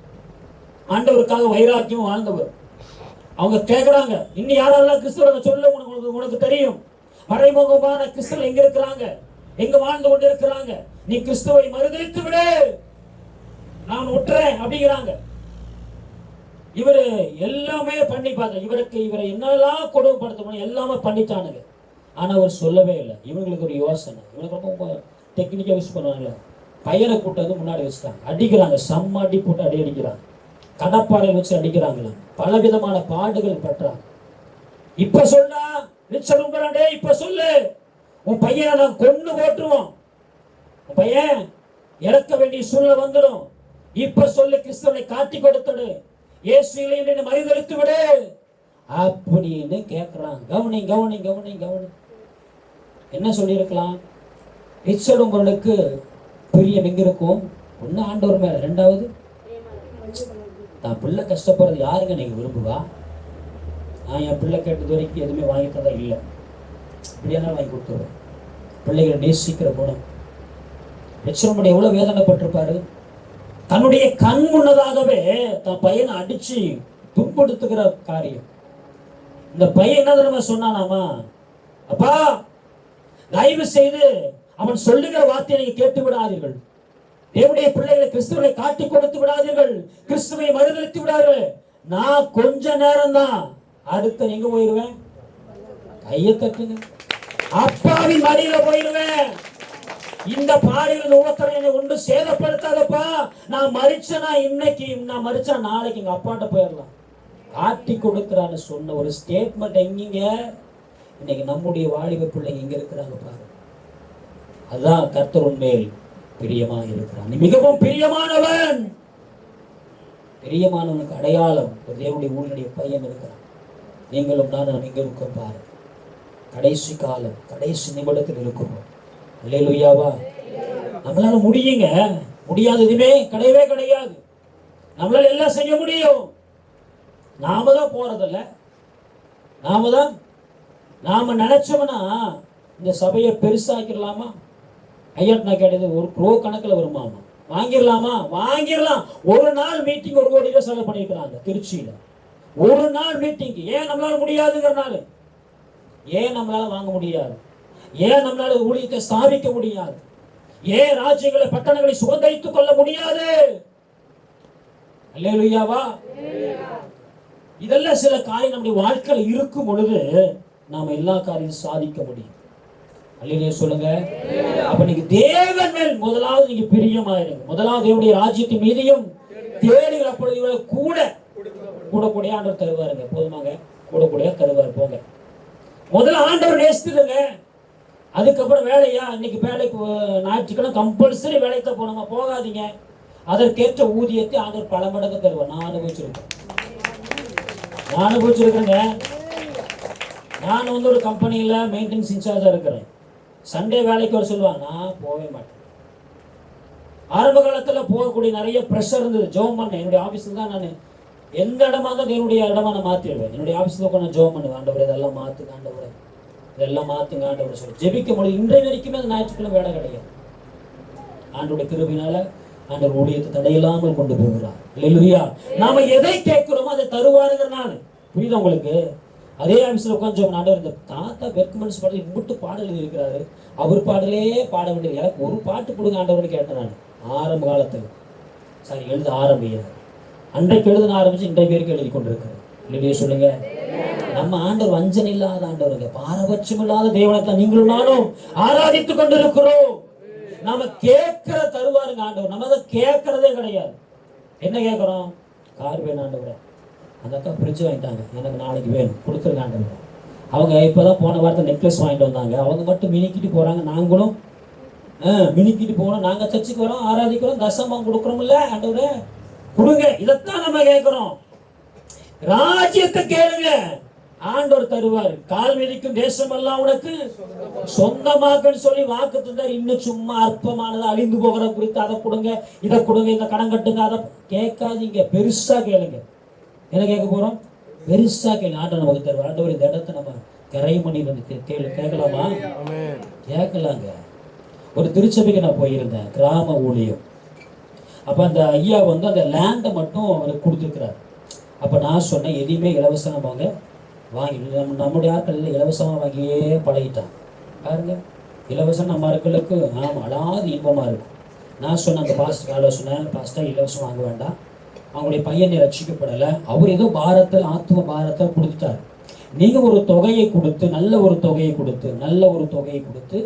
ஆண்டவருக்காக வைராக்கியம் வாழ்ந்தவர். அவங்க கேட்கிறாங்க, இன்னும் யாரெல்லாம் கிறிஸ்துவ சொல்ல உனக்கு தெரியும். மறைமுகமான கிறிஸ்துவ எங்க இருக்கிறாங்க, எங்க வாழ்ந்து கொண்டு இருக்கிறாங்க. நீ கிறிஸ்துவை மறுதலித்து விடு, நான் விட்டுறேன் அப்படிங்கிறாங்க. இவரு எல்லாமே பண்ணி பார்த்த, இவரை என்னெல்லாம் கொடுமைப்படுத்த எல்லாமே பண்ணிட்டானுங்க. ஆனா அவர் சொல்லவே இல்லை. இவங்களுக்கு ஒரு யோசனை, இவங்களுக்கு ரொம்ப டெக்னிக்கா யூஸ் பண்ணுவாங்கல்ல, பையனை கூட்டு வந்து முன்னாடி வச்சுட்டாங்க, அடிக்கிறாங்க, செம்ம அடி போட்டு அடிக்கிறாங்க, கடப்பாறை வச்சு அடிக்கிறாங்களா, பல விதமான பாடுகள் பற்றாங்க. இப்ப சொல்றா ரிச்சர்ட், இப்ப சொல்லு, உன் பையனை நான் கொன்னு போட்டுருவோம், உன் பையன் இறக்க வேண்டிய சூழ்நிலை வந்துடும், இப்ப சொல்லு, கிறிஸ்துவை காட்டி கொடுத்துடு, இயேசு இல்லை என்று மறுதலித்து விடு அப்படின்னு கேட்கிறான். கவனி கவனி கவனி கவனி. என்ன சொல்லியிருக்கலாம்? ரிச்சர்டுக்கு பிரியம் எங்க இருக்கும்? ஒண்ணு ஆண்டவர் மேல, ரெண்டாவது தான் பிள்ளை கஷ்டப்படுறது யாருங்க நீங்க விரும்புவா? நான் என் பிள்ளை கேட்டது வரைக்கும் எதுவுமே வாங்கி தந்தா இல்லை, இப்படியான வாங்கி கொடுத்துருவேன். பிள்ளைகளை நேசிக்கிற குணம். ரிச்சர்டு எவ்வளவு வேதனைப்பட்டிருப்பாரு. தன்னுடைய கண் முன்னதாகவே தன் பையனை அடிச்சு துன்படுத்துகிற காரியம். இந்த பையன் என்ன தெரியுமா சொன்னானாமா, அப்பா தயவு செய்து அவன் சொல்லுகிற வார்த்தையை நீங்க கேட்டு விடாதீர்கள், தேவனுடைய பிள்ளைகளை கிறிஸ்துவை காட்டி கொடுத்து விடாதீர்கள், கிறிஸ்துவை மறுதலித்து விடாதீர்கள், நான் கொஞ்ச நேரம் தான், அடுத்து எங்க போயிருவேன்? கையை தட்டுங்க, அப்பாவின் மடியில போயிருவேன். இந்த பாடியில் ஒவ்வொருத்தரும் என்னை ஒன்று சேதப்படுத்தாதப்பா, நான் மறிச்சனா இன்னைக்கு, நான் மறிச்சா நாளைக்கு எங்க அப்பாட்ட போயிடலாம், காட்டி கொடுக்கிறான்னு சொன்ன ஒரு ஸ்டேட்மெண்ட் எங்கீங்க? இன்னைக்கு நம்முடைய வாலிப பிள்ளைங்க எங்க இருக்கிறாங்க பாரு. அதுதான் கர்த்தர் உன்மேல் பிரியமா இருக்கிறான். நீ மிகவும் பிரியமானவன். பிரியமானவனுக்கு அடையாளம் ஒரு தேவனுடைய ஊழியனுடைய பையன் இருக்கிறான். நீங்களும் நானும் எங்க இருக்கோம் பாரு. கடைசி காலம், கடைசி நிமிடத்தில் இருக்கிறோம். அல்லேலூயாவா? நம்மளால முடியுங்க, முடியாது எதுவுமே கிடையவே கிடையாது. நம்மளால எல்லாம் செய்ய முடியும். நாம தான் போறதில்ல. நாம நினைச்சோம்னா இந்த சபையை பெருசாக்கிடலாமா? ஐயா நான் கேட்டது ஒரு ப்ரோ கணக்கில் வருமாமா, வாங்கிடலாமா? வாங்கிடலாம். ஒரு நாள் மீட்டிங் 1 கோடி ரூபாய் செலவு பண்ணிருக்கிறாங்க திருச்சியில. ஒரு நாள் மீட்டிங். ஏன் நம்மளால முடியாதுங்கிறனால? ஏன் நம்மளால வாங்க முடியாது? ஏன் நம்மளால ஊழியத்தை ஸ்தாபிக்க முடியாது? ஏன் ராஜ்யங்களை பட்டணங்களை சுதந்திரித்துக் கொள்ள முடியாது? அல்லேலூயாவா? இதெல்லாம் சில காரியம் நம்முடைய வாழ்க்கையில் இருக்கும் பொழுது நாம எல்லா காரியம் சாதிக்க முடியும். அல்லேலூயா சொல்லுங்க. அப்ப நீங்க தேவன் மேல் முதலாவது நீங்க பிரியமாயிருங்க. முதலாவது தேவனுடைய ராஜ்யத்தின் மீதியும் தேடுகிற பொழுது இவ்வளவு கூட கூடிய ஆண்டவர் தருவாருங்க. போதுமாங்க, கூட கூடிய தருவார். போங்க, முதல்ல ஆண்டவர் நேசித்துடுங்க. அதுக்கப்புறம் வேலையா, இன்னைக்கு வேலைக்கு ஞாயிற்றுக்கிழமை கம்பல்சரி வேலைக்கு தான் போனோமா, போகாதீங்க. அதற்கேற்ற ஊதியத்தை ஆண்டவர் பல மடங்கு தருவார். நான் அனுபவிச்சிருக்கேங்க. நான் ஒரு கம்பெனியில் மெயின்டெனன்ஸ் இன்சார்ஜாக இருக்கிறேன். சண்டே வேலைக்கு வர சொல்லுவாங்க, நான் போகவே மாட்டேன். ஆரம்ப காலத்தில் போகக்கூடிய நிறைய ப்ரெஷர் இருந்தது. ஜோம் பண்ணேன். என்னுடைய ஆஃபீஸில் தான் நான் எந்த இடமா இருந்தால் என்னுடைய இடமா நான் மாற்றிடுவேன். என்னுடைய ஆஃபீஸில் உட்காந்து ஜோம் பண்ணுவேன். ஆண்டவர் இதெல்லாம் மாற்றுங்க, ஆண்டவர் இதெல்லாம் மாற்றுங்க, ஆண்டவர் சொல்லி ஜெபிக்க முடியும். இன்றைய வரைக்குமே அந்த ஞாயிற்றுக்கிழமை வேலை கிடையாது. ஆண்டோட கிருபையினால ஆண்டவர் ஊழியத்தை தடையில்லாமல் கொண்டு போகிறார். அல்லேலூயா. நாம எதை கேட்கிறோமோ அதை தருவாருங்கிறனால. புரியுதா உங்களுக்கு? அதே ஆஃபீஸில் உட்காந்து ஆண்டவர் இந்த தாத்தா பெர்க்மன்ஸ் பாடல் இம்புட்டு பாடல் எழுதியிருக்கிறாரு, அவர் பாடலே பாட வேண்டியது, எனக்கு ஒரு பாட்டு கொடுங்க ஆண்டவர்னு கேட்டேன் நான். ஆரம்ப காலத்தில் சாரி எழுத ஆரம்பிக்கிறார். அன்றைக்கு எழுதுன ஆரம்பிச்சு இன்றைக்கு வரைக்கும் எழுதி கொண்டிருக்கிறார். இல்லையே சொல்லுங்க. நம்ம ஆண்டவர் வஞ்சனை இல்லாத ஆண்டவருங்க, பாரபட்சம் இல்லாத தேவனை நீங்களும் நானும் ஆராதித்துக் கொண்டிருக்கிறோம். நாம கேட்கிற தருவாருங்க ஆண்டவர். நம்ம அதை கேட்கறதே கிடையாது. என்ன கேட்கிறோம்? கார் வேணும் ஆண்டவரை. அந்த அக்கா ஃப்ரிட்ஜ் வாங்கிட்டாங்க, எனக்கு நாளைக்கு வேணும், கொடுத்துருங்க ஆண்டவர். அவங்க இப்போதான் போன வாரத்தை நெக்லஸ் வாங்கிட்டு வந்தாங்க. அவங்க மட்டும் மினிக்கிட்டு போறாங்க, நாங்களும் மினிக்கிட்டு போனோம். நாங்க சர்ச்சுக்கு வரோம், ஆராதிக்கிறோம், தசமம் கொடுக்குறோம்ல, ஆண்டவரே கொடுங்க. இதைத்தான் நம்ம கேட்கிறோம். ராஜ்யத்தை கேளுங்க, ஆண்டவர் தருவார். கால் மிதிக்கும் தேசம் எல்லாம் உனக்கு சொந்தமாக்குன்னு சொல்லி வாக்கு தந்தார். இன்னும் சும்மா அற்பமானது அழிந்து போகிற குறித்து அதை கொடுங்க, இதை கொடுங்க, இந்த கடன் கட்டுங்க, அதை கேட்காதீங்க. பெருசா கேளுங்க. என்ன கேட்க போறோம்? பெருசா கேள்வி. ஆண்டவர் நமக்கு தருவார். ஆண்டவர் இந்த இடத்தை நம்ம கரை பண்ணி வந்து கேட்கலாமா? கேட்கலாங்க. ஒரு திருச்சபைக்கு நான் போயிருந்தேன், கிராம ஊழியம். அப்போ அந்த ஐயா வந்து அந்த லேண்டை மட்டும் அவருக்கு கொடுத்துருக்கிறார். அப்போ நான் சொன்னேன், எதையுமே இலவசமாக வாங்கி நம்முடைய ஆட்கள் இலவசமாக வாங்கியே பழகிட்டான் பாருங்க. இலவசம் நம்ம ஆட்களுக்கு அழாது இன்பமாக இருக்கும். நான் சொன்ன அந்த பாஸ்டர் ஆலோசனை, பாஸ்டர் இலவசம் வாங்க வேண்டாம், அவங்களுடைய பையனை ரட்சிக்கப்படலை, அவர் ஏதோ பாரத்தை ஆத்ம பாரத்தை கொடுத்துட்டார். நீங்கள் ஒரு தொகையை கொடுத்து நல்ல ஒரு தொகையை கொடுத்து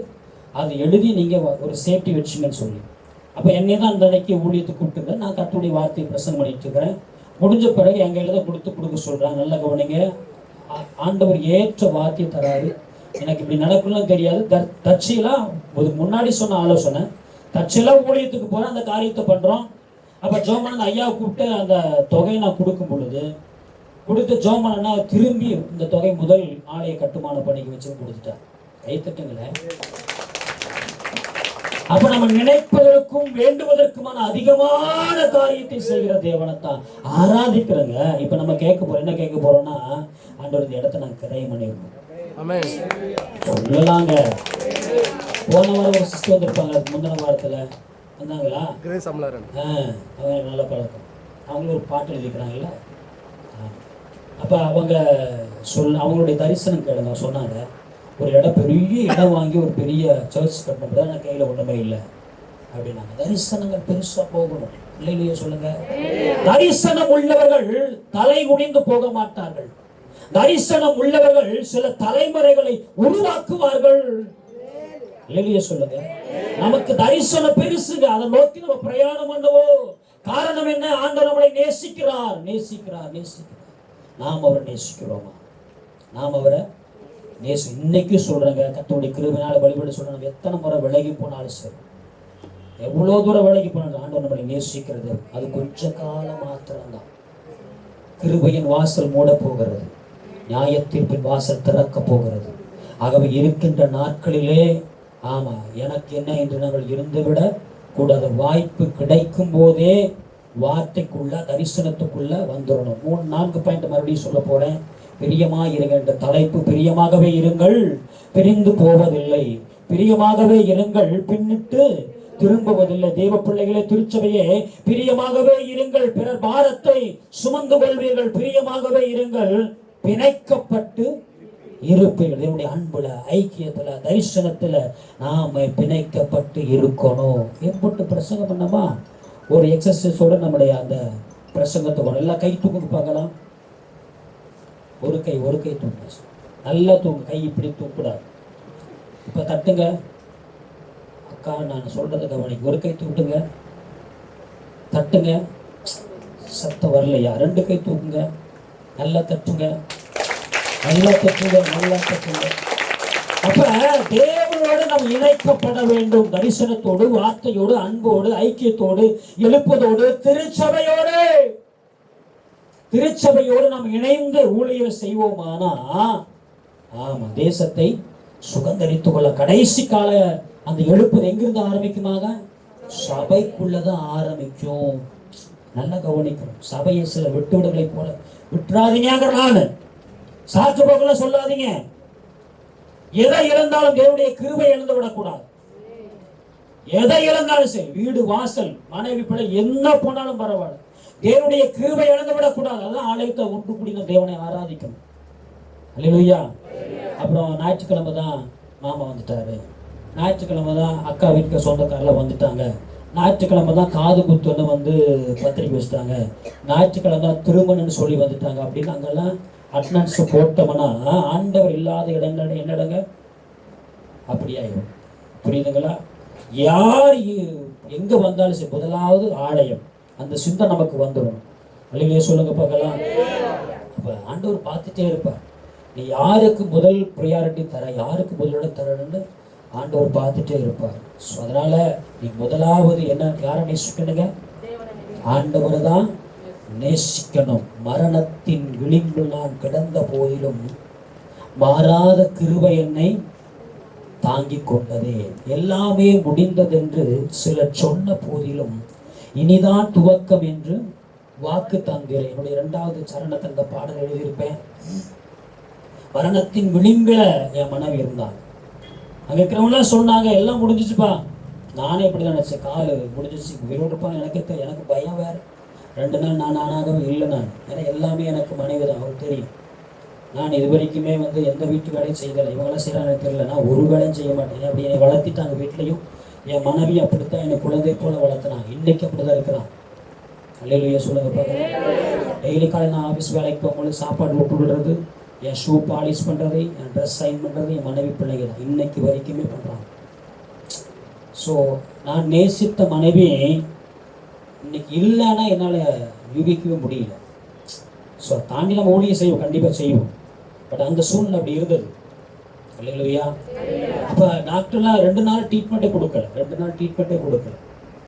அதை எழுதி நீங்கள் ஒரு சேஃப்டி வச்சுங்கன்னு சொல்லி, அப்போ என்னை தான் அந்த அன்னைக்கு ஊழியத்துக்கு கூப்பிட்டுங்க. நான் கர்த்தருடைய வார்த்தையை பிரசங்கம் பண்ணிட்டு இருக்கிறேன். முடிஞ்ச பிறகு எங்கள் எழுத கொடுக்க சொல்கிறாங்க. நல்லா கவனிங்க, ஆண்டவர் ஏற்ற வார்த்தையை தராரு. எனக்கு இப்படி நடக்கணும்னு தெரியாது. தற்செயலாக முன்னாடி சொன்ன ஆலோசனை, தற்செயலாக ஊழியத்துக்கு போகிறேன், அந்த காரியத்தை பண்ணுறோம். அப்போ ஜோமன் ஐயாவை கூப்பிட்டு அந்த தொகையை நான் கொடுக்கும் பொழுது கொடுத்து ஜோமனா திரும்பி இந்த தொகை முதல் ஆலய கட்டுமான பணிக்கு வச்சு கொடுத்துட்டார். கைத்தட்டுங்களேன். அப்ப நம்ம நினைப்பதற்கும் வேண்டுவதற்குமான அதிகமான காரியத்தை செய்கிற தேவனைத்தான் ஆராதிக்கிறோங்க. இப்ப நம்ம என்ன கேட்க போறோம்னா, ஆண்டவர் இந்த இடத்த நாங்க கிரயம் பண்ணிருக்கோம் சொல்லலாங்க. போன வாரம் ஒரு சிஸ்டர் வந்திருப்பாங்க, முந்தின வாரத்துல வந்தாங்களா? அவங்க நல்ல பழக்கம். அவங்களும் ஒரு பாட்டு எழுதிக்கிறாங்கல்ல. அப்போ அவங்களுடைய தரிசனம் கேளுங்க. சொன்னாங்க, ஒரு பெரிய இடம் வாங்கி ஒரு பெரிய சர்ச் கட்டினப்போ தான் கையில் ஒன்றுமே இல்லை அப்படின்னாங்க. தரிசனங்கள் பெருசாக போகணும் இல்லையே சொல்லுங்க. தரிசனம் உள்ளவர்கள் தலை குனிந்து போக மாட்டார்கள். தரிசனம் உள்ளவர்கள் சில தலைமுறைகளை உருவாக்குவார்கள் இல்லையே சொல்லுங்க. நமக்கு தரிசனம் பெருசுங்க, அதை நோக்கி நம்ம பிரயாணம் பண்ணுவோம். காரணம் என்ன? ஆண்டவர் நம்மளை நேசிக்கிறார். நாம் அவரை நேசிக்கிறோமா? நாம் அவரை இன்னைக்கு சொல்றேங்க, கர்த்தருடைய கிருபையினால வழிபட சொல்றாங்க. எத்தனை முறை விலகி போனாலும் சரி, எவ்வளவு தூரம் விலகி போனாலும் ஆண்டவர் நம்மளை நேசிக்கிறது அது கொஞ்ச காலம் மாத்திரம்தான். கிருபையின் வாசல் மூட போகிறது, நியாயத்தீர்ப்பின் வாசல் திறக்க போகிறது. ஆகவே இருக்கின்ற நாட்களிலே எனக்கு என்ன என்று நாங்கள் இருந்துவிட கூடாத வாய்ப்பு கிடைக்கும் போதே வார்த்தைக்குள்ள தரிசனத்துக்குள்ள வந்துடணும். 3-4 பாயிண்ட் மறுபடியும் சொல்ல போறேன். பிரியமாயிருங்கள் என்ற தலைப்பு. பிரியமாகவே இருங்கள், பிரிந்து போவதில்லை. பிரியமாகவே இருங்கள், பின்னிட்டு திரும்புவதில்லை. தேவ பிள்ளைகளே, திருச்சபையே, பிரியமாகவே இருங்கள், பிறர் பாரத்தை சுமந்து கொள்வீர்கள். பிரியமாகவே இருங்கள், பிணைக்கப்பட்டு இருப்பீர்கள். என்னுடைய அன்புல, ஐக்கியத்துல, தரிசனத்துல நாம பிணைக்கப்பட்டு இருக்கணும். ஏற்பட்டு பிரசங்கம் பண்ணமா ஒரு எக்ஸசைஸோட நம்முடைய அந்த பிரசங்கத்தை போன எல்லாம் கை தூக்கு பார்க்கலாம். ஒரு கை தூக்கு, நல்லா தூக்கு. கை இப்படி தூக்கூடாது. இப்ப தட்டுங்க அக்கா, நான் சொல்றதை கவனிக்க. ஒரு கை தூக்குங்க, தட்டுங்க. சத்தம் வரலையா? 2 கை தூக்குங்க, நல்லா தட்டுங்க, நல்லா தட்டுங்க. அப்ப தேவனோடு நாம் இணைக்கப்பட வேண்டும். தரிசனத்தோடு, வார்த்தையோடு, அன்போடு, ஐக்கியத்தோடு, எழுப்பதோடு, திருச்சபையோடு நாம் இணைந்து ஊழியர் செய்வோமானா தேசத்தை சுதந்தரித்துக் கொள்ள. கடைசி கால அந்த எழுப்புது எங்கிருந்து ஆரம்பிக்குமாக? சபைக்குள்ளதான் ஆரம்பிக்கும். நல்லா கவனிக்கணும். சபையை சில விட்டுவிடுகளை போல விட்டுறாதீங்க. நான் சாட்சி போக்கல சொல்லாதீங்க. எதை இழந்தாலும் தேவனுடைய கிருபை இழந்து விடக்கூடாது. எதை இழந்தாலும் சரி, வீடு, வாசல், மனைவி, பிள்ளை என்ன போனாலும் பரவாயில்ல, தேவனுடைய கிருபை இழந்து விடக்கூடாது. அதான் ஆலயத்தை ஒன்று கூடி தேவனை ஆராதிக்கணும். அல்லேலூயா. அப்புறம் ஞாயிற்றுக்கிழமை தான் மாமா வந்துட்டாரு, ஞாயிற்றுக்கிழமை தான் அக்கா வீட்டுக்கு சொந்தக்காரெல்லாம் வந்துட்டாங்க, ஞாயிற்றுக்கிழமை தான் காது குத்துன்னு பத்திரிக்கை வச்சுட்டாங்க, ஞாயிற்றுக்கிழமை தான் திருமணம்னு சொல்லி வந்துட்டாங்க அப்படின்னு அங்கெல்லாம் அட்டனன்ஸ் போட்டோம்னா ஆண்டவர் இல்லாத இடங்கள் என்னடங்க அப்படியாயிடும். புரியுதுங்களா? யார் எங்க வந்தாலும் சரி, முதலாவது ஆலயம், அந்த சிந்தை நமக்கு வந்துடும். அல்லையே சொல்லுங்க பார்க்கலாம். அப்ப ஆண்டவர் பார்த்துட்டே இருப்பார். நீ யாருக்கு முதல் ப்ரியாரிட்டி தர, யாருக்கு முதலிடம் தரணும்னு ஆண்டவர் பார்த்துட்டே இருப்பார். அதனால நீ முதலாவது யாரை நேசிக்கணுங்க? ஆண்டவரை தான் நேசிக்கணும். மரணத்தின் விளிம்பில் நான் கிடந்த போதிலும் மாறாத கிருபை என்னை தாங்கிக் கொண்டதே. எல்லாமே முடிந்ததென்று சிலர் சொன்ன போதிலும் இனிதான் துவக்கம் என்று வாக்கு தந்தேன். என்னுடைய 2வது சரணத்தை அந்த பாடல் எழுதியிருப்பேன். மரணத்தின் விளிம்பில என் மனைவி இருந்தாங்க. அங்க இருக்கிறவங்களாம் சொன்னாங்க, எல்லாம் முடிஞ்சிச்சுப்பா, நானே இப்படி தான் நினச்சேன். கால் முடிஞ்சிச்சு, உயிரோடு இருப்பான்னு எனக்கு பயம் வேறு. 2 நாள் நான் ஆனாகவே இல்லை. நான் ஏன்னா எல்லாமே எனக்கு மனைவி தான், அவருக்கு தெரியும். நான் இது வரைக்குமே வந்து எந்த வீட்டு வேலையும் செய்யலை. இவங்களாம் செய்கிறாங்க எனக்கு தெரியல. நான் ஒரு வேலையும் செய்ய மாட்டேன். அப்படி என்னை வளர்த்திட்டாங்க வீட்லேயும். என் மனைவி அப்படித்தான் என்னை குழந்தை போல வளர்த்துனான். இன்றைக்கு அப்படி தான் இருக்கிறான். அல்லேலூயா சொல்லுங்க பார்க்க. டெய்லி காலையில் நான் ஆஃபீஸ் வேலைக்கு போகும்போது சாப்பாடு விட்டு விடுறது, என் ஷூ பாலிஷ் பண்ணுறது, என் ட்ரெஸ் சைன் பண்ணுறது என் மனைவி பிள்ளைங்க தான் இன்னைக்கு வரைக்குமே பண்ணுறாங்க. ஸோ நான் நேசித்த மனைவி இன்னைக்கு இல்லைன்னா என்னால் யூகிக்கவே முடியல. ஸோ தாண்டி நம்ம ஊழியம் செய்வோம், கண்டிப்பாக செய்வோம். பட் அந்த சூழ்நிலை அப்படி இருந்தது. அல்லேலூயா. அப்போ டாக்டர்லாம் 2 நாள் ட்ரீட்மெண்ட்டே கொடுக்கல.